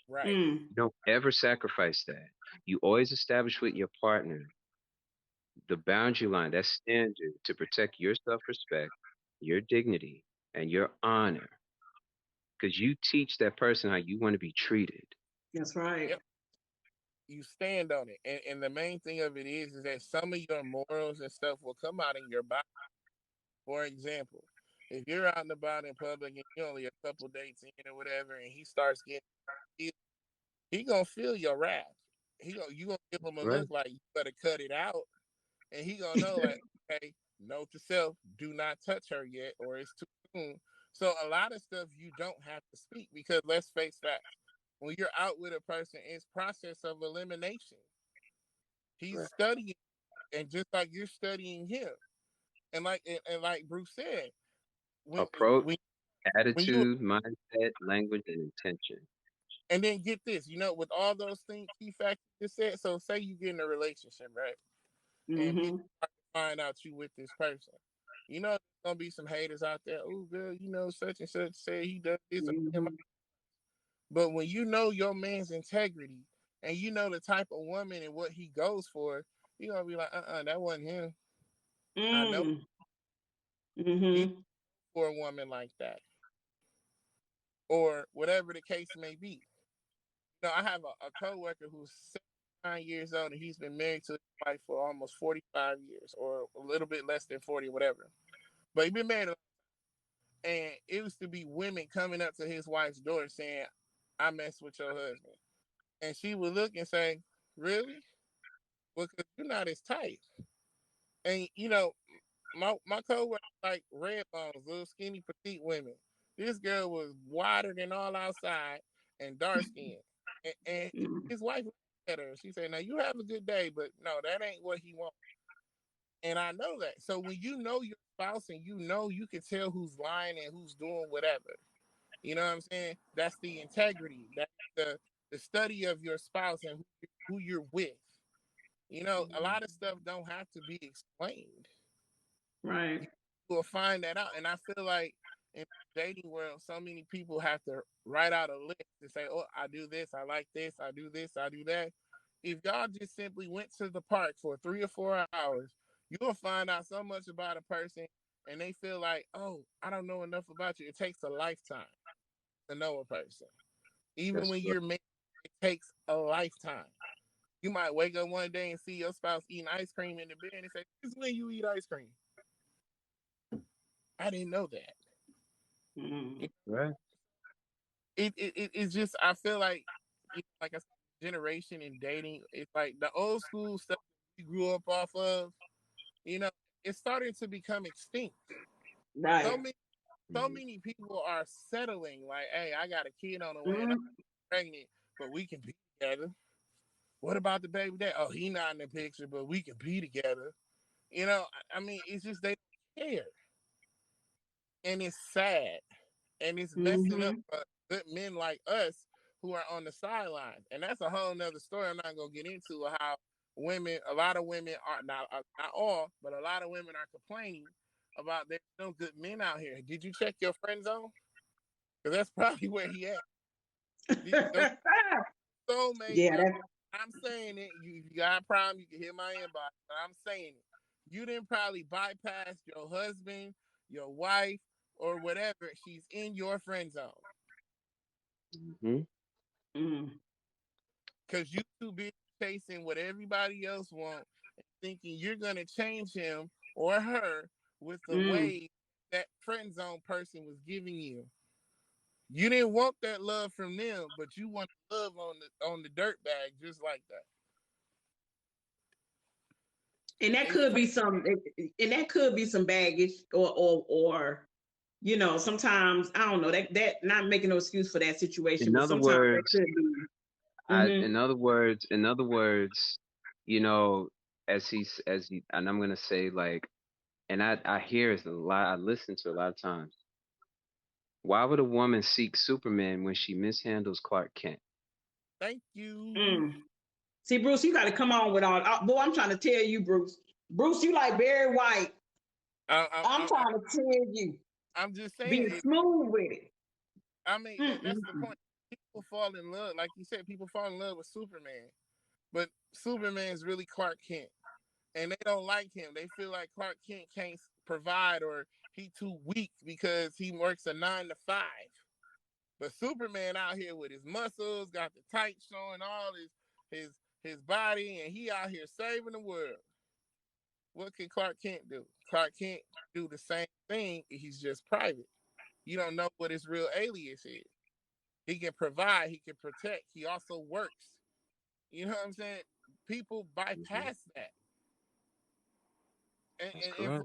right. Mm. You don't ever sacrifice that. You always establish with your partner the boundary line, that standard to protect your self-respect, your dignity, and your honor, because you teach that person how you want to be treated. That's right. Yep. You stand on it, and the main thing of it is that some of your morals and stuff will come out in your body. For example, if you're out and about in public and you're only a couple dates in or whatever, and he starts getting, he gonna feel your wrath. You gonna give him a Right? look like you better cut it out, and he gonna know like, okay, note to self, do not touch her yet, or it's too soon. So a lot of stuff you don't have to speak because let's face facts. When you're out with a person, it's process of elimination. He's Right. studying, and just like you're studying him, and like Bruce said, when Approach, when when you attitude, mindset, language, and intention. and then get this, with all those things, key factors you said. So say you get in a relationship, right? And people Mm-hmm. find out you with this person. There's gonna be some haters out there. Oh, girl, such and such say he does this. Mm-hmm. But when you know your man's integrity and you know the type of woman and what he goes for, you're gonna be like, that wasn't him. I know Mm. you Mm-hmm. for a woman like that, or whatever the case may be. I have a coworker who's 79 years old and he's been married to his wife for almost 45 years, or a little bit less than 40, whatever. But he's been married, and it used to be women coming up to his wife's door saying, "I mess with your husband," and she would look and say, "Really? Well, because you're not his type." And my coworker like red bones, little skinny petite women. This girl was wider than all outside and dark skinned, and Mm. his wife looked at her. She said, "Now you have a good day, but no, that ain't what he wants." And I know that. So when you know your spouse and you can tell who's lying and who's doing whatever. You know what I'm saying? That's the integrity. That's the study of your spouse and who you're with. A lot of stuff don't have to be explained. You Right. will find that out. And I feel like in the dating world, so many people have to write out a list to say, "Oh, I do this, I like this, I do this, I do that." If y'all just simply went to the park for 3 or 4 hours, you'll find out so much about a person, and they feel like, "Oh, I don't know enough about you." It takes a lifetime to know a person. Even That's when right. you're married, it takes a lifetime. You might wake up one day and see your spouse eating ice cream in the bed and say, "This is when you eat ice cream." I didn't know that. Mm. Right. It's just I feel like like I said, generation in dating, it's like the old school stuff we grew up off of, you know, it's starting to become extinct. So Right. many so Mhm. many people are settling like, "Hey, I got a kid on the way and I'm Mm. pregnant, but we can be together." What about the baby dad? Oh, he not in the picture, but we can be together. I mean, it's just they don't care, and it's sad, and it's messing up Mm-hmm. good men like us who are on the sidelines. And that's a whole nother story. I'm not gonna get into how a lot of women are not all, but a lot of women are complaining about there's no good men out here. Did you check your friend zone? Because that's probably where he at. Those soulmates Yeah. out. That. I'm saying it. If you got a problem, you can hit my inbox. But I'm saying it. You didn't probably bypass your husband, your wife, or whatever, she's in your friend zone. Because you too busy chasing what everybody else wants, and thinking you're gonna change him or her with the way that friend zone person was giving you. You didn't want that love from them, but you want love on the dirt bag just like that. And that could be some baggage or you know, sometimes I don't know that not making no excuse for that situation, In but other sometimes that words, could be. in other words, you know, and I'm gonna say like, and I hear it a lot. I listen to a lot of times. Why would a woman seek Superman when she mishandles Clark Kent? Thank you. See, Bruce, you got to come on with all. Boy, I'm trying to tell you, Bruce. Bruce, you like Barry White. I'm trying to tell you. I'm just saying, being smooth with it. I mean, that's the point. People fall in love, like you said. People fall in love with Superman, but Superman's really Clark Kent, and they don't like him. They feel like Clark Kent can't provide, or he too weak because he works a 9 to 5. But Superman out here with his muscles, got the tights showing all his body, and he out here saving the world. What can Clark Kent do? Clark Kent do the same thing. He's just private. You don't know what his real alias is. He can provide. He can protect. He also works. You know what I'm saying? People bypass that, and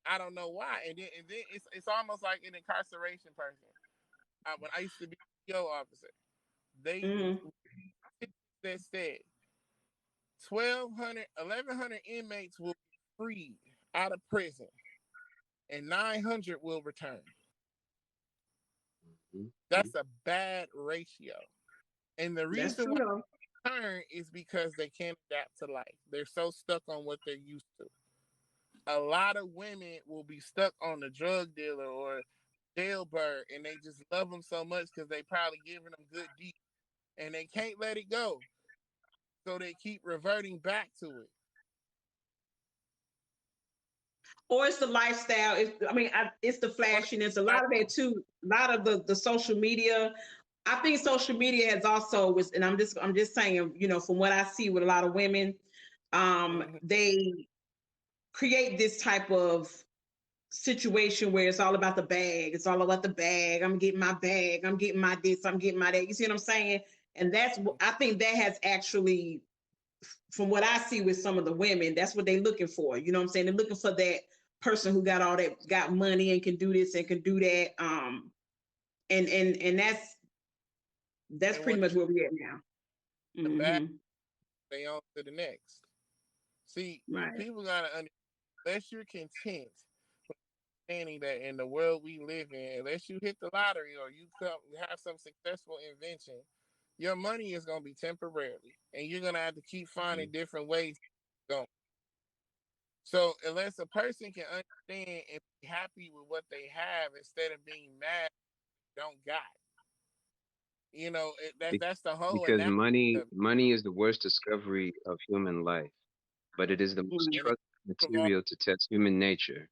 I don't know why. And then it's almost like an incarceration person. When I used to be a PO officer, they that said 1,100 inmates will be freed out of prison, and 900 will return. That's a bad ratio. And the reason why they return is because they can't adapt to life. They're so stuck on what they're used to. A lot of women will be stuck on the drug dealer or jailbird, and they just love them so much because they probably giving them good deep, and they can't let it go. So they keep reverting back to it. Or it's the lifestyle. It's the flashiness. A lot of that too. A lot of the social media. I think social media has also and I'm just saying, you know, from what I see with a lot of women, they create this type of situation where it's all about the bag. It's all about the bag. I'm getting my bag. I'm getting my this. I'm getting my that. You see what I'm saying? And I think that has actually, from what I see with some of the women, that's what they're looking for. You know what I'm saying? They're looking for that person who got all that, got money and can do this and can do that. And that's pretty much where we're at now. The back, they on to the next. See, people gotta understand, unless you're content with understanding that in the world we live in, unless you hit the lottery or you have some successful invention, your money is gonna be temporarily, and you're gonna have to keep finding different ways to go. So unless a person can understand and be happy with what they have instead of being mad don't got, you know, that's the whole. Because money is the worst discovery of human life, but it is the most trusted material to test human nature.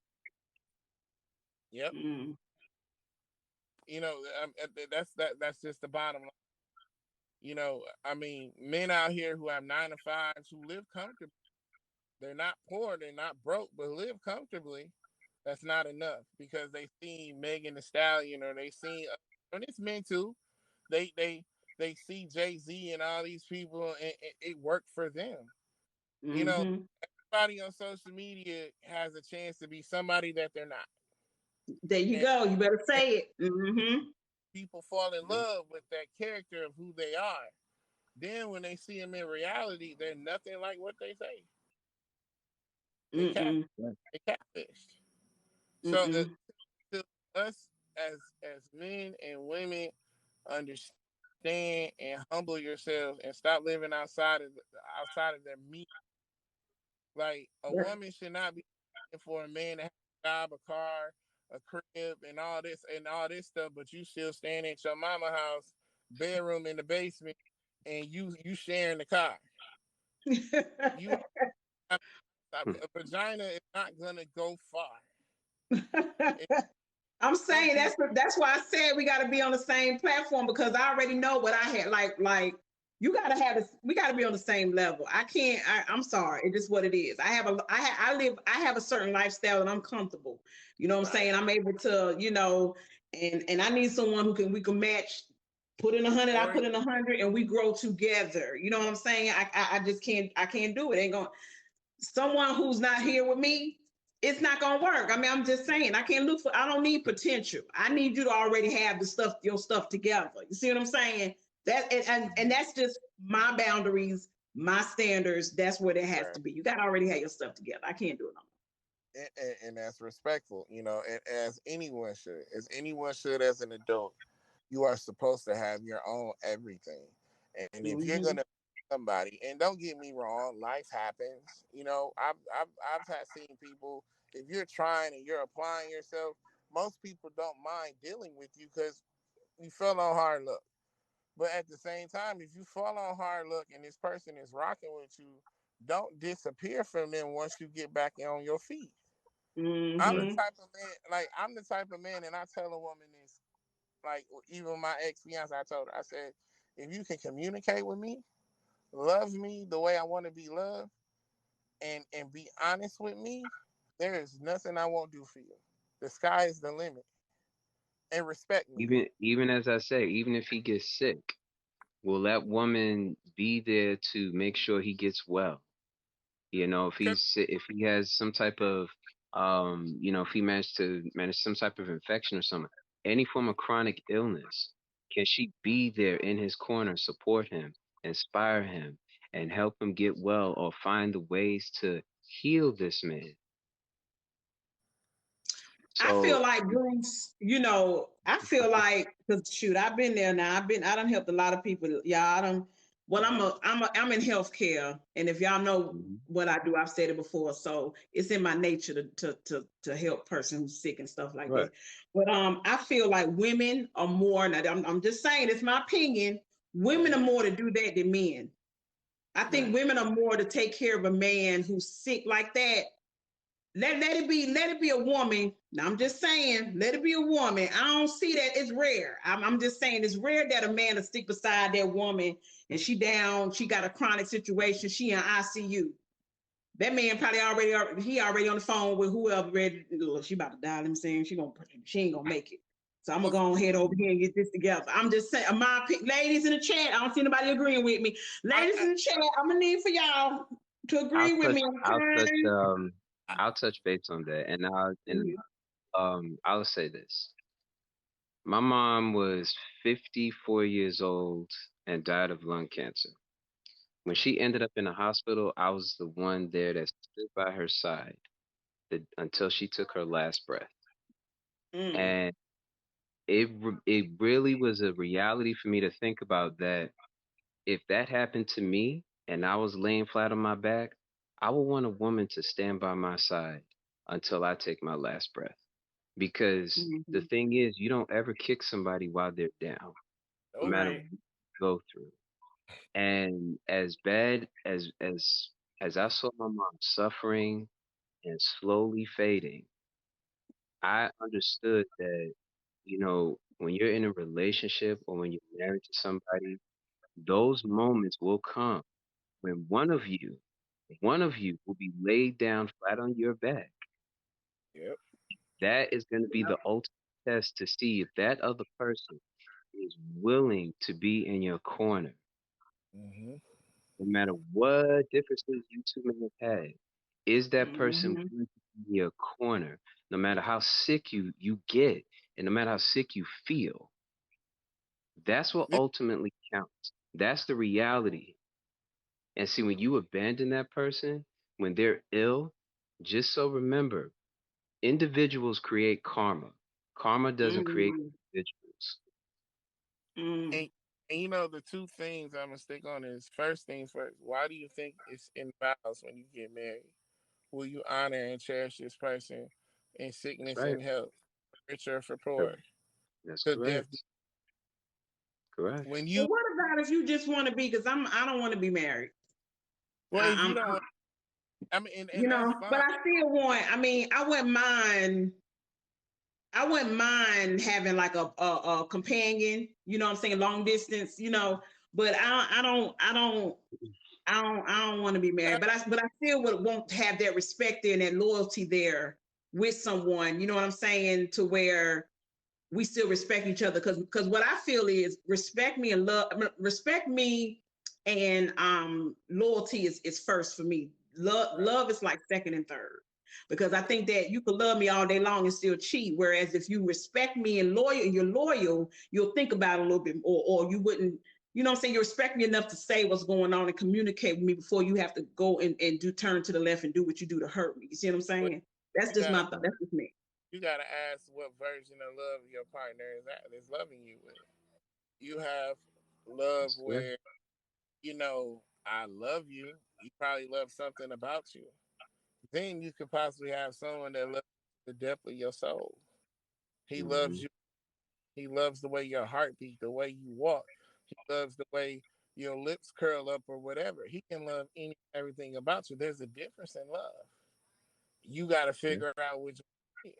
Yep. You know, that's just the bottom line. You know, I mean, men out here who have 9 to 5s who live comfortably. They're not poor, they're not broke, but live comfortably. That's not enough because they see Megan Thee Stallion, or they see, and it's men too. They see Jay-Z and all these people, and it worked for them. You know, everybody on social media has a chance to be somebody that they're not. There you go. You better say it. People fall in love with that character of who they are. Then when they see them in reality, they're nothing like what they say. They catfished. So to us as men and women, understand and humble yourselves and stop living outside of their means. Like a woman should not be looking for a man to have a job, a car, a crib, and all this stuff, but you still staying at your mama house, bedroom in the basement, and you sharing the car. You a vagina is not gonna go far. I'm saying that's why I said we got to be on the same platform, because I already know what I had. Like you got to have this. We got to be on the same level. I can't. I'm sorry. It is what it is. I have a certain lifestyle and I'm comfortable. You know what I'm saying? I'm able to, and I need someone we can match. Put in 100, I put in 100, and we grow together. You know what I'm saying? I just can't. I can't do it. Ain't going. Someone who's not here with me, it's not gonna work. I mean, I'm just saying, I don't need potential. I need you to already have your stuff together. You see what I'm saying? That and that's just my boundaries, my standards. That's what it has to be. You gotta already have your stuff together. I can't do it no more. And that's respectful, and as anyone should. As an adult, you are supposed to have your own everything. And if you're gonna somebody, and don't get me wrong, life happens. I've seen people. If you're trying and you're applying yourself, most people don't mind dealing with you because you fell on hard luck. But at the same time, if you fall on hard luck and this person is rocking with you, don't disappear from them once you get back on your feet. I'm the type of man, and I tell a woman this, like even my ex-fiance, I told her, I said, if you can communicate with me, love me the way I want to be loved, and be honest with me, there is nothing I won't do for you. The sky is the limit. And respect me. Even as I say, even if he gets sick, will that woman be there to make sure he gets well? If he has some type of if he managed to manage some type of infection or something, any form of chronic illness, can she be there in his corner, support him, inspire him, and help him get well, or find the ways to heal this man? I feel like Bruce, I feel like, because shoot, I've been there now. I done helped a lot of people. Yeah, I'm in healthcare, and if y'all know what I do, I've said it before, so it's in my nature to help person who's sick and stuff like that. But I feel like women are more. Now, I'm just saying, it's my opinion. Women are more to do that than men. I think women are more to take care of a man who's sick like that. Let it be a woman. Now, I'm just saying, let it be a woman. I don't see that. It's rare. I'm just saying it's rare that a man will stick beside that woman and she down, she got a chronic situation, she in ICU. That man probably already on the phone with whoever ready. Look, she about to die. I'm saying she ain't gonna make it. So I'm gonna go ahead over here and get this together. I'm just saying, ladies in the chat, I don't see nobody agreeing with me. Ladies in the chat, I'm gonna need for y'all to agree with me. I'll touch base on that, and I'll say this. My mom was 54 years old and died of lung cancer. When she ended up in the hospital, I was the one there that stood by her side until she took her last breath. And it really was a reality for me to think about that. If that happened to me and I was laying flat on my back, I would want a woman to stand by my side until I take my last breath. Because the thing is, you don't ever kick somebody while they're down, no matter what you go through. And as bad as I saw my mom suffering and slowly fading, I understood that, when you're in a relationship or when you're married to somebody, those moments will come when one of you will be laid down flat on your back. Yep. That is going to be the ultimate test to see if that other person is willing to be in your corner. No matter what differences you two may have had, is that person willing to be in your corner? No matter how sick you get, and no matter how sick you feel, that's what ultimately counts. That's the reality. And see, when you abandon that person, when they're ill, just so remember, individuals create karma. Karma doesn't create individuals. And the two things I'm gonna stick on is, first things first, why do you think it's in vows when you get married? Will you honor and cherish this person in sickness and health, richer for poor? That's correct. Correct. What about if you just want to be? Because I don't want to be married. Well, if you don't want, I mean, and that's fine. But I still want. I mean, I wouldn't mind. I wouldn't mind having like a companion, you know what I'm saying, long distance, you know, but I don't want to be married, but I still would want to have that respect there and that loyalty there with someone, you know what I'm saying, to where we still respect each other. Because what I feel is respect me and loyalty is first for me. Love is like second and third. Because I think that you could love me all day long and still cheat. Whereas if you respect me and you're loyal, you'll think about it a little bit, or you wouldn't, you know what I'm saying? You respect me enough to say what's going on and communicate with me before you have to go and do turn to the left and do what you do to hurt me. You see what I'm But saying? That's you just my gotta thought. That's just me. you gotta ask what version of love your partner is loving you with. You have love Yes, sir. where, I love you. You probably love something about you. Then you could possibly have someone that loves the depth of your soul. He Mm-hmm. loves you. He loves the way your heart beat, the way you walk. He loves the way your lips curl up or whatever. He can love everything about you. There's a difference in love. You got to Yeah. figure out which one it is.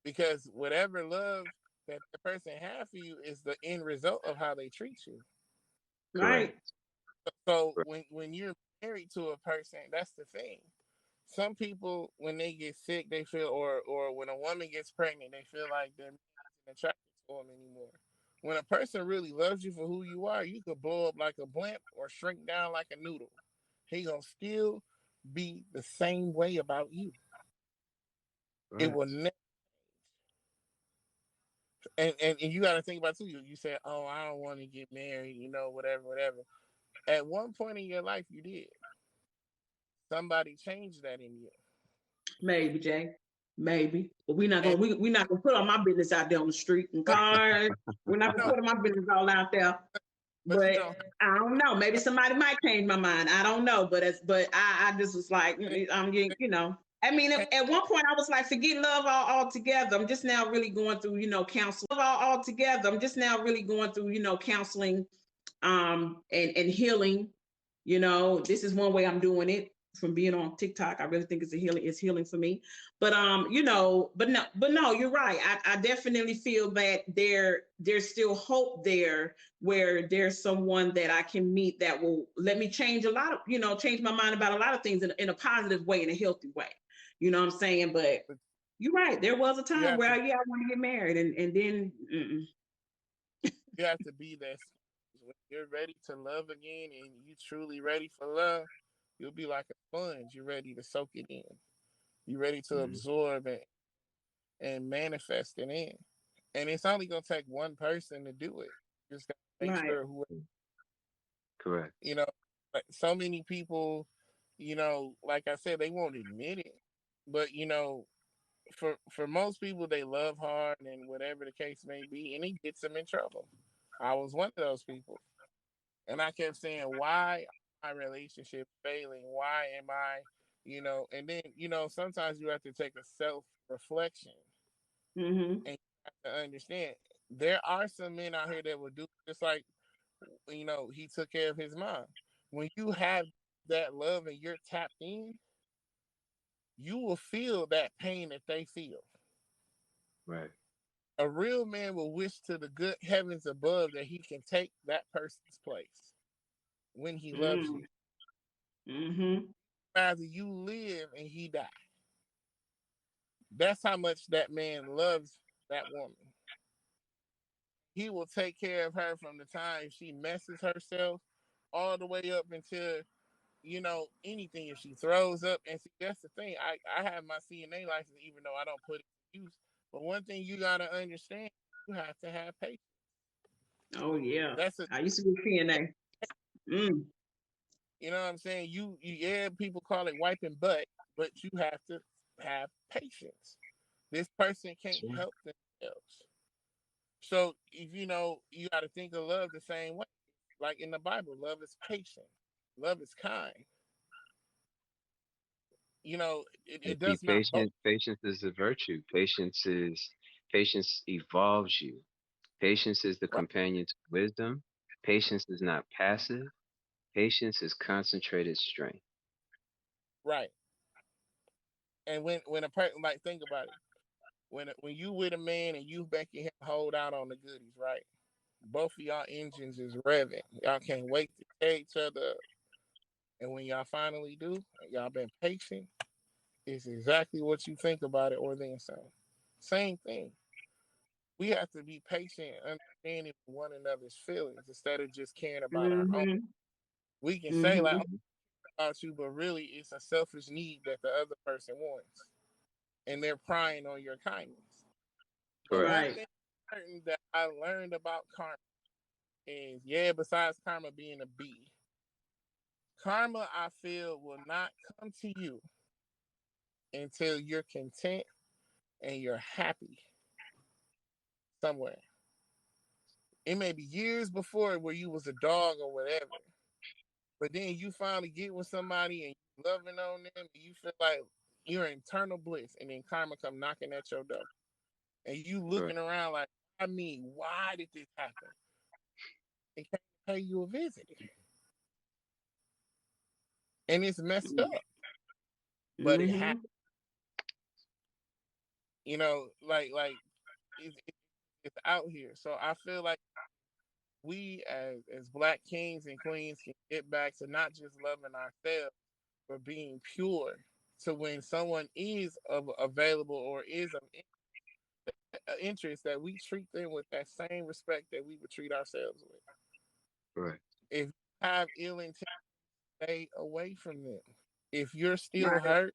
Because whatever love that the person has for you is the end result of how they treat you. Right. Correct. So Correct. when you're married to a person, that's the thing. Some people, when they get sick, they feel, or when a woman gets pregnant, they feel like they're not attracted to them anymore. When a person really loves you for who you are, you could blow up like a blimp or shrink down like a noodle. He gonna still be the same way about you. It Right. will never. And you got to think about too. You said, "Oh, I don't want to get married," whatever, whatever. At one point in your life, you did. Somebody changed that in you, Maybe, Jay. Maybe. But we're not and gonna we not gonna put all my business out there on the street and but cars. We're not gonna no, put my business all out there. but you But don't. I don't know. Maybe somebody might change my mind. I don't know. But I just was like, I'm getting, you know. I mean, at one point I was like, forget love altogether. I'm just now really going through, counseling altogether. I'm just now really going through, counseling, and healing. This is one way I'm doing it from being on TikTok. I really think it's healing for me. But no, you're right. I definitely feel that there's still hope there where there's someone that I can meet that will let me change change my mind about a lot of things in a positive way, in a healthy way. You know what I'm saying? But you're right. There was a You time have where to. I want to get married and then You have to be that. When you're ready to love again, and you truly ready for love, you'll be like a sponge. You're ready to soak it in. You're ready to Mm-hmm. absorb it and manifest it in. And it's only gonna take one person to do it. You just gotta make right. sure who Correct. you know. Like so many people, like I said, they won't admit it, but for most people, they love hard and whatever the case may be, and it gets them in trouble. I was one of those people, and I kept saying, "Why are my relationship failing? Why am I?" And then sometimes you have to take a self reflection Mm-hmm. and you have to understand there are some men out here that will do just like he took care of his mom. When you have that love and you're tapped in, you will feel that pain that they feel. Right. A real man will wish to the good heavens above that he can take that person's place when he loves you. Mm-hmm. Rather you live and he die. That's how much that man loves that woman. He will take care of her from the time she messes herself all the way up until anything. If she throws up, and see, that's the thing. I have my CNA license, even though I don't put it to use. But one thing you gotta understand, you have to have patience. Oh yeah. That's a I used to be CNA. Mm. You know what I'm saying? Yeah, people call it wiping butt, but you have to have patience. This person can't Sure. help themselves. So if you got to think of love the same way. Like in the Bible, love is patient, love is kind. And It be does not boast. patient. Patience is a virtue. Patience evolves you. Patience is the Right, companion to wisdom. Patience is not passive. Patience is concentrated strength. right. And when a person, like, think about it. when you with a man and you making him hold out on the goodies, right? Both of y'all engines is revving. Y'all can't wait to tear each other up. And when y'all finally do, y'all been patient, it's exactly what you think about it or then some. Same thing. We have to be patient and understanding one another's feelings instead of just caring about our own. Mm-hmm. We can say like Mm-hmm. about you, but really it's a selfish need that the other person wants. And they're prying on your kindness. But Correct. one Right. thing certain that I learned about karma is, yeah, besides karma being a B, karma I feel will not come to you until you're content and you're happy somewhere. It may be years before where you was a dog or whatever, but then you finally get with somebody and you loving on them and you feel like you're in eternal bliss, and then karma come knocking at your door. And you Correct. looking around like, I mean, why did this happen? It came to pay you a visit. And it's messed up. But it Mm-hmm. happened. You know, like it's out here. So I feel like we as black kings and queens can get back to not just loving ourselves, but being pure. So when someone is available or is of interest, that we treat them with that same respect that we would treat ourselves with. Correct. If you have ill intent, stay away from them. If you're still Right. hurt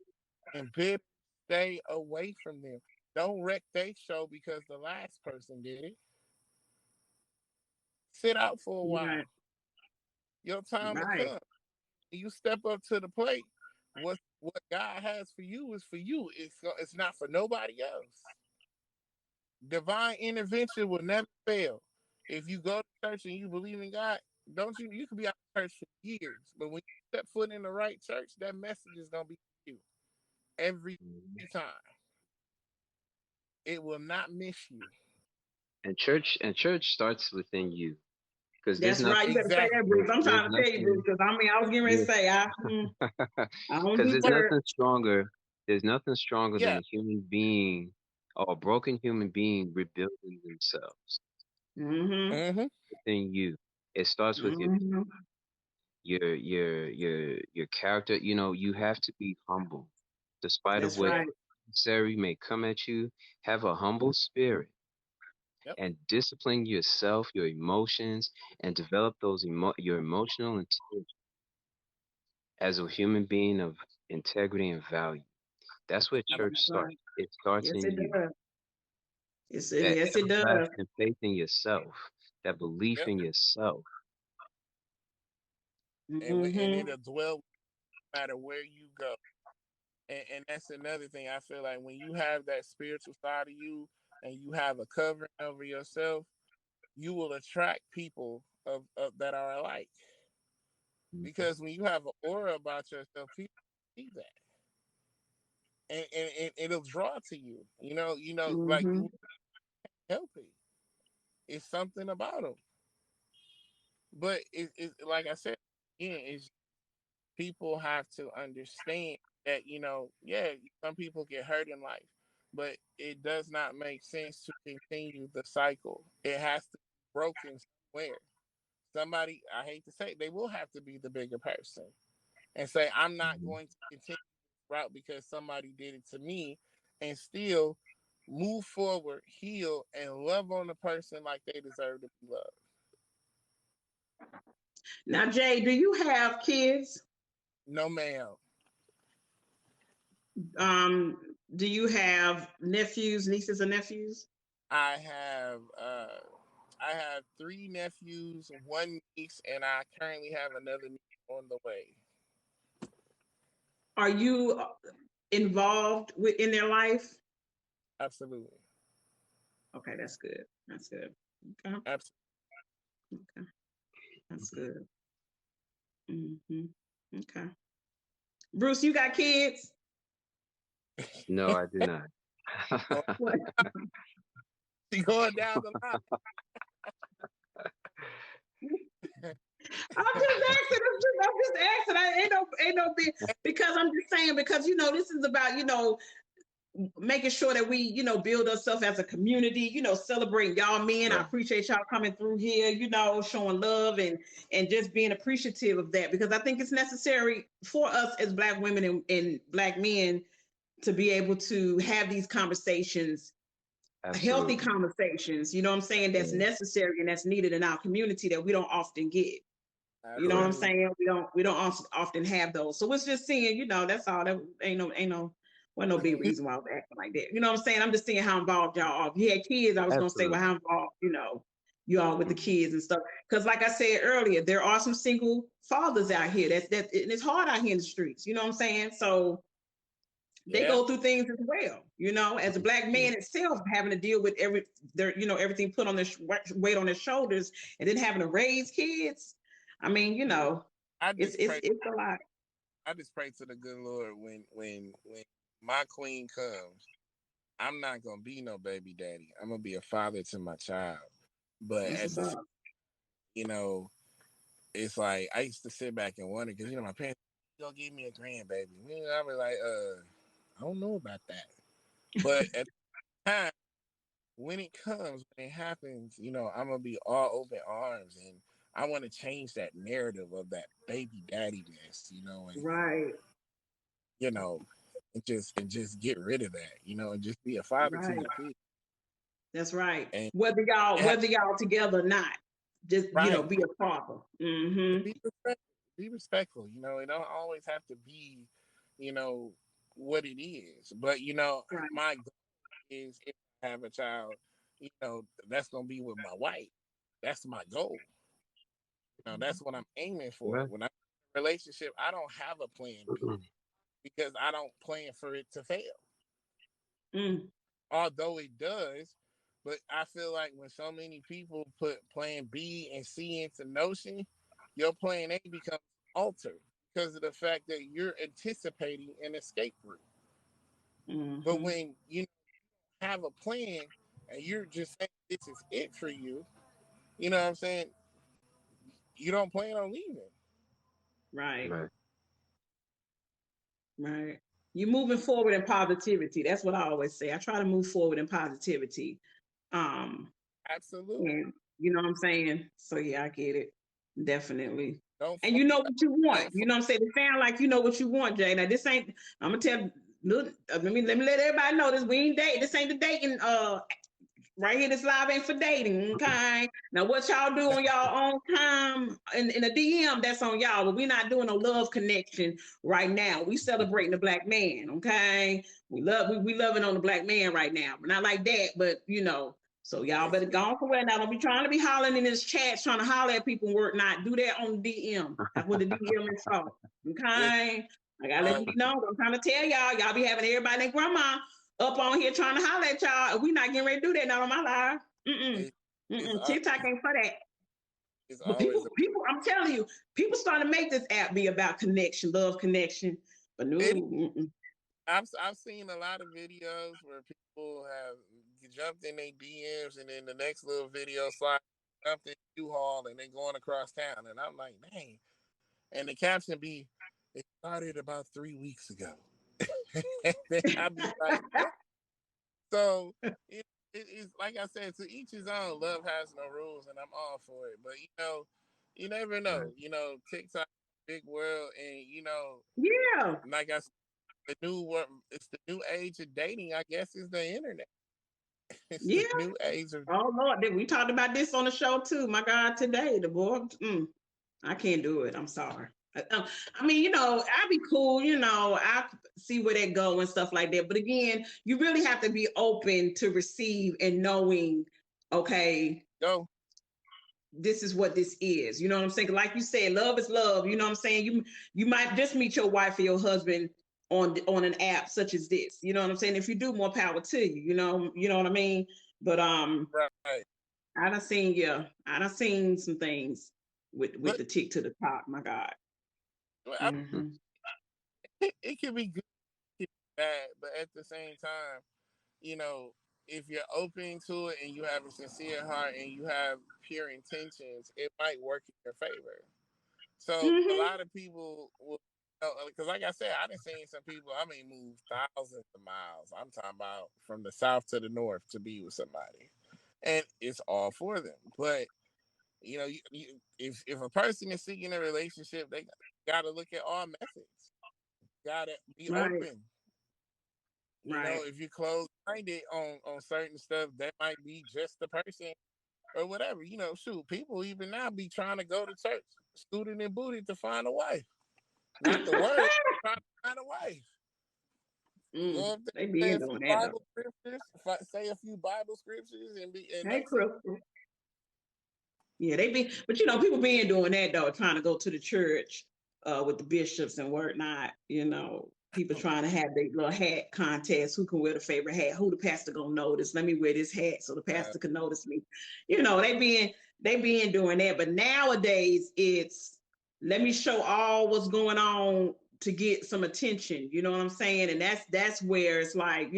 and bitter, stay away from them. Don't wreck their show because the last person did it. Sit out for a while. Right. Your time will Right. come. You step up to the plate. What God has for you is for you. It's not for nobody else. Divine intervention will never fail. If you go to church and you believe in God, don't you? You could be out of church for years, but when you step foot in the right church, that message is gonna be for you every Mhm. time. It will not miss you. And church starts within you, because there's That's right. You nothing. better say that, Exactly. Bruce. I'm There's trying to tell you, Bruce, nothing. because I was getting ready to say I don't Because do there's church. nothing stronger. There's nothing stronger than Yeah. a human being or a broken human being rebuilding themselves Mm-hmm. Mm-hmm. within you. It starts with Mm-hmm. your character. You have to be humble, despite of That's what Yep. right. adversary may come at you. Have a humble spirit Yep. and discipline yourself, your emotions, and develop your emotional intelligence as a human being of integrity and value. That's where church That's starts. right. It starts Yes, in it you. does. That Yes, it does. everlasting faith in yourself, that belief Yep. in yourself. And Mm-hmm. it'll dwell no matter where you go. And that's another thing. I feel like when you have that spiritual side of you and you have a covering over yourself, you will attract people of that are alike. Mhm. Because when you have an aura about yourself, people see that, and it'll draw to you. Like Mm-hmm. you help it. It's something about them. But it's like I said again, it's people have to understand that yeah, some people get hurt in life, but it does not make sense to continue the cycle. It has to be broken somewhere. Somebody, I hate to say, they will have to be the bigger person and say, I'm not Mhm. going to continue this route because somebody did it to me, and still move forward, heal, and love on the person like they deserve to be loved. Now, Jay, do you have kids? No, ma'am. Um, do you have nephews, nieces, and nephews? I have uh I have three nephews, one niece, and I currently have another niece on the way. Are you involved in their life? Absolutely. Okay, that's good. That's good. Okay, Absolutely. okay, that's good. Mm-hmm. Okay, Bruce, you got kids? No, I do not. What? She going down the line. I'm just asking. I'm just asking. I ain't no big because I'm just saying because this is about making sure that we, you know, build ourselves as a community, you know, celebrating y'all men. I Right. appreciate y'all coming through here, you know, showing love and just being appreciative of that, because I think it's necessary for us as Black women and Black men to be able to have these conversations, healthy Absolutely. conversations, you know what I'm saying, that's Yeah. necessary and that's needed in our community that we don't often get. You know what I'm Correct. Absolutely. saying? We don't often have those. So it's just seeing, you know, that's all. That wasn't no big reason why I was acting like that. You know what I'm saying? I'm just seeing how involved y'all are. If you had kids, I was gonna say, well, Absolutely. how involved, you know, you are with the Mhm. kids and stuff. Because like I said earlier, there are some single fathers out here and it's hard out here in the streets. You know what I'm saying? So they Yeah. go through things as well, you know, as a Black Yeah. man itself, having to deal with everything put on their weight on their shoulders, and then having to raise kids. I mean, you know, I it's just it's pray. it's a lot. I just pray to the good Lord when my queen comes. I'm not gonna be no baby daddy. I'm gonna be a father to my child. But That's at what's the up. you know, it's like I used to sit back and wonder because my parents gonna give me a grandbaby. I was like, I don't know about that. But at the time when it comes, when it happens, I'm gonna be all open arms, and I want to change that narrative of that baby daddy mess, Right, you know, and just get rid of that, and just be a father to right. your kids, That's right. and have, Whether y'all together or not, just right, be a father. and Mm-hmm. be respectful. Be respectful. It don't always have to be, you know, what it is. But Right, my goal is if I have a child, that's gonna be with my wife. That's my goal. That's what I'm aiming for. Right. When I'm in a relationship, I don't have a plan B because I don't plan for it to fail. mm, Although it does, but I feel like when so many people put plan B and C into Notion, your plan A becomes altered because of the fact that you're anticipating an escape route. But mm-hmm. when you have a plan and you're just saying this is it for you, you know what I'm saying? You don't plan on leaving. Right, Right. right. You're moving forward in positivity. That's what I always say. I try to move forward in positivity. Um, Absolutely. And you know what I'm saying? So yeah, I get it. Definitely. Don't And you know what you want. don't You know what I'm saying? It sound like you know what you want, Jay. Now this ain't I'm gonna tell look, let me let everybody know this. We ain't dating. This ain't the dating right here. This live ain't for dating. Okay. Now what y'all do on y'all own time in the DM, that's on y'all. But we're not doing a love connection right now. We celebrating the Black man. Okay. We loving on the Black man right now. But not like that, but so y'all better go on for it now. Don't be trying to be hollering in this chat, trying to holler at people and work. Not do that on the DM. That's what the DM is for. listen, Okay. I gotta let uh, you know. I'm trying to tell y'all. Y'all be having everybody and grandma up on here trying to holler at y'all. We not getting ready to do that now on my live. Mm-mm. it, it's TikTok always ain't for that. it's But always I'm telling you, people starting to make this app be about connection, love connection. But no, it. I've seen a lot of videos where people have jumped in their DMs and then the next little video slide jumped in U-Haul and they going across town, and I'm like, dang. And the caption be, it started about 3 weeks ago. And then I be like, what? So it's like I said, to each his own. Love has no rules, and I'm all for it. But you never Right. know. TikTok, big world, and yeah, like I said, it's the new age of dating. I guess is the internet. It's yeah. the new age of Oh Lord, we talked about this on the show too. My God, today the boy, I can't do it. I'm sorry. I mean, I'd be cool. I see where they go and stuff like that. But again, you really have to be open to receive and knowing. Okay, go. this is what this is. You know what I'm saying? Like you said, love is love. You know what I'm saying? You might just meet your wife or your husband on an app such as this. You know what I'm saying? If you do, more power to you. You know what I mean? But Right. I done seen some things with But the tick to the top. My God. Mhm. Hmm. it can be good, it can be bad. But at the same time, you know, if you're open to it and you have a sincere heart and you have pure intentions, it might work in your favor. So a Hmm. lot of people will because like I said, I done seen some people. I mean, move thousands of miles. I'm talking about from the south to the north to be with somebody, and it's all for them. But if a person is seeking a relationship, they got to look at all methods. Got to be Right. open. Right. If you close minded on certain stuff, that might be just the person or whatever. Shoot, people even now be trying to go to church, suited and booted to find a wife. Not the word, trying to find a wife. Go up They there, be say a doing few that Bible scriptures, say a few Bible scriptures, and though. Hey, that's it. Crystal. Yeah, they be, but people being doing that though, trying to go to the church with the bishops and whatnot. People trying to have their little hat contest. Who can wear the favorite hat? Who the pastor gonna notice? Let me wear this hat so the pastor can notice me. They being doing that. But nowadays it's let me show all what's going on to get some attention. You know what I'm saying? And that's where it's like,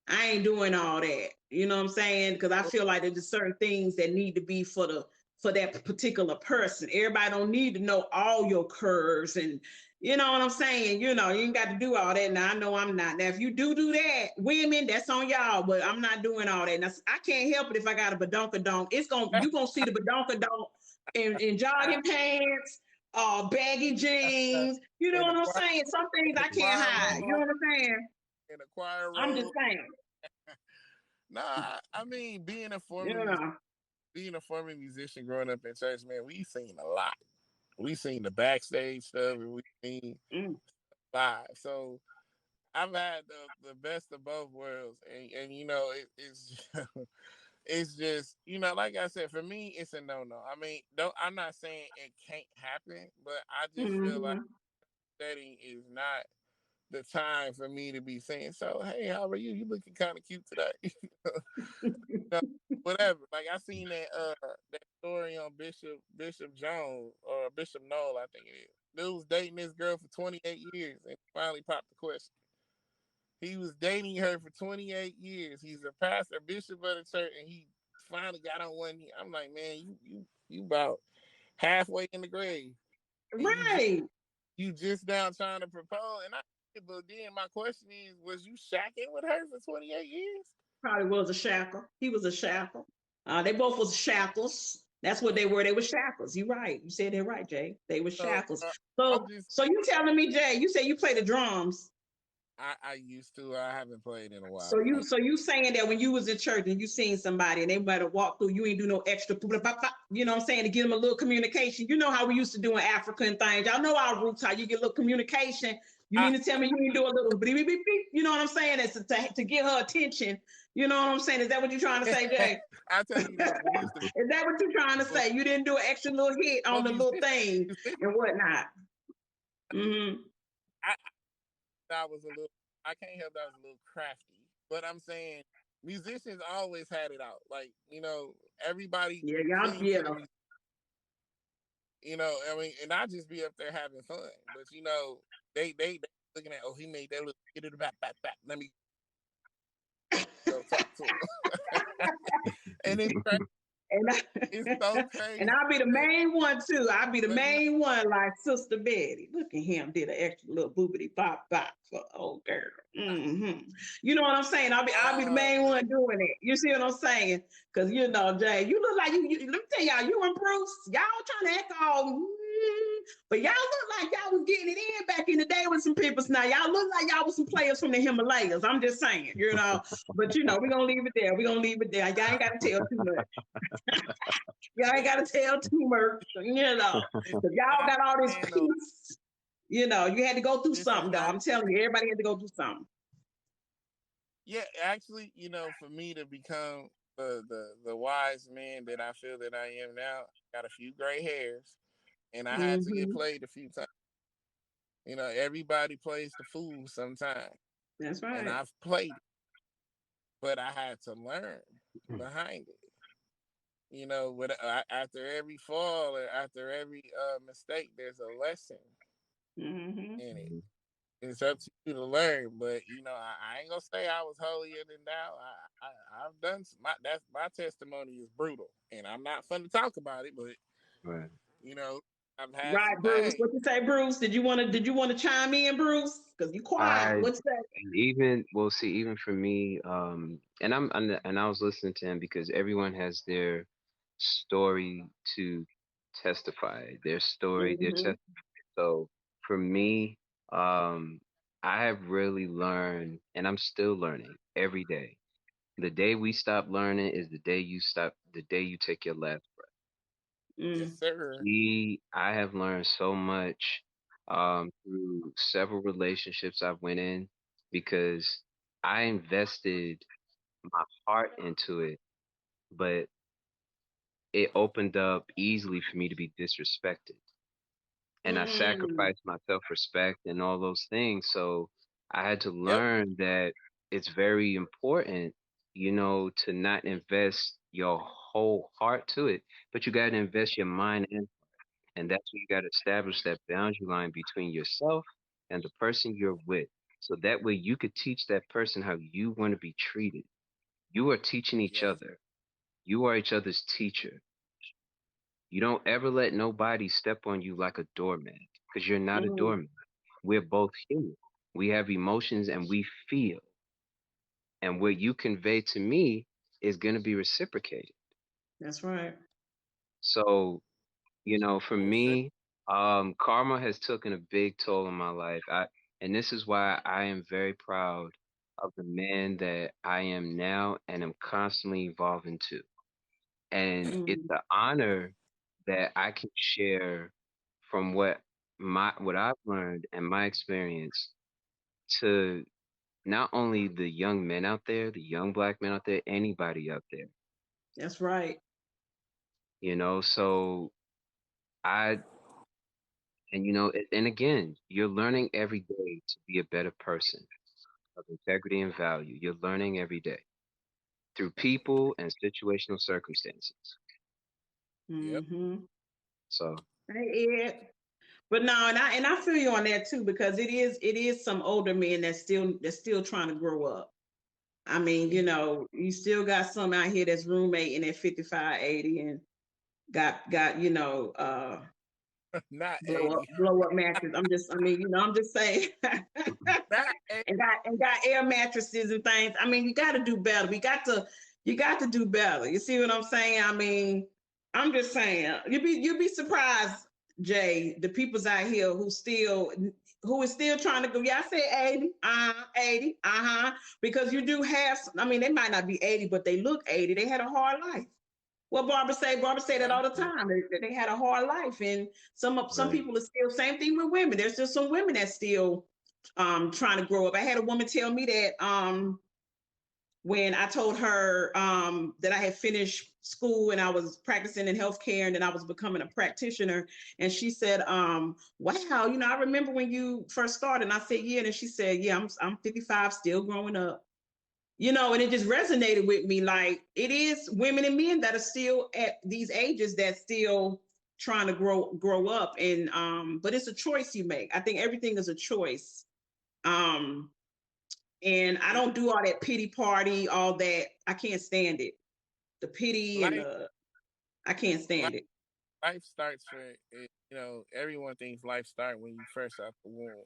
I ain't doing all that. You know what I'm saying? Because I feel like there's certain things that need to be for that particular person. Everybody don't need to know all your curves, and you know what I'm saying? You ain't got to do all that. Now I know I'm not. Now if you do that, women, that's on y'all, but I'm not doing all that. Now I can't help it if I got a badonkadonk. You gonna see the badonkadonk in jogging pants, baggy jeans. You know In the what I'm choir, saying? Some things I can't hide. You know what I'm saying? in the choir I'm just robe. saying. Nah, I mean, being a Yeah. former musician growing up in church, man, we seen a lot. We seen the backstage stuff, and we seen Mm. live. So I've had the best of both worlds, and it's it's just like I said, for me, it's a no. I mean, I'm not saying it can't happen, but I just feel like Mm-hmm. setting is not the time for me to be saying, so hey, how are you? You looking kind of cute today. know, Whatever. Like I seen that story on Bishop Jones or Bishop Noel, I think it is. Dude was dating this girl for 28 years and finally popped the question. He was dating her for 28 years. He's a pastor, bishop of the church, and he finally got on one knee. I'm like, man, you about halfway in the grave, and Right. you just now trying to propose. But then my question is, was you shacking with her for 28 years? Probably was a shackle. He was a shackle. They both was shackles. That's what they were. They were shackles. You're right. You said that right, Jay. They were So shackles. I'm So, just so you telling me, Jay? You say you play the drums. I used to. I haven't played in a while. So you saying that when you was in church and you seen somebody and they might have walked through, you ain't do no extra, you know what I'm saying, to give them a little communication. You know how we used to do in Africa and things. Y'all know our roots, how you get a little communication. You I, mean to tell me you ain't do a little beep, beep, beep, beep, you know what I'm saying? It's to get her attention. You know what I'm saying? Is that what you're trying to say, Jay? I tell you this, we used to be Is that what you're trying to say? You didn't do an extra little hit well, on the little thing and whatnot. Mm-hmm. I, I was a little. I can't help that I was a little crafty, but I'm saying musicians always had it out. Like everybody Yeah, y'all, cling yeah. to the music. I mean, and I just be up there having fun. But they looking at, oh, he made that little get it back. Let me go talk to him. And it's crazy. And It's so and crazy. I'll be the main one too. I'll be the But main one, like Sister Betty. Look at him, did an extra little boopity pop pop for old girl. Mm-hmm. You know what I'm saying? I'll be the main man, one doing it. You see what I'm saying? Because Jay, you look like you. Let me tell y'all, you and Bruce, y'all trying to act all. But y'all look like y'all was getting it in back in the day with some people. Now y'all look like y'all was some players from the Himalayas. I'm just saying, But we're gonna leave it there. We're gonna leave it there. Y'all ain't gotta tell too much. Y'all ain't gotta tell too much, because y'all got all this peace. You had to go through this is something, though. not. I'm telling you, everybody had to go through something. Yeah, actually, for me to become the wise man that I feel that I am now, I got a few gray hairs, and I had to get Mm-hmm. played a few times. Everybody plays the fool sometimes, That's and right. I've played it, but I had to learn behind it. After every fall or after every mistake, there's a lesson Mm-hmm. in it. It's up to you to learn, but I ain't gonna say I was holier than thou. I've done that's my testimony is brutal, and I'm not fun to talk about it, but Right. you know, I've had Right, some Bruce. things. What you say, Bruce? Did you want to chime in, Bruce? Because you quiet. I What's that? and even well, see, even for me, and I was listening to him because everyone has their story to testify, their story, their Mm-hmm. test. So for me, um, I have really learned, and I'm still learning every day. The day we stop learning is the day you take your last breath. Yes, Mm. sir. I have learned so much through several relationships I've went in because I invested my heart into it, but it opened up easily for me to be disrespected. And I Mm. sacrificed my self-respect and all those things. So I had to Yep. learn that it's very important, to not invest your whole heart to it, but you got to invest your mind and that's where you got to establish that boundary line between yourself and the person you're with. So that way you could teach that person how you want to be treated. You are teaching each Yes. other. You are each other's teacher. You don't ever let nobody step on you like a doormat because you're not a Mm. doormat. We're both human. We have emotions and we feel. And what you convey to me is going to be reciprocated. That's right. So, for Yes, sir. me, karma has taken a big toll on my life. And this is why I am very proud of the man that I am now and am constantly evolving to. And it's Mm. an honor that I can share from what I've learned and my experience to not only the young men out there, the young black men out there, anybody out there. That's right. So I and again, you're learning every day to be a better person of integrity and value. You're learning every day through people and situational circumstances. Yep. Mm-hmm. So, Hey, Ed. But no, and I feel you on that too because it is some older men that's still trying to grow up. I mean, you still got some out here that's roommating at 55, 80 and got Not blow up 80. blow up mattress. I'm just saying. Not 80. and got air mattresses and things. I mean, you got to do better. You got to do better. You see what I'm saying? I mean, I'm just saying. You'd be surprised, Jay, the people's out here who is still trying to go. Yeah, I say 80, 80, because you do have. I mean, they might not be 80, but they look 80. They had a hard life. What Barbara say that Yeah. all the time. They had a hard life, and some right, people are still same thing with women. There's still some women that still trying to grow up. I had a woman tell me that when I told her that I had finished school and I was practicing in healthcare and then I was becoming a practitioner, and she said, "Wow, I remember when you first started." And I said, "Yeah," and she said, "Yeah, I'm 55, still growing up." And it just resonated with me. Like it is women and men that are still at these ages that still trying to grow up, and but it's a choice you make. I think everything is a choice. Um, and I Yeah. don't do all that pity party, all that. I can't stand it. The pity and Life, the I can't life, stand it. life starts for everyone thinks life starts when you first out the womb.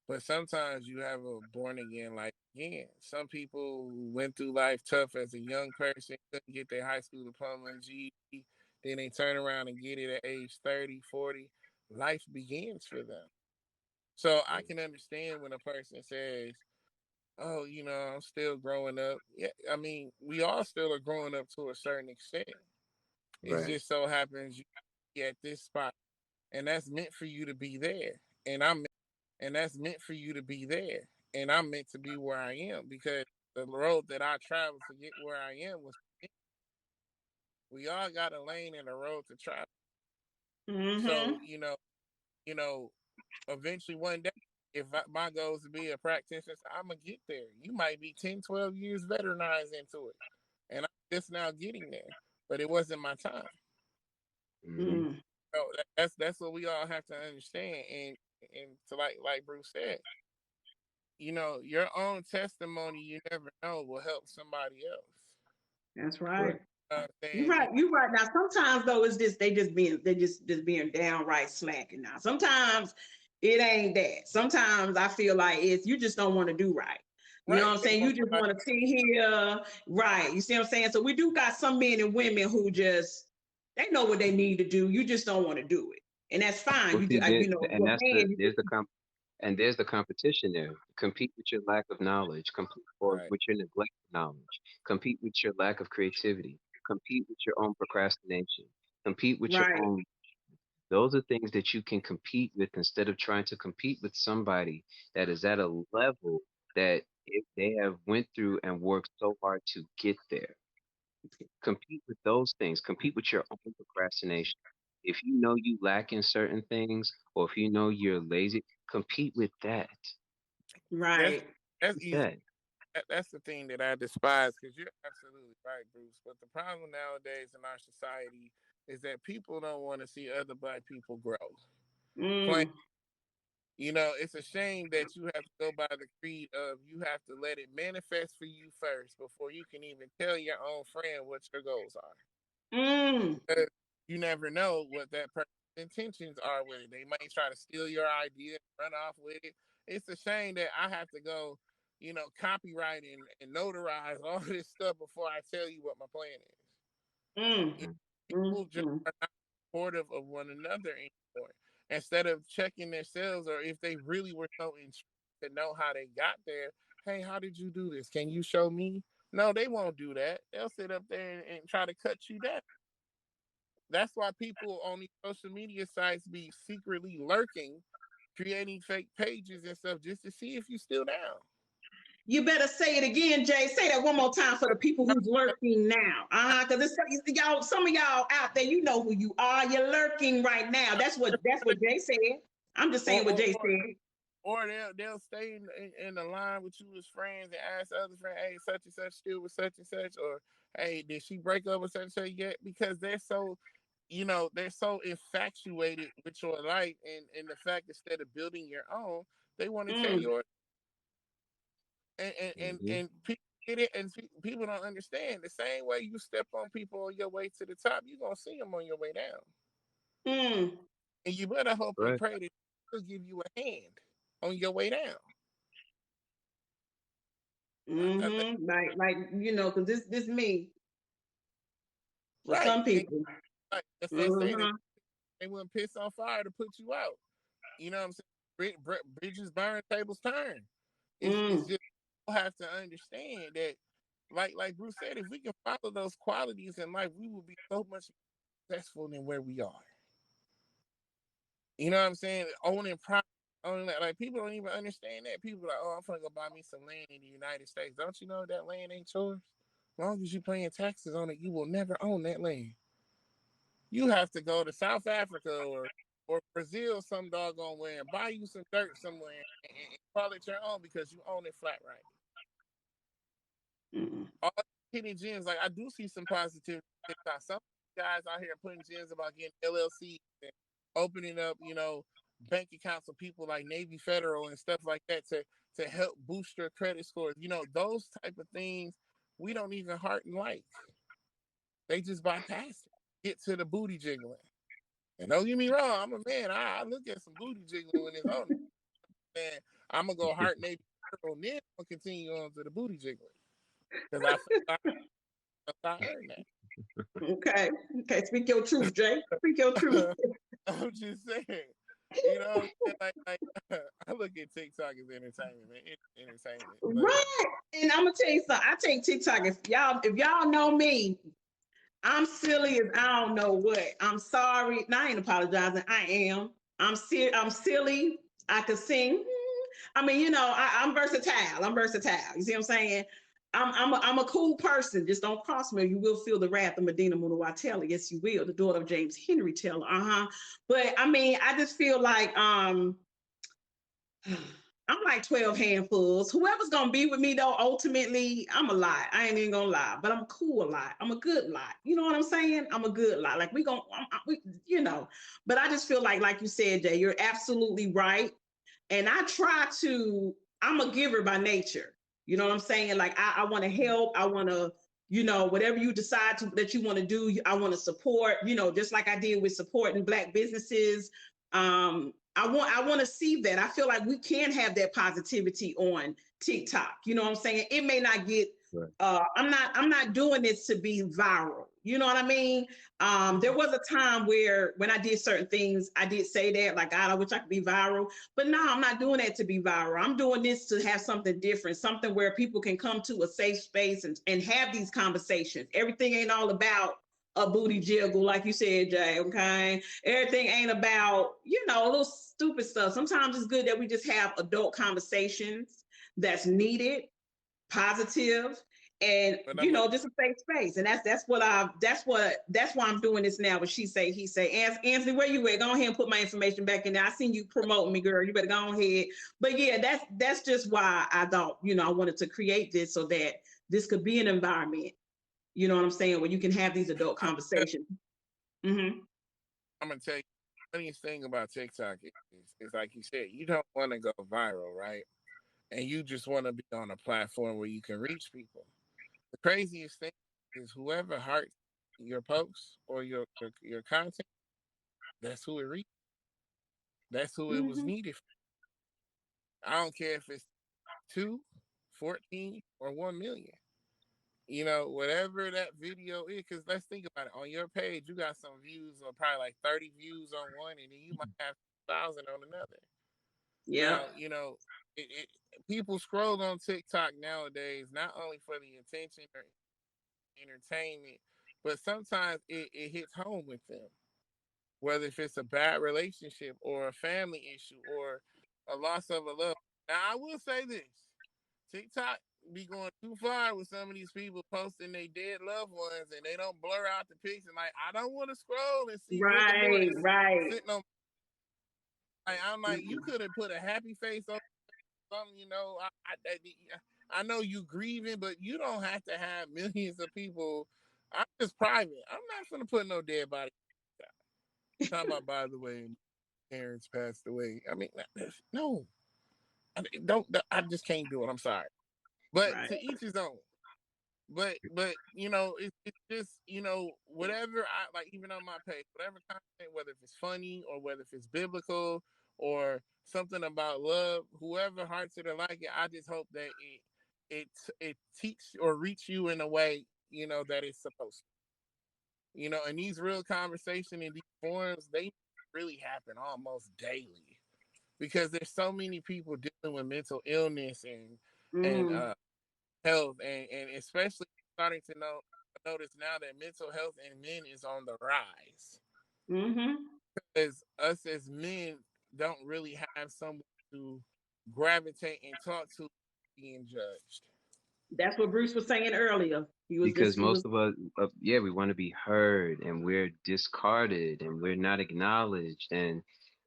But sometimes you have a born again life again. Some people went through life tough as a young person, couldn't get their high school diploma and GED. Then they turn around and get it at age 30, 40. Life begins for them. So I can understand when a person says, "Oh, I'm still growing up." Yeah, I mean, we all still are growing up to a certain extent. It right, just so happens you be at this spot, and that's meant for you to be there. And that's meant for you to be there. And I'm meant to be where I am because the road that I traveled to get where I am was. We all got a lane and a road to travel. So Mm-hmm. you know, eventually one day, if my goal is to be a practitioner, I'm gonna get there. You might be 10, 12 years veteranized into it, and I'm just now getting there. But it wasn't my time. hmm Mm. So that's what we all have to understand. And to like Bruce said, your own testimony, you never know, will help somebody else. That's right, right. You're saying? right. You're right. Now, sometimes though, it's just they just being downright slacking. Now, sometimes it ain't that. Sometimes I feel like it's you just don't want to do right. You know what Right. I'm They saying? You want just somebody- want to sit here, right? You see what I'm saying? So we do got some men and women who just they know what they need to do. You just don't want to do it, and that's fine. Well, You see, just, there, you know, and you're a that's man. there's the competition there. Compete with your lack of knowledge, compete or Right. with your neglect of knowledge, compete with your lack of creativity, compete with your own procrastination, compete with your Right. own. Those are things that you can compete with instead of trying to compete with somebody that is at a level that if they have went through and worked so hard to get there. Compete with those things. Compete with your own procrastination. If you know you lack in certain things, or if you know you're lazy, compete with that. That's Right. that's With easy. that. That's the thing that I despise because you're absolutely right, Bruce. But the problem nowadays in our society is that people don't want to see other black people grow. Plain, Mm, it's a shame that you have to go by the creed of you have to let it manifest for you first before you can even tell your own friend what your goals are. mm, You never know what that person's intentions are with it. They might try to steal your idea and run off with it. It's a shame that I have to go, copyright and notarize all this stuff before I tell you what my plan is. mm, Mhm. People just mm. are not supportive of one another anymore. Instead of checking themselves, or if they really were so intrigued to know how they got there, hey, how did you do this? Can you show me? No, they won't do that. They'll sit up there and try to cut you down. That's why people on these social media sites be secretly lurking, creating fake pages and stuff just to see if you still down. You better say it again, Jay. Say that one more time for the people who's lurking now. Because it's y'all, some of y'all out there, you know who you are. You're lurking right now. That's what Jay said. I'm just Or saying what or Jay or, said. or they'll stay in the line with you as friends and ask other friends, hey, such and such still with such and such, or hey, did she break up with such and such yet? Because they're so infatuated with your life and the fact instead of building your own, they want to tear Mm, yours. and and and, Mhm. and people get it, and people don't understand. The same way you step on people on your way to the top, you're gonna see them on your way down, mm, and you better hope and Correct. pray that he'll give you a hand on your way down. Like because this me for Right, some and people. like that's they say Mm-hmm. they wouldn't piss on fire to put you out. You know what I'm saying? Bridges burn, tables turn. It's Mm, just you have to understand that, like Bruce said, if we can follow those qualities in life, we will be so much successful than where we are. You know what I'm saying? Owning property, owning like people don't even understand that. People are like, oh, I'm gonna go buy me some land in the United States. Don't you know that land ain't yours? As long as you're paying taxes on it, you will never own that land. You have to go to South Africa or Brazil some doggone way and buy you some dirt somewhere and call it your own because you own it flat right. mm, All hidden gems, like I do see some positive TikTok. Some guys out here putting gems about getting LLC and opening up, bank accounts for people like Navy Federal and stuff like that to help boost your credit scores. Those type of things we don't even heart and like. They just bypass it. Get to the booty jiggling. And don't get me wrong, I'm a man. I look at some booty jiggling when it's on. Man, I'm gonna go heart Navy Federal and then I'm gonna continue on to the booty jiggling because I earned that. okay. Okay. Speak your truth, Jay. Speak your truth. I'm just saying, you know, like I look at TikTok as entertainment, man. It's entertainment, but Right. And I'm gonna tell you something. I take TikTok. If y'all know me, I'm silly as I don't know what. I'm sorry. No, I ain't apologizing. I am. I'm silly. I could sing. I mean, I'm versatile. I'm versatile. You see what I'm saying? I'm a cool person. Just don't cross me. You will feel the wrath of Medina Munawatela. Yes, you will. The daughter of James Henry Taylor. But I mean, I just feel like I'm like 12 handfuls. Whoever's gonna be with me though, ultimately, I'm a lot. I ain't even gonna lie, but I'm cool a lot. I'm a good lot. You know what I'm saying? I'm a good lot. Like but I just feel like you said, Jay, you're absolutely right. And I'm a giver by nature. You know what I'm saying? Like I want to help. I want to whatever you decide that you want to do, I want to support, just like I did with supporting Black businesses. I want to see that. I feel like we can have that positivity on TikTok. You know what I'm saying? It may not get Right. I'm not doing this to be viral. You know what I mean? There was a time where when I did certain things, I did say that, like, God, I wish I could be viral. But no, I'm not doing that to be viral. I'm doing this to have something different, something where people can come to a safe space and have these conversations. Everything ain't all about a booty jiggle, like you said, Jay, okay? Everything ain't about, a little stupid stuff. Sometimes it's good that we just have adult conversations that's needed, positive, and just a safe space. And that's why I'm doing this now. What she say, he say. Anthony, where you at? Go ahead and put my information back in there. I seen you promoting me, girl. You better go ahead. But yeah, that's just why I thought, I wanted to create this so that this could be an environment, you know what I'm saying, where you can have these adult conversations. Mm-hmm. I'm gonna tell you the funniest thing about TikTok is like you said, you don't want to go viral, right? And you just want to be on a platform where you can reach people. The craziest thing is whoever hearts your posts or your content, that's who it reaches. That's who it was needed for. I don't care if it's 2, 14, or 1 million. Whatever that video is, because let's think about it. On your page, you got some views, or probably like 30 views on one, and then you might have 1,000 on another. Yeah. Now, people scroll on TikTok nowadays not only for the attention or entertainment, but sometimes it hits home with them. Whether if it's a bad relationship or a family issue or a loss of a love. Now, I will say this: TikTok be going too far with some of these people posting their dead loved ones, and they don't blur out the picture. Like, I don't want to scroll and see right sitting on. I'm like, you could have put a happy face on something. I know you grieving, but you don't have to have millions of people. I'm just private. I'm not gonna put no dead body. Talking about, by the way, parents passed away. I mean, no, I just can't do it. I'm sorry, but right. to each his own. But it's just whatever I like, even on my page, whatever content, whether if it's funny or whether if it's biblical or something about love, whoever hearts it or like it, I just hope that it teach or reach you in a way that it's supposed to. And these real conversations in these forums, they really happen almost daily because there's so many people dealing with mental illness and health, and especially starting to notice now that mental health in men is on the rise. Because us as men don't really have someone to gravitate and talk to being judged. That's what Bruce was saying earlier. Because most of us, we want to be heard, and we're discarded, and we're not acknowledged, and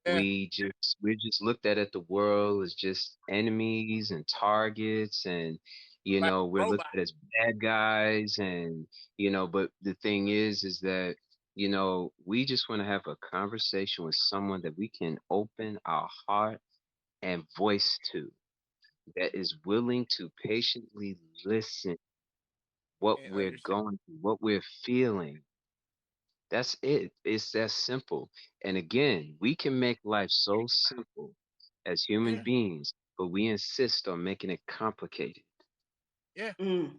Yeah. we're just looked at the world as just enemies and targets, and Like we're looked at as bad guys, and but the thing is that we just want to have a conversation with someone that we can open our heart and voice to, that is willing to patiently listen what and we're understand. going through, what we're feeling. That's it. It's that simple. And again, we can make life so simple as human Yeah. beings, but we insist on making it complicated. Yeah. And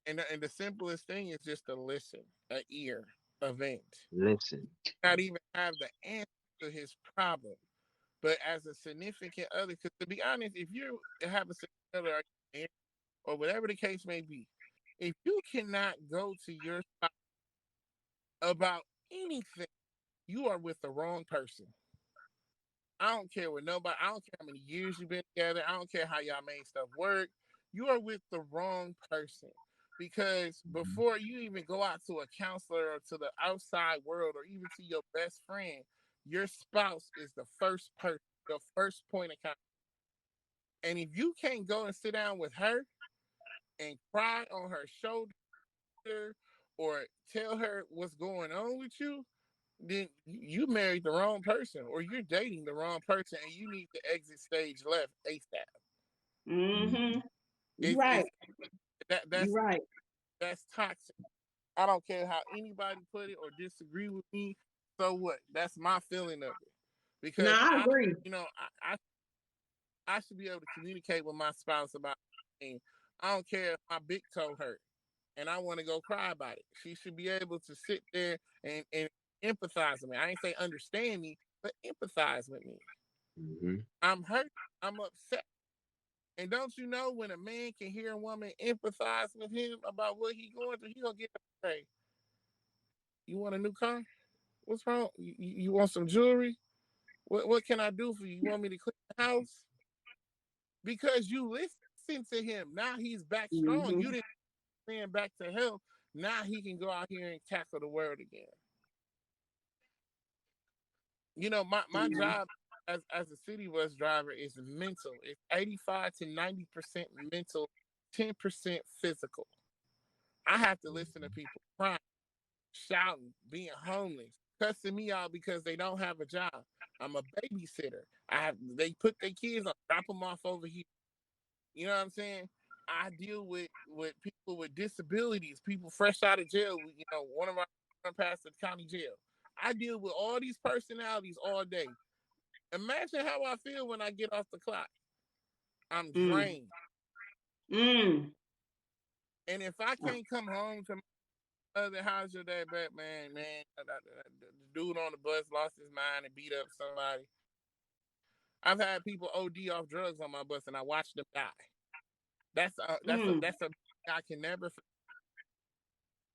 the simplest thing is just to listen, an ear, a vent. Listen. Not even have the answer to his problem, but as a significant other. Because to be honest, if you have a significant other or whatever the case may be, if you cannot go to your spouse about anything, you are with the wrong person. I don't care what nobody. I don't care how many years you've been together. I don't care how y'all made stuff work. You are with the wrong person. Because before you even go out to a counselor or to the outside world or even to your best friend, your spouse is the first person, the first point of contact. And if you can't go and sit down with her and cry on her shoulder or tell her what's going on with you, then you married the wrong person or you're dating the wrong person and you need to exit stage left ASAP. You're right. That's You're right. That's toxic. I don't care how anybody put it or disagree with me. So what? That's my feeling of it. No, Because I agree. I should be able to communicate with my spouse about things. I don't care if my big toe hurt and I want to go cry about it. She should be able to sit there and empathize with me. I ain't say understand me, but empathize with me. Mm-hmm. I'm hurt. I'm upset. And don't you know when a man can hear a woman empathize with him about what he's going through, he gonna get up and say, "You want a new car? What's wrong? You want some jewelry? What can I do for you? You want me to clean the house?" Because you listen to him. Now he's back strong. Mm-hmm. You didn't stand back to health. Now he can go out here and tackle the world again. You know, my job as a city bus driver is mental. It's 85 to 90% mental, 10% physical. I have to listen to people crying, shouting, being homeless, cussing me out because they don't have a job. I'm a babysitter. They put their kids on, drop them off over here. You know what I'm saying? I deal with people with disabilities, people fresh out of jail. You know, one of our passed the county jail. I deal with all these personalities all day. Imagine how I feel when I get off the clock. I'm drained. Mm. And if I can't come home to my other how's your day back, man, the dude on the bus lost his mind and beat up somebody. I've had people OD off drugs on my bus and I watched them die. That's a I can never.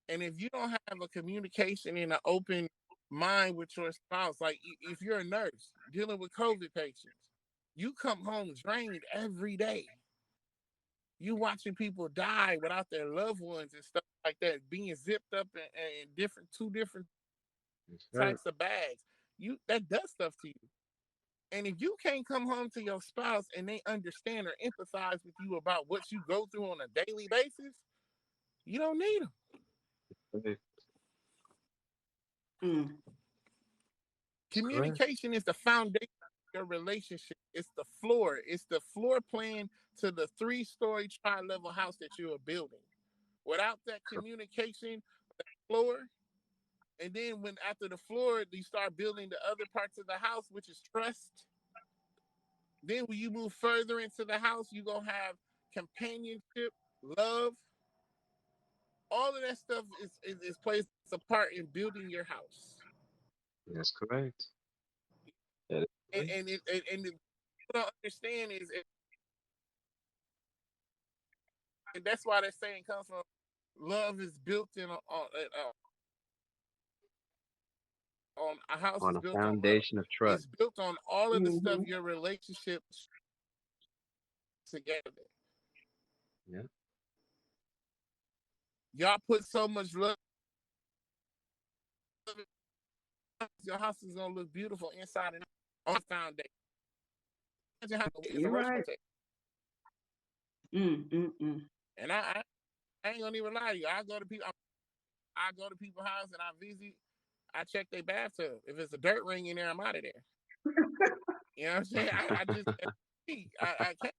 And if you don't have a communication and an open mind with your spouse, like if you're a nurse dealing with COVID patients, you come home drained every day. You watching people die without their loved ones and stuff like that, being zipped up in two different types of bags. That does stuff to you. And if you can't come home to your spouse and they understand or empathize with you about what you go through on a daily basis, you don't need them. Okay. Mm. Communication is the foundation of your relationship. It's the floor. It's the floor plan to the 3-story tri-level house that you are building. Without that communication, the floor, and then when after the floor, you start building the other parts of the house, which is trust. Then when you move further into the house, you're going to have companionship, love. All of that stuff is plays a part in building your house. That's correct. And what I understand is, and that's why that saying comes from, love is built on a house On is a built on love. foundation of trust. It's built on all of the stuff your relationships together. Yeah. Y'all put so much love. Your house is gonna look beautiful inside and out on foundation. Imagine how You're right. And I ain't gonna even lie to you. I go to people's house and I visit. I check their bathtub. If it's a dirt ring in there, I'm out of there. You know what I'm saying? I just I can't.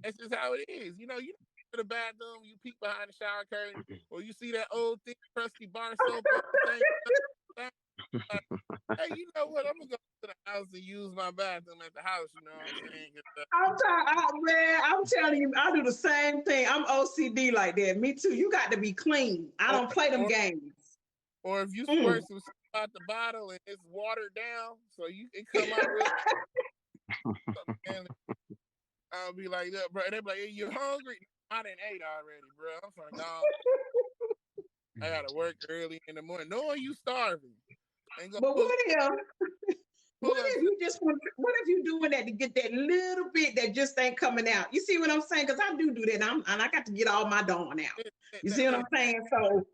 That's just how it is. You know, you go to the bathroom, you peek behind the shower curtain, or you see that old thick crusty bar soap thing. Like, hey, you know what? I'm gonna go to the house and use my bathroom at the house. You know what I'm saying? I'm telling you, I do the same thing. I'm OCD like that. Me too. You got to be clean. I don't play them games. Or if you squirt some stuff out the bottle and it's watered down, so it come out real. I'll be like, look, bro. They be like, hey, you hungry? I done ate already, bro. I'm from gone. I gotta work early in the morning. Knowing you starving. But what if you doing that to get that little bit that just ain't coming out? You see what I'm saying? Because I do that, and I got to get all my dawn out. You see what I'm saying? So,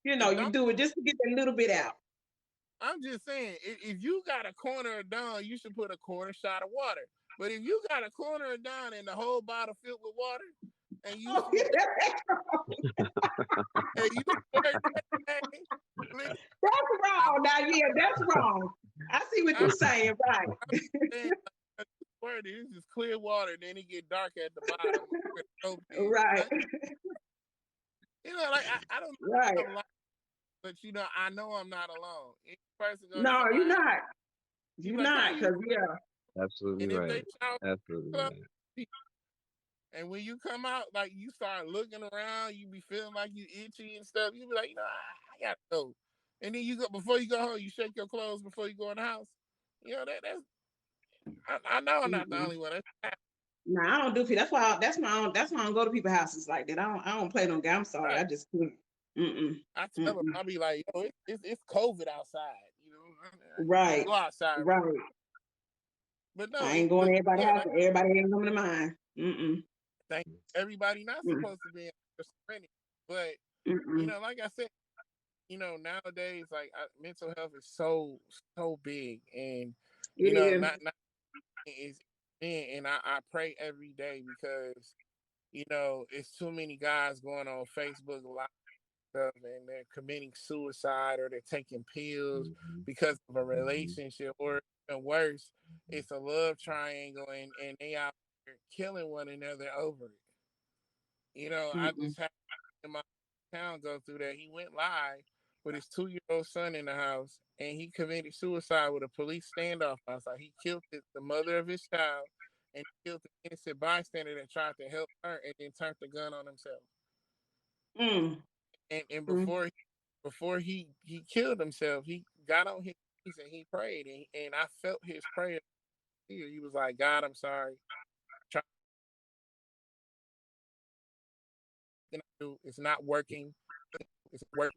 you know, you do it just to get that little bit out. I'm just saying, if you got a corner of dawn, you should put a quarter shot of water. But if you got a corner of dawn and the whole bottle filled with water, and you that's wrong. Now, yeah, that's wrong. I see what you're saying, right? This is clear water, then it get dark at the bottom. Right. You know, like I don't Right. have a lot, but I know I'm not alone. Any person go to No, you're somebody, not. you be You're like, not, "How you?" because yeah. Absolutely And if they right. shout, Absolutely club, right. and when you come out, like you start looking around, you be feeling like you itchy and stuff. You be like, I gotta go. And then you go before you go home, you shake your clothes before you go in the house. That's I know I'm not the Mm-mm. only one. That's Nah, I don't do people. That's why I don't go to people's houses like that. I don't play no game. I'm sorry. right. I just can't. Mm-mm. I tell them, Mm-mm. I be like, yo, it's COVID outside. You can't Right. go outside. Right. But no, I ain't going to everybody's yeah, house and everybody ain't coming to mine. Mm-mm. thank everybody not Mm-mm. supposed to be in their serenity. But Mm-mm. like I said, nowadays, like mental health is so big, and It is. not is and I pray every day because it's too many guys going on Facebook Live stuff and they're committing suicide or they're taking pills Mm-hmm. because of a Mm-hmm. relationship, or even worse, it's a love triangle and they out there killing one another over it. I Mm-mm. just had in my town go through that. He went live with his 2-year-old son in the house and he committed suicide with a police standoff outside. He killed the mother of his child and killed the innocent bystander that tried to help her and then turned the gun on himself. Mm. And Mm. before he killed himself, he got on his knees and he prayed and I felt his prayer. He was like, God, I'm sorry. Trying to do it's not working. It's work.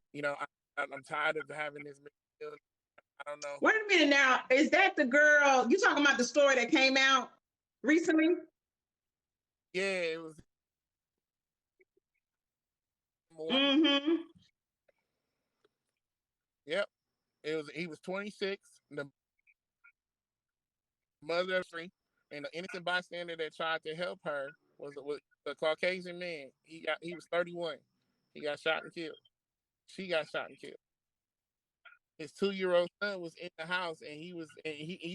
I'm tired of having this. I don't know. Wait a minute now. Is that the girl you talking about, the story that came out recently? Yeah, it was one. Mm-hmm. Yep, it was. He was 26. The mother of three, and the innocent bystander that tried to help her was a Caucasian man. He was 31. He got shot and killed. She got shot and killed. His 2-year-old son was in the house, and you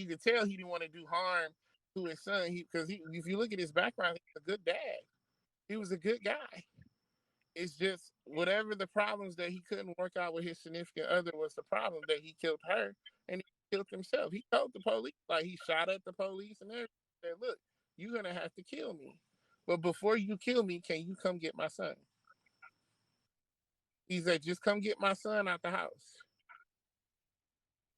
could tell he didn't want to do harm to his son. Because if you look at his background, he's a good dad. He was a good guy. It's just whatever the problems that he couldn't work out with his significant other was the problem that he killed her and he killed himself. He told the police, like he shot at the police and everything. Said, look, you're gonna have to kill me, but before you kill me, can you come get my son? He said, just come get my son out the house.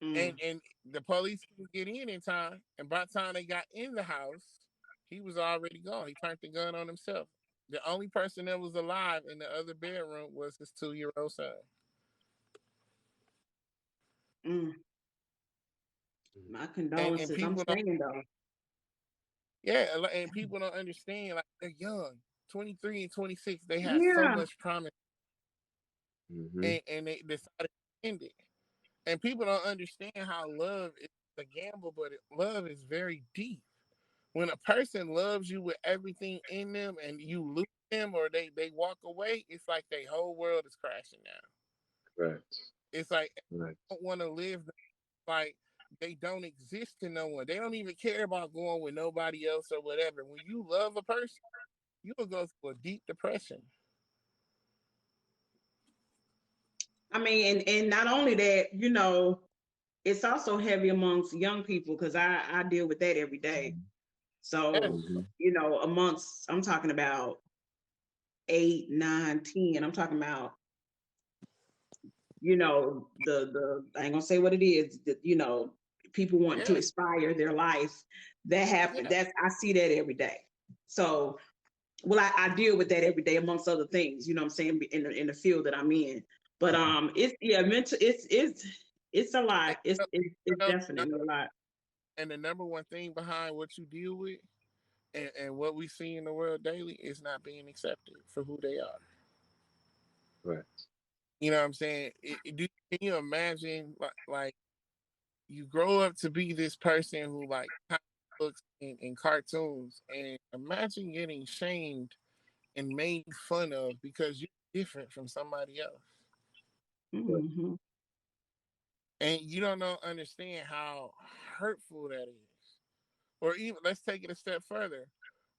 Mm. And the police didn't get in time, and by the time they got in the house, he was already gone. He turned the gun on himself. The only person that was alive in the other bedroom was his 2-year-old son. Mm. My And condolences. I'm people don't, saying though. yeah, and people don't understand. Like they're young, 23 and 26. They have so Yeah. much promise, Mm-hmm. and they decided to end it. And people don't understand how love is a gamble, but love is very deep. When a person loves you with everything in them, and you lose them or they walk away, it's like their whole world is crashing down. Correct. It's like Right. they don't want to live like they don't exist to no one. They don't even care about going with nobody else or whatever. When you love a person, you will go through a deep depression. I mean, and not only that, it's also heavy amongst young people because I deal with that every day. Yes. So, Mm-hmm. amongst, I'm talking about 8, 9, 10. I'm talking about, the I ain't gonna say what it is, people wanting to Yeah. expire their life. That happen. Yeah. I see that every day. So, well, I deal with that every day amongst other things, you know what I'm saying, in the field that I'm in. But it's mental, it's a And, lot. It's you know, definitely a lot. and the number one thing behind what you deal with and what we see in the world daily is not being accepted for who they are. Right. You know what I'm saying? Can you imagine like you grow up to be this person who like books and cartoons, and imagine getting shamed and made fun of because you're different from somebody else, Right. Hmm. and you don't understand how hurtful that is. Or even let's take it a step further.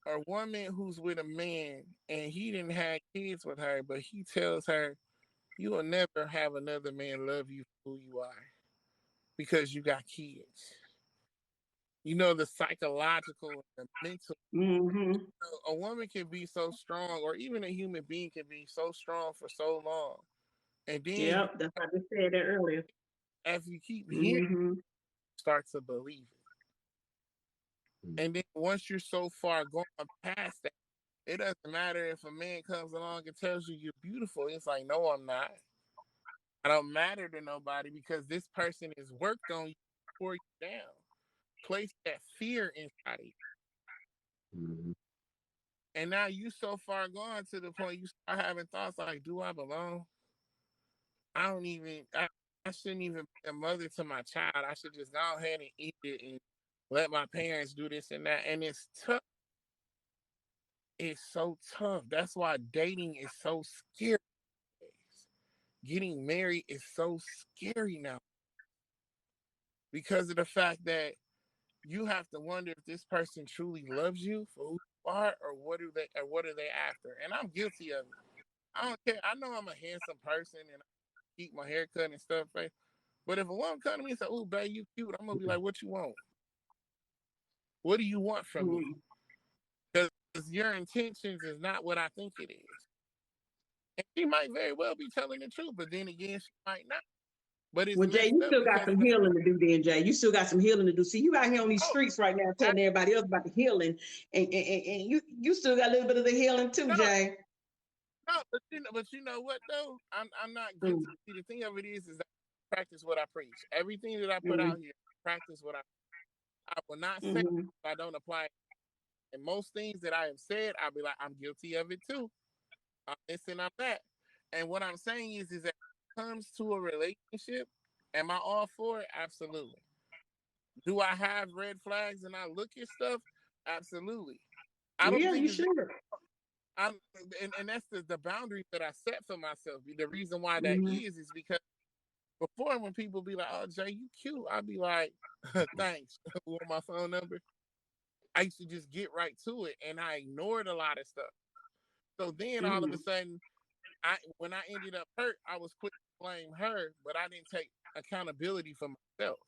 a woman who's with a man and he didn't have kids with her, but he tells her, you will never have another man love you for who you are because you got kids. You know, the psychological and the mental. Mm-hmm. A woman can be so strong, or even a human being can be so strong for so long. And then Yep, that's what I just said that earlier. as you keep hearing, Mm-hmm. you start to believe it. And then once you're so far gone past that, it doesn't matter if a man comes along and tells you you're beautiful. It's like, no, I'm not. I don't matter to nobody because this person has worked on you, tore you down, placed that fear inside of you. Mm-hmm. And now you so far gone to the point you start having thoughts like, do I belong? I don't even, I shouldn't even be a mother to my child. I should just go ahead and eat it and let my parents do this and that. And it's tough. It's so tough. That's why dating is so scary. Getting married is so scary now because of the fact that you have to wonder if this person truly loves you for who you are, or what are they after? And I'm guilty of it. I don't care. I know I'm a handsome person and I keep my hair cut and stuff, right? But if a woman come to me and say, "Oh, babe, you cute," I'm gonna be like, "What you want? What do you want from me?" Mm-hmm. Because your intentions is not what I think it is. And she might very well be telling the truth, but then again, she might not. But it's Well, Jay, messed you up still got because some healing to do then, Jay. You still got some healing to do. See, you out here on these oh, streets right now I, telling everybody else about the healing, and you still got a little bit of the healing too, no, Jay. no, but you know what though? I'm not Mm-hmm. guilty. See, the thing of it is that I practice what I preach. Everything that I put out here, practice what I will not say if Mm-hmm. I don't apply it. And most things that I have said, I'll be like, I'm guilty of it too. I'm this and I'm that. And what I'm saying is that when it comes to a relationship, am I all for it? Absolutely. Do I have red flags and I look at stuff? Absolutely. I don't Yeah, think you it's should. I'm and that's the boundary that I set for myself. The reason why that Mm-hmm. is because before when people be like, "Oh, Jay, you cute," I'd be like, "Thanks." Want my phone number? I used to just get right to it, and I ignored a lot of stuff. So then all of a Mm-hmm. sudden, when I ended up hurt, I was quick to blame her, but I didn't take accountability for myself.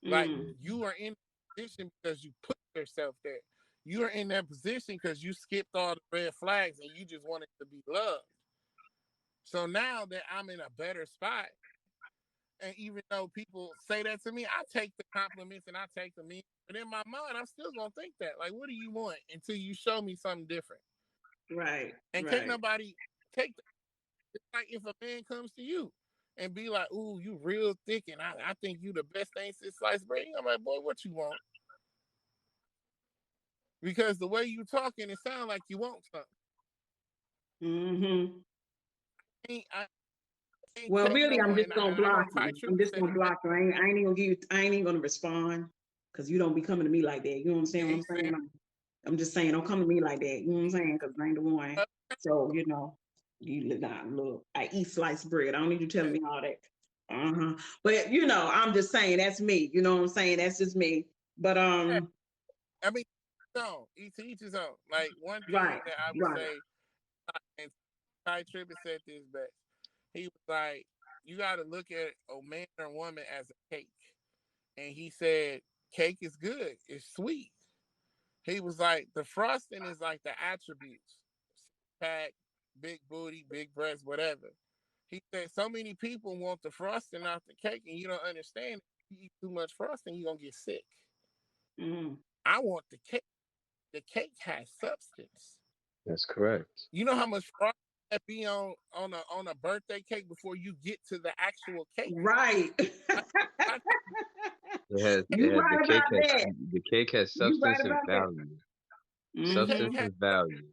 Like Mm-hmm. you are in a position because you put yourself there. You are in that position because you skipped all the red flags and you just wanted to be loved. So now that I'm in a better spot, and even though people say that to me, I take the compliments and I take them in. But in my mind, I'm still gonna think that. Like, what do you want until you show me something different? Right, And can't right. nobody take that. It's like if a man comes to you and be like, "Ooh, you real thick, and I think you the best thing since sliced bread." I'm like, "Boy, what you want?" Because the way you talking, it sounds like you want something. Mm-hmm. I ain't Well, take really, no I'm more. just And gonna I block know Ty you. I'm Tribbett just said gonna it best. block you. I ain't even give you. I ain't even gonna respond because you don't be coming to me like that. You know what I'm saying? Yeah, What he I'm saying? said. I'm just saying, don't come to me like that. You know what I'm saying? Because I ain't the one. So you look, look. I eat sliced bread. I don't need you telling me all that. But I'm just saying that's me. You know what I'm saying? That's just me. But I mean, so each his own. Like one right, thing that I would right. say, and Ty Tribbett said this best. He was like, "You got to look at a man or woman as a cake," and he said, "Cake is good. It's sweet." He was like, "The frosting is like the attributes, pack, big booty, big breasts, whatever." He said, "So many people want the frosting off the cake, and you don't understand. If you eat too much frosting, you're gonna get sick. Mm. I want the cake. The cake has substance. That's correct. You know how much frosting that be on a birthday cake before you get to the actual cake. Right. I, I, You right about that. The cake has You right substance and about that. value. the cake Substance Mm-hmm. has and value.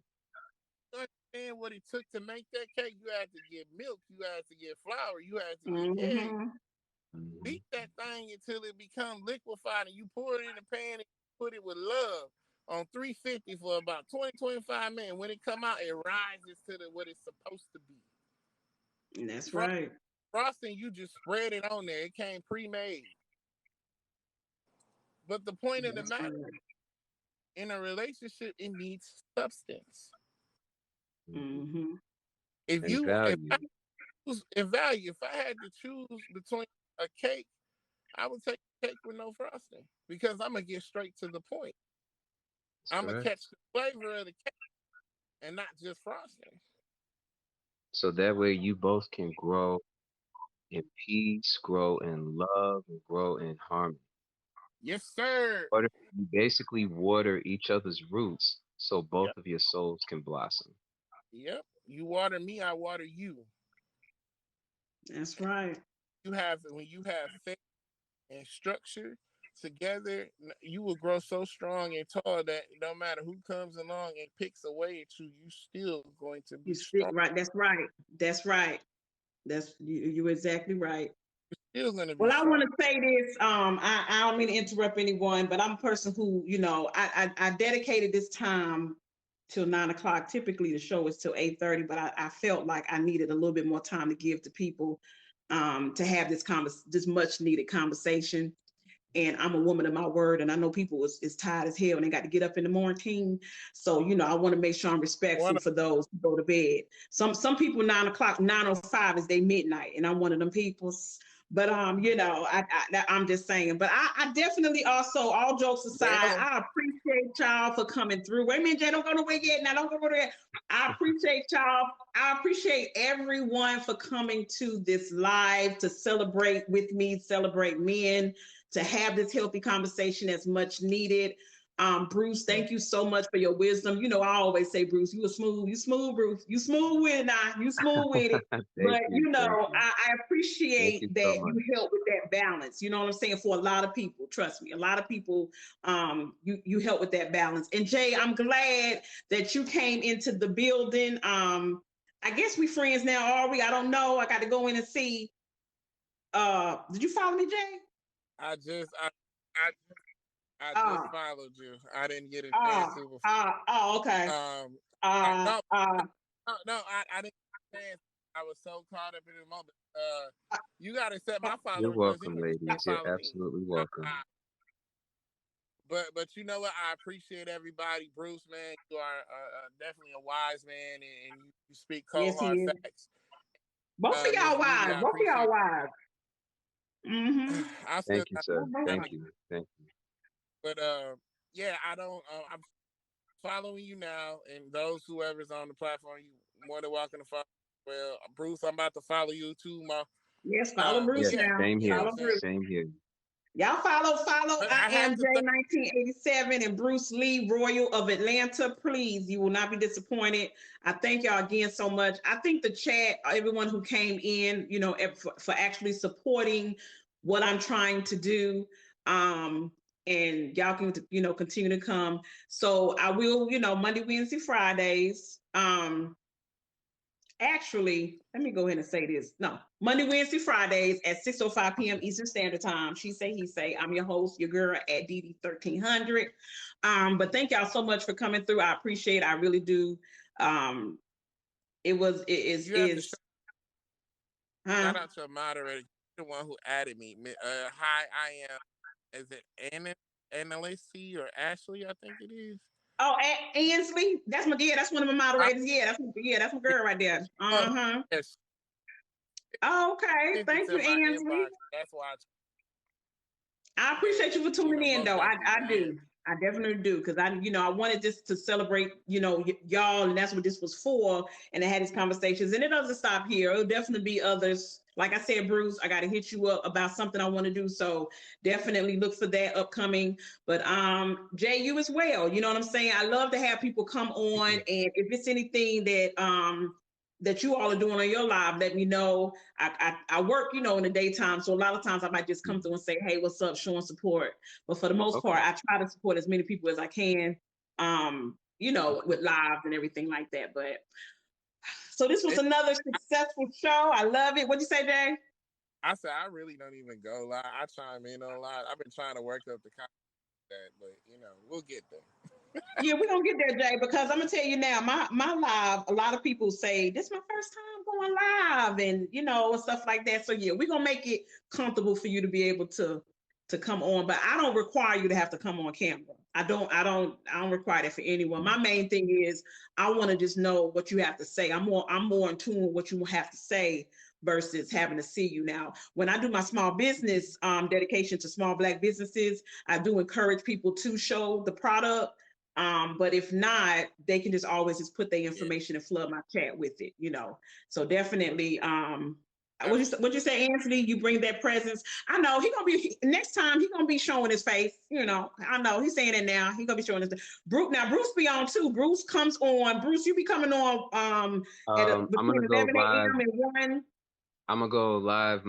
understand what it took to make that cake. You had to get milk, you had to get flour, you had to get eggs. Mm-hmm. Mhm. Beat that thing until it become liquefied, and you pour it in the pan and put it with love on 350 for about 20-25 minutes. When it come out, it rises to what it's supposed to be. That's right. Frosting, you just spread it on there. It came pre-made. But the point of the That's matter, right. in a relationship, it needs substance. Mm-hmm. If And you value. if value, if I had to choose between a cake, I would take a cake with no frosting because I'm gonna get straight to the point. That's I'm gonna correct. catch the flavor of the cake and not just frosting. So that way you both can grow in peace, grow in love, and grow in harmony. Yes, sir. You basically water each other's roots so both Yep. of your souls can blossom. Yep. You water me, I water you. That's right. You have when you have faith and structure together, you will grow so strong and tall that no matter who comes along and picks away at you, you still going to be You stick strong. right. That's right. That's right. That's you're exactly right. Still going to be Well, I strong. want to say this. I don't mean to interrupt anyone, but I'm a person who, I dedicated this time till 9 o'clock. Typically, the show is till 8:30, but I felt like I needed a little bit more time to give to people, to have this much needed conversation. And I'm a woman of my word, and I know people is tired as hell and they got to get up in the morning. So, I want to make sure I'm respectful One, for those who go to bed. Some people 9 o'clock, 9:05 is they midnight, and I'm one of them people. But I'm just saying. But I definitely also, all jokes aside, well, I appreciate y'all for coming through. Wait a minute, Jay, don't go nowhere yet. Now don't go nowhere. I appreciate y'all. I appreciate everyone for coming to this live to celebrate with me, celebrate men, to have this healthy conversation as much needed. Bruce, thank you so much for your wisdom. I always say, Bruce, you smooth, Bruce. You smooth with it now. You smooth with it. Thank But you. Thank you. I Thank you appreciate so that much. you help with that balance. You know what I'm saying? For a lot of people, trust me, a lot of people, you help with that balance. And Jay, I'm glad that you came into the building. I guess we friends now, are we? I don't know. I got to go in and see. Did you follow me, Jay? I just, I, I just Uh, followed you. I didn't get a chance uh, to before. okay. Um, Uh, no, uh, no, I didn't get a chance. I was so caught up in the moment. You got to accept my You're follow request welcome, anyway. You got to ladies. You're follow me. absolutely welcome. But you know what? I appreciate everybody, Bruce. Man, you are definitely a wise man, and you speak cold yes, he hard is. facts. Both of Miss y'all Beauty, wise. I Both of y'all appreciate. wise. Mm-hmm. I still Thank you, got, sir. Thank you. Thank you. but yeah, I don't. I'm following you now, and those whoever's on the platform, you more than welcome to follow. Well, Bruce, I'm about to follow you too, ma. Yes, follow But Bruce Yes, yeah, now. same you know what here. I'm Follow saying. Bruce. Same here. Y'all follow But I I have am to J say, 1987 and Bruce Lee, Royal of Atlanta. Please, you will not be disappointed. I thank y'all again so much. I think the chat, everyone who came in, for actually supporting what I'm trying to do. And y'all can, continue to come. So I will, Monday, Wednesday, Fridays. Actually, let me go ahead and say this. No, Monday, Wednesday, Fridays at 6:05 p.m. Eastern Standard Time. She say, he say. I'm your host, your girl at DD 1300. But thank y'all so much for coming through. I appreciate it. I really do. you have to shout Huh? out to a moderator, the one who added me. Hi, I am. Is it Annalise or Ashley? I think it is. Oh, Ansley. That's one of my I, moderators. That's my girl right there. Uh-huh. yes, Oh, okay. sent it Thank to you, my Ansley. inbox. That's why. I Yeah, appreciate you for tuning in, most though. I, definitely. I But yeah, do. I definitely do. Because I wanted this to celebrate, y'all, and that's what this was for. And I had these conversations. And it doesn't stop here. It'll definitely be others. Like I said, Bruce, I got to hit you up about something I want to do. So definitely look for that upcoming. But Jay, you as well. You know what I'm saying? I love to have people come on. And if it's anything that you all are doing on your live, let me know. I work, in the daytime. So a lot of times I might just come through and say, hey, what's up, showing support. But for the most Okay. part, I try to support as many people as I can, with lives and everything like that. But so this was another successful show. I love it. What'd you say, Jay? I said I really don't even go live. I chime in on live. I've been trying to work up the content, but we'll get there. Yeah, we're gonna get there, Jay, because I'm gonna tell you now, my live, a lot of people say this is my first time going live and and stuff like that. So yeah, we're gonna make it comfortable for you to be able to to come on, but I don't require you to have to come on camera. I don't require that for anyone. My main thing is I want to just know what you have to say. I'm more in tune with what you have to say versus having to see you. Now, when I do my small business dedication to small Black businesses, I do encourage people to show the product. But if not, they can just always just put their information and flood my chat with it, you know. So definitely, what you say, Anthony? You bring that presence. I know he gonna be next time. He gonna be showing his face. You know, I know he's saying it now. He gonna be showing his. Bruce be on too. Bruce comes on. Bruce, you be coming on I'm between gonna go 11 live. a.m. and 1. I'm gonna go live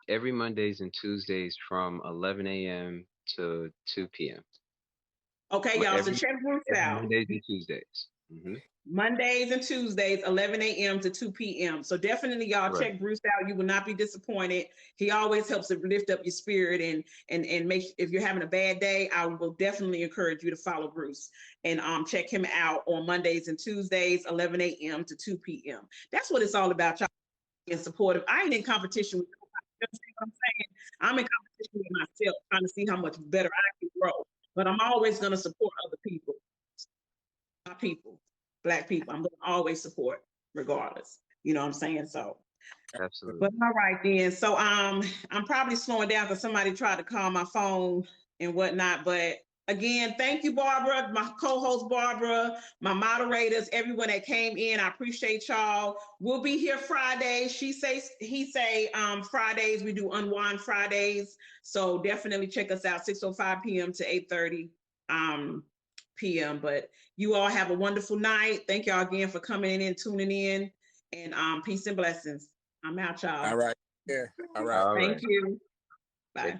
every Mondays and Tuesdays from 11 a.m. to 2 p.m. Okay, y'all. So check Bruce out. Mondays and Tuesdays. Mm-hmm. Mondays and Tuesdays, 11 a.m. to 2 p.m. So definitely, y'all check Bruce out. You will not be disappointed. He always helps to lift up your spirit and make. If you're having a bad day, I will definitely encourage you to follow Bruce and check him out on Mondays and Tuesdays, 11 a.m. to 2 p.m. That's what it's all about, y'all. Being supportive. I ain't in competition with nobody. You understand what I'm saying? I'm in competition with myself, trying to see how much better I can grow. But I'm always going to support other people. My people. Black people, I'm going to always support regardless. You know what I'm saying? So, absolutely. But all right then. So I'm probably slowing down because somebody tried to call my phone and whatnot. But again, thank you, Barbara, my co-host Barbara, my moderators, everyone that came in. I appreciate y'all. We'll be here Friday. He say Fridays, we do Unwind Fridays. So definitely check us out, 6:05 p.m. to 8:30 p.m. But you all have a wonderful night. Thank y'all again for coming in, tuning in, and peace and blessings. I'm out, y'all. All right. Yeah. All right. Thank you. Bye.